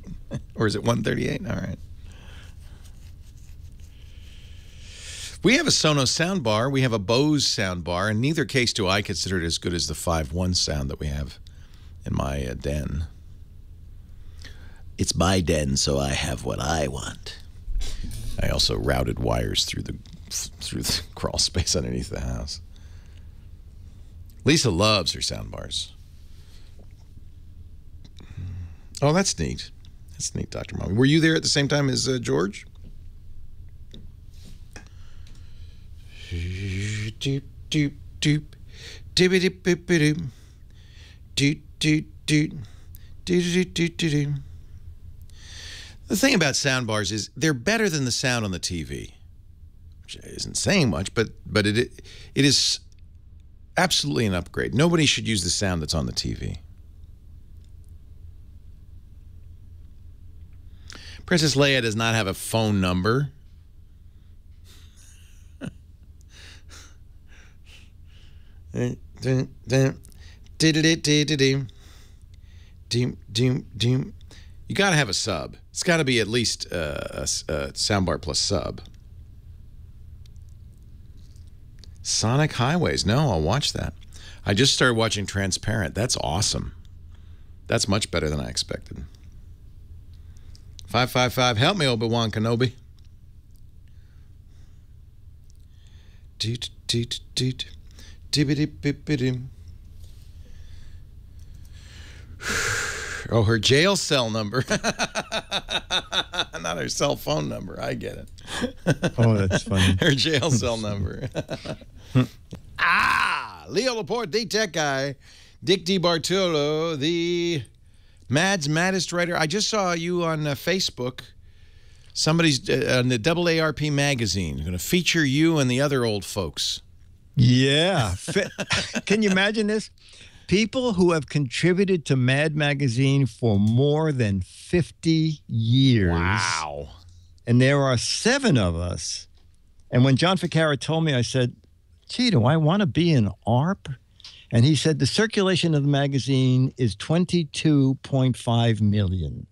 Or is it 138? All right. We have a Sonos soundbar. We have a Bose soundbar. In neither case do I consider it as good as the 5.1 sound that we have in my den. It's my den, so I have what I want. I also routed wires through the crawl space underneath the house. Lisa loves her soundbars. Oh, that's neat. That's neat, Dr. Mommy. Were you there at the same time as George? Doop, doop, doop. Doop, doop, doop, doop. Doop, doop, doop. Doop, doop, doop, doop. The thing about soundbars is they're better than the sound on the TV, which isn't saying much, but it is absolutely an upgrade. Nobody should use the sound that's on the TV. Princess Leia does not have a phone number. You got to have a sub. It's got to be at least a soundbar plus sub. Sonic Highways. No, I'll watch that. I just started watching Transparent. That's awesome. That's much better than I expected. 555, help me, Obi-Wan Kenobi. Doot, doot, doot. Oh, her jail cell number. Not her cell phone number. I get it. Oh, that's funny. Her jail cell number. Leo Laporte, the tech guy. Dick DeBartolo, the Mad's maddest writer. I just saw you on Facebook. Somebody's on the AARP magazine going to feature you and the other old folks. Yeah. Can you imagine this? People who have contributed to Mad Magazine for more than 50 years. Wow. And there are 7 of us. And when John Ficarra told me, I said, gee, do I want to be an ARP? And he said the circulation of the magazine is 22.5 million.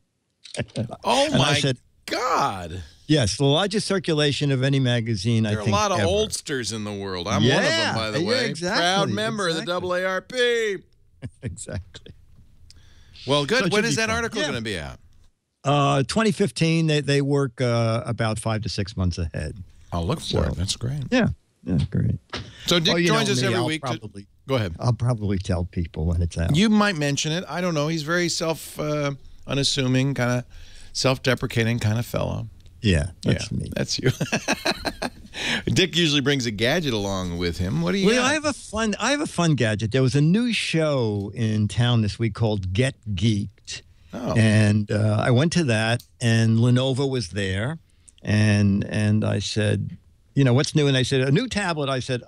Oh, my God. Yes, the largest circulation of any magazine, I think, there are a lot of ever. oldsters in the world. I'm one of them, by the way. Exactly, Proud member of the AARP. Exactly. Well, good. So when is that article going to be out? 2015, they work about 5 to 6 months ahead. I'll look for it. That's great. Yeah, great. So Dick joins us every week. Go ahead. I'll probably tell people when it's out. You might mention it. I don't know. He's very unassuming, kind of self-deprecating kind of fellow. Yeah, that's me. That's you. Dick usually brings a gadget along with him. What do you Well, I have a fun gadget. There was a new show in town this week called Get Geeked. Oh. And I went to that, and Lenovo was there. And I said, you know, what's new? And I said, a new tablet. I said,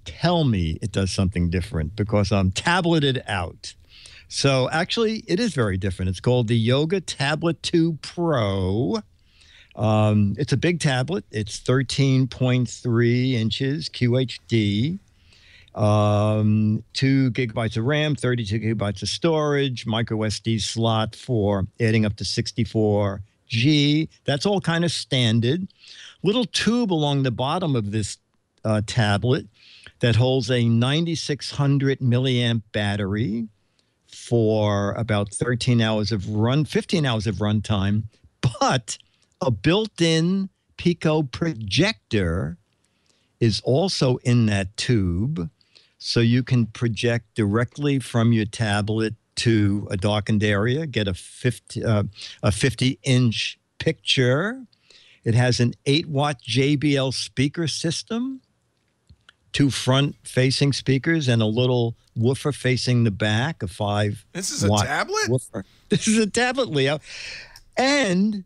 tell me it does something different because I'm tableted out. So actually, it is very different. It's called the Yoga Tablet 2 Pro. It's a big tablet. It's 13.3 inches QHD, 2 gigabytes of RAM, 32 gigabytes of storage, micro SD slot for adding up to 64G. That's all kind of standard. Little tube along the bottom of this tablet that holds a 9600 milliamp battery for about 15 hours of run time, but a built-in Pico projector is also in that tube, so you can project directly from your tablet to a darkened area, get a 50-inch picture. It has an 8-watt JBL speaker system, 2 front-facing speakers, and a little woofer facing the back, a 5-watt. This is a tablet? Woofer. This is a tablet, Leo. And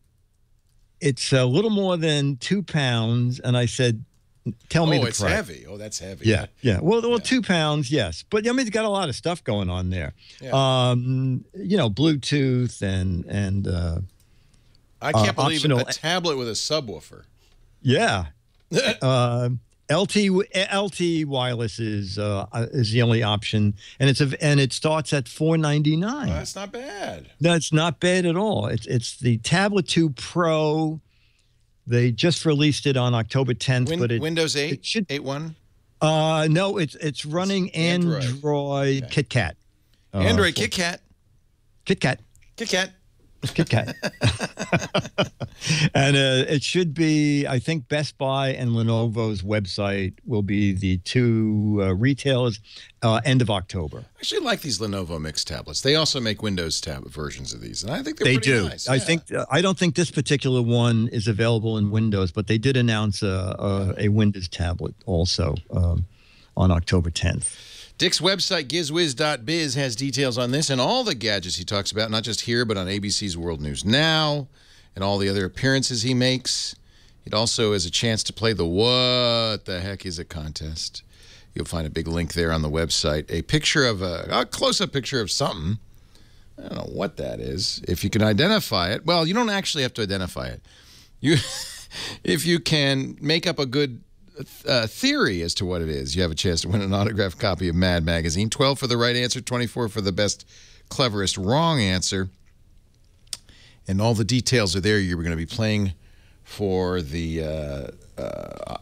it's a little more than 2 pounds. And I said, tell me the price. Oh, it's heavy. Oh, that's heavy. Yeah. Well, 2 pounds, yes. But, I mean, it's got a lot of stuff going on there. Yeah. You know, Bluetooth and I can't believe optional, a tablet with a subwoofer. Yeah. LT wireless is the only option, and it starts at $499. Oh, that's not bad. That's not bad at all. It's the Tablet 2 Pro. They just released it on October 10th, but Windows 8, it should 8.1. No, it's running Android okay. KitKat. Android KitKat. KitKat. KitKat. KitKat. And it should be, I think Best Buy and Lenovo's website will be the 2 retailers end of October. I actually like these Lenovo mixed tablets. They also make Windows tablet versions of these, and I think they're pretty nice. I don't think this particular one is available in Windows, but they did announce a Windows tablet also on October 10th. Dick's website, gizwiz.biz, has details on this and all the gadgets he talks about, not just here, but on ABC's World News Now and all the other appearances he makes. It also has a chance to play the What the Heck Is It contest. You'll find a big link there on the website. A picture of a close-up picture of something. I don't know what that is. If you can identify it, well, you don't actually have to identify it. If you can make up a good theory as to what it is, you have a chance to win an autographed copy of Mad Magazine. 12 for the right answer, 24 for the best, cleverest wrong answer. And all the details are there. You're going to be playing for the,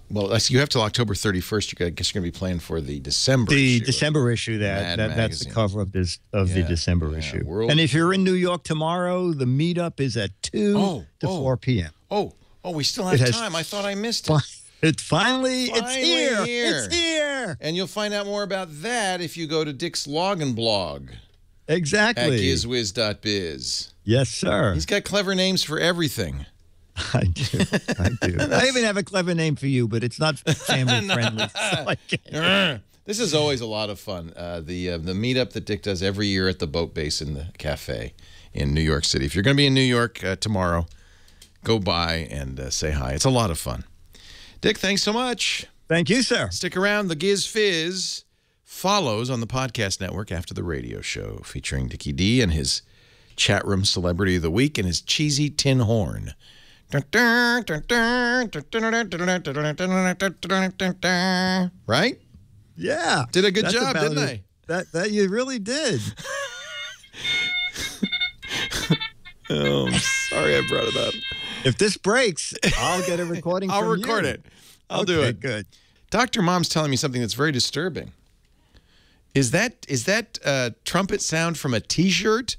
well, you have till October 31st. I guess you're going to be playing for the December issue. The December issue, that's the cover of the December issue. And if you're in New York tomorrow, the meetup is at 2 to 4 p.m. Oh, we still have time. I thought I missed it. It's here. It's here. And you'll find out more about that if you go to Dick's Login blog. Exactly. At gizwiz.biz. Yes, sir. He's got clever names for everything. I do. I even have a clever name for you, but it's not family friendly. So I can't. This is always a lot of fun. The meetup that Dick does every year at the Boat Basin Cafe in New York City. If you're going to be in New York tomorrow, go by and say hi. It's a lot of fun. Dick, thanks so much. Thank you, sir. Stick around. The Giz Fizz follows on the podcast network after the radio show, featuring Dickie D and his chat room celebrity of the week and his cheesy tin horn. Right? Yeah. Did a good job, didn't I? That you really did. Oh, I'm sorry I brought it up. If this breaks, I'll get a recording I'll from record you. it. I'll do it. Good. Dr. Mom's telling me something that's very disturbing. Is that trumpet sound from a T-shirt?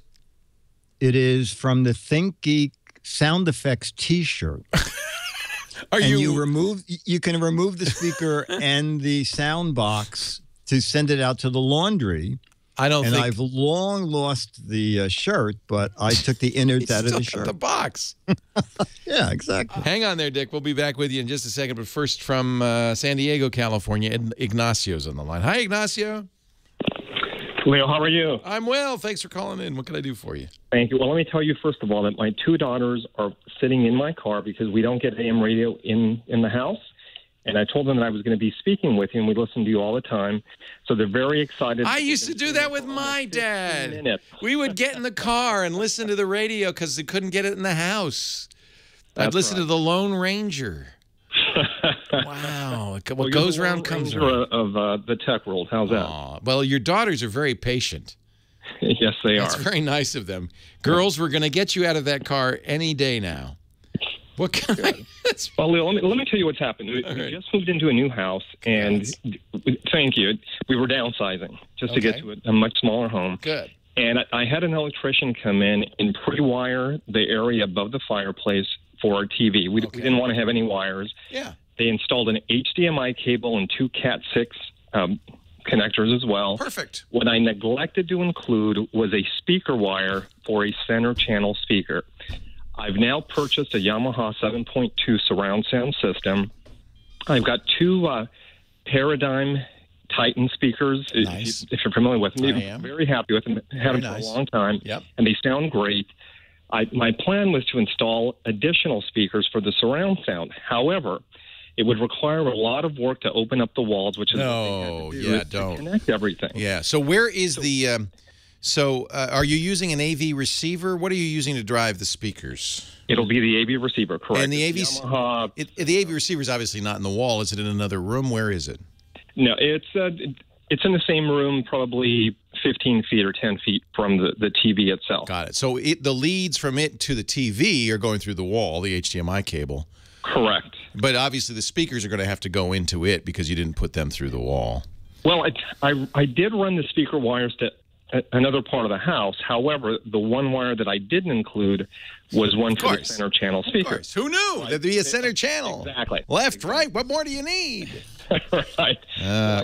It is from the Think Geek Sound Effects T-shirt. You can remove the speaker and the sound box to send it out to the laundry. I've long lost the shirt, but I took the innards out of the shirt. The box. Yeah, exactly. Hang on there, Dick. We'll be back with you in just a second. But first, from San Diego, California, Ignacio's on the line. Hi, Ignacio. Leo, how are you? I'm well. Thanks for calling in. What can I do for you? Thank you. Well, let me tell you, first of all, that my two daughters are sitting in my car because we don't get AM radio in the house. And I told them that I was going to be speaking with you, and we listen to you all the time. So they're very excited. I used to do that with my dad. We would get in the car and listen to the radio because they couldn't get it in the house. I'd listen to the Lone Ranger. Wow. What goes around comes around. Of the tech world. How's that? Well, your daughters are very patient. Yes, they are. That's very nice of them. Girls, we're going to get you out of that car any day now. What kind? Well, Leo, let me tell you what's happened. We just moved into a new house, and thank you. We were downsizing just to get to a much smaller home. Good. And I had an electrician come in and pre-wire the area above the fireplace for our TV. We didn't want to have any wires. Yeah. They installed an HDMI cable and two Cat6 connectors as well. Perfect. What I neglected to include was a speaker wire for a center channel speaker. I've now purchased a Yamaha 7.2 surround sound system. I've got two Paradigm Titan speakers. Nice. If you're familiar with them, I am. Very happy with them. Had them for a long time. Yep. And they sound great. My plan was to install additional speakers for the surround sound. However, it would require a lot of work to open up the walls, which is to connect everything. Yeah. So where is the? Are you using an AV receiver? What are you using to drive the speakers? It'll be the AV receiver, correct? And the AV receiver is obviously not in the wall. Is it in another room? Where is it? No, it's in the same room, probably 15 feet or 10 feet from the TV itself. Got it. So the leads from it to the TV are going through the wall, the HDMI cable. Correct. But obviously the speakers are going to have to go into it because you didn't put them through the wall. Well, I did run the speaker wires to another part of the house. However, the one wire that I didn't include was one for the center channel speakers. Who knew? There'd be a center channel. Exactly. Left, right. What more do you need? Right.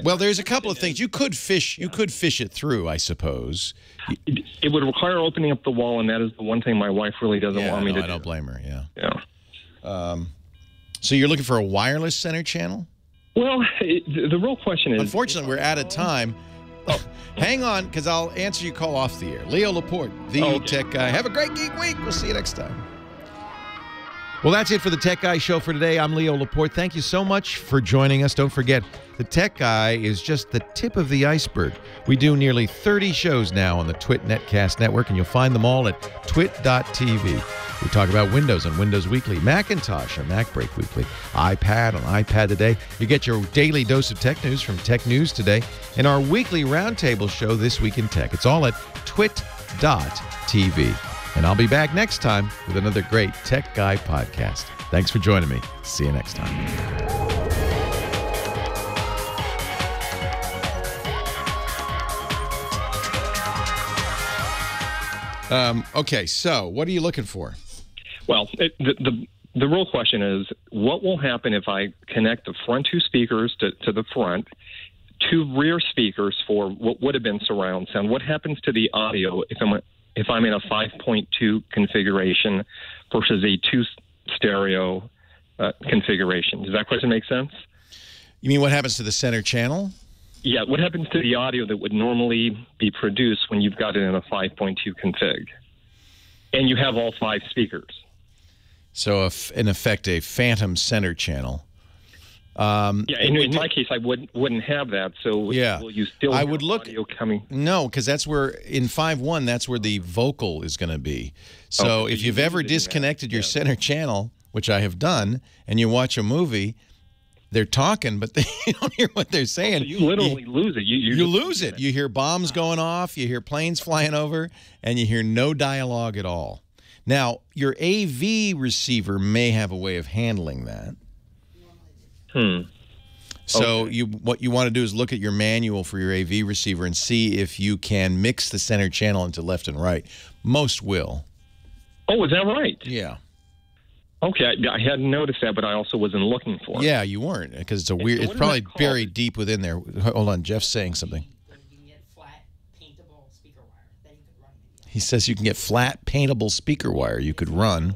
Well, there's a couple of things. You could fish it through, I suppose. It would require opening up the wall, and that is the one thing my wife really doesn't want me to do. I don't blame her, Yeah. So you're looking for a wireless center channel? Well, the real question is... Unfortunately, we're out of time. Oh, hang on, because I'll answer your call off the air. Leo Laporte, the Tech Guy. Have a great Geek Week. We'll see you next time. Well, that's it for the Tech Guy Show for today. I'm Leo Laporte. Thank you so much for joining us. Don't forget, the Tech Guy is just the tip of the iceberg. We do nearly 30 shows now on the Twit Netcast Network, and you'll find them all at twit.tv. We talk about Windows on Windows Weekly, Macintosh on Mac Break Weekly, iPad on iPad Today. You get your daily dose of tech news from Tech News Today, and our weekly roundtable show, This Week in Tech. It's all at twit.tv. And I'll be back next time with another great Tech Guy podcast. Thanks for joining me. See you next time. Okay, so what are you looking for? Well, the real question is, what will happen if I connect the front two speakers to the front, two rear speakers for what would have been surround sound. What happens to the audio if I'm in a 5.2 configuration versus a 2 stereo configuration? Does that question make sense? You mean what happens to the center channel? Yeah, what happens to the audio that would normally be produced when you've got it in a 5.2 config? And you have all 5 speakers. So, in effect, a phantom center channel. In my case, I wouldn't have that. So, yeah, will you still I have would look, audio coming? No, because that's where, in 5.1, that's where the vocal is going to be. So, if you've ever disconnected your center channel, which I have done, and you watch a movie, they're talking, but you don't hear what they're saying. So you literally lose it. You lose it. You hear bombs going off, you hear planes flying over, and you hear no dialogue at all. Now, your AV receiver may have a way of handling that. So what you want to do is look at your manual for your AV receiver and see if you can mix the center channel into left and right. Most will. Oh, is that right? Yeah. Okay, I hadn't noticed that, but I also wasn't looking for it. Yeah, you weren't, because it's a weird. It's probably buried deep within there. Hold on, Jeff's saying something. He says you can get flat, paintable speaker wire you could run.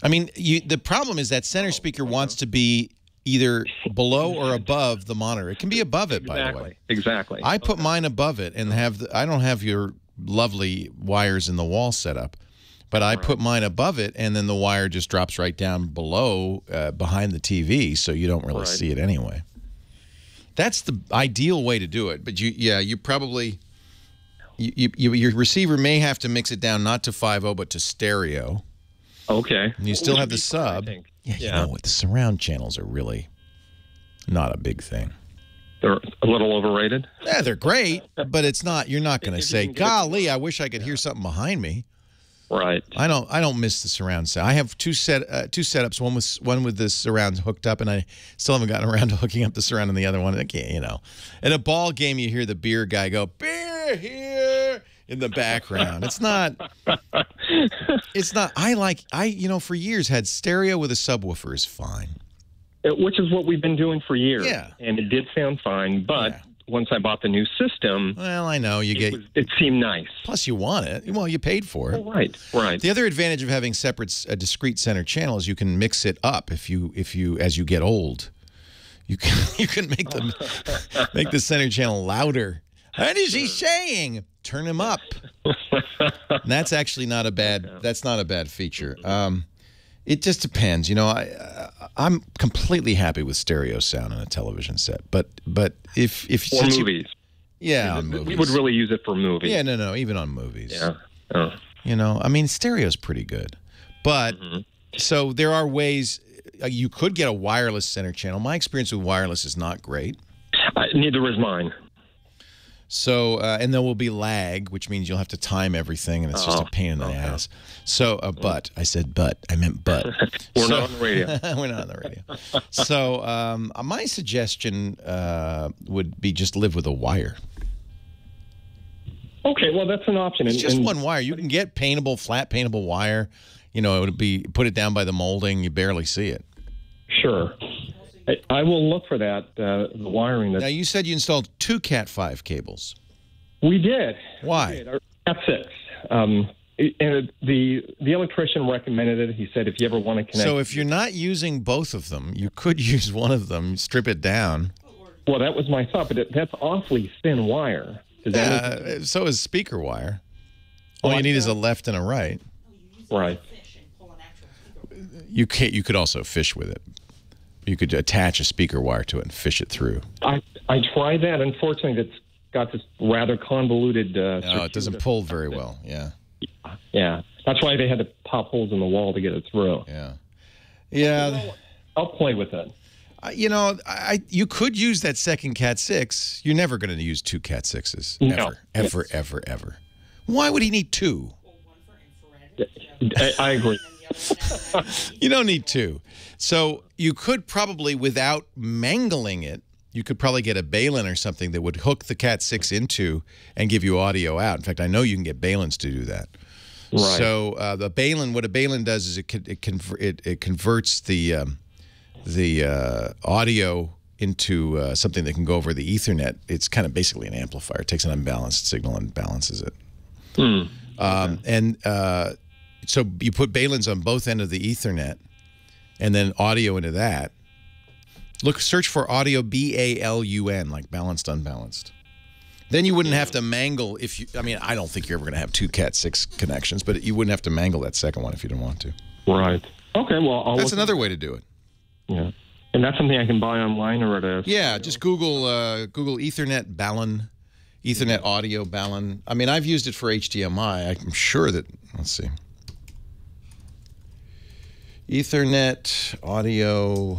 I mean, the problem is that center speaker wants to be either below or above the monitor. It can be above it, by the way. Exactly. I put mine above it and I don't have your lovely wires in the wall set up. But I put mine above it, and then the wire just drops right down below, behind the TV, so you don't really see it anyway. That's the ideal way to do it. But you probably your receiver may have to mix it down not to 5.0 but to stereo. Okay. And you still have the sub. Yeah, you know what? The surround channels are really not a big thing. They're a little overrated. Yeah, they're great, but it's not. You're not going to say, "Golly, I wish I could hear something behind me." Right. I don't miss the surround sound. I have two setups. One with the surround hooked up, and I still haven't gotten around to hooking up the surround on the other one. I can't, At a ball game, you hear the beer guy go, "Beer here," in the background. It's not. For years had stereo with a subwoofer is fine. Which is what we've been doing for years. Yeah. And it did sound fine, but once I bought the new system, well, I know it seemed nice. Plus, you want it. Well, you paid for it. Oh, right. The other advantage of having a discrete center channel is you can mix it up as you get old. You can make the center channel louder. What is he saying? Turn him up. And that's actually not a bad. That's not a bad feature. It just depends. I'm completely happy with stereo sound on a television set, but if for movies, on movies, we would really use it for movies. Yeah, no, even on movies. Yeah. Oh. I mean, stereo's pretty good, but so there are ways you could get a wireless center channel. My experience with wireless is not great. Neither is mine. So, and there will be lag, which means you'll have to time everything, and it's just a pain in the ass. So, but. I said but. I meant but. We're not on the radio. We're not on the radio. So, my suggestion would be just live with a wire. Okay, well, that's an option. It's just one wire. You can get flat paintable wire. It would be, put it down by the molding, you barely see it. Sure. I will look for that, the wiring. Now, you said you installed 2 Cat5 cables. We did. Why? Cat6. And the electrician recommended it. He said if you ever want to connect. So if you're not using both of them, you could use one of them, strip it down. Well, that was my thought, but that's awfully thin wire. So is speaker wire. All you need is a left and a right. Right. You could also fish with it. You could attach a speaker wire to it and fish it through. I tried that. Unfortunately, it's got this rather convoluted. No, it doesn't pull very well. Yeah. Yeah. That's why they had to pop holes in the wall to get it through. Yeah. Yeah. I'll play with it. You could use that second Cat6. You're never going to use 2 Cat6s. Ever. Why would he need 2? I agree. You don't need 2. So you could probably, without mangling it, you could probably get a Balun or something that would hook the Cat6 into and give you audio out. In fact, I know you can get Baluns to do that. Right. So what a Balun does is it converts the audio into something that can go over the Ethernet, it's kind of basically an amplifier. It takes an unbalanced signal and balances it. So you put balins on both ends of the Ethernet, and then audio into that. Search for audio BALUN, like balanced, unbalanced. Then you wouldn't have to mangle if you. I mean, I don't think you're ever going to have two Cat 6 connections, but you wouldn't have to mangle that second one if you didn't want to. Right. Okay. Well, that's another way to do it. Yeah. And that's something I can buy online, or it is? Yeah, just Google Ethernet balun, Ethernet audio balun. I mean, I've used it for HDMI. I'm sure that. Let's see. Ethernet audio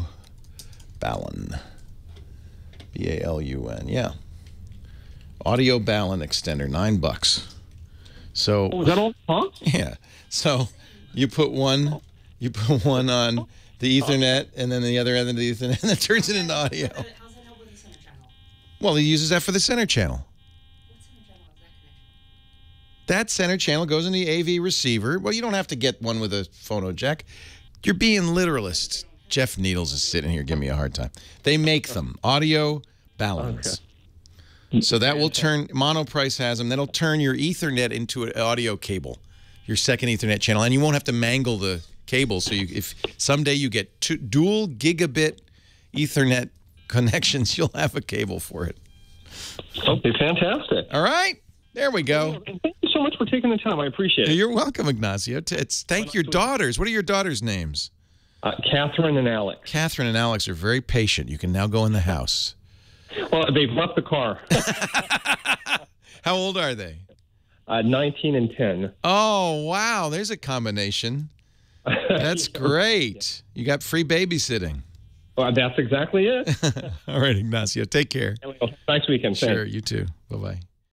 balun. BALUN. Yeah. Audio balun extender, $9. So. Oh, is that all? Huh? Yeah. So you put one on the Ethernet, and then the other end of the Ethernet, and it turns it into audio. Well, he uses that for the center channel. That center channel goes in the AV receiver. Well, you don't have to get one with a phono jack. You're being literalist. Jeff Needles is sitting here giving me a hard time. They make them. Audio balance. Okay. So that will turn, Monoprice has them, that'll turn your Ethernet into an audio cable, your second Ethernet channel, and you won't have to mangle the cable. So if someday you get dual gigabit Ethernet connections, you'll have a cable for it. Okay, fantastic. All right. There we go. Thank you so much for taking the time. I appreciate it. You're welcome, Ignacio. Thank your daughters. What are your daughters' names? Catherine and Alex. Catherine and Alex are very patient. You can now go in the house. Well, they've left the car. How old are they? 19 and 10. Oh, wow. There's a combination. That's great. You got free babysitting. Well, that's exactly it. All right, Ignacio. Take care. Nice weekend. Sure, Thanks. you too. Bye-bye.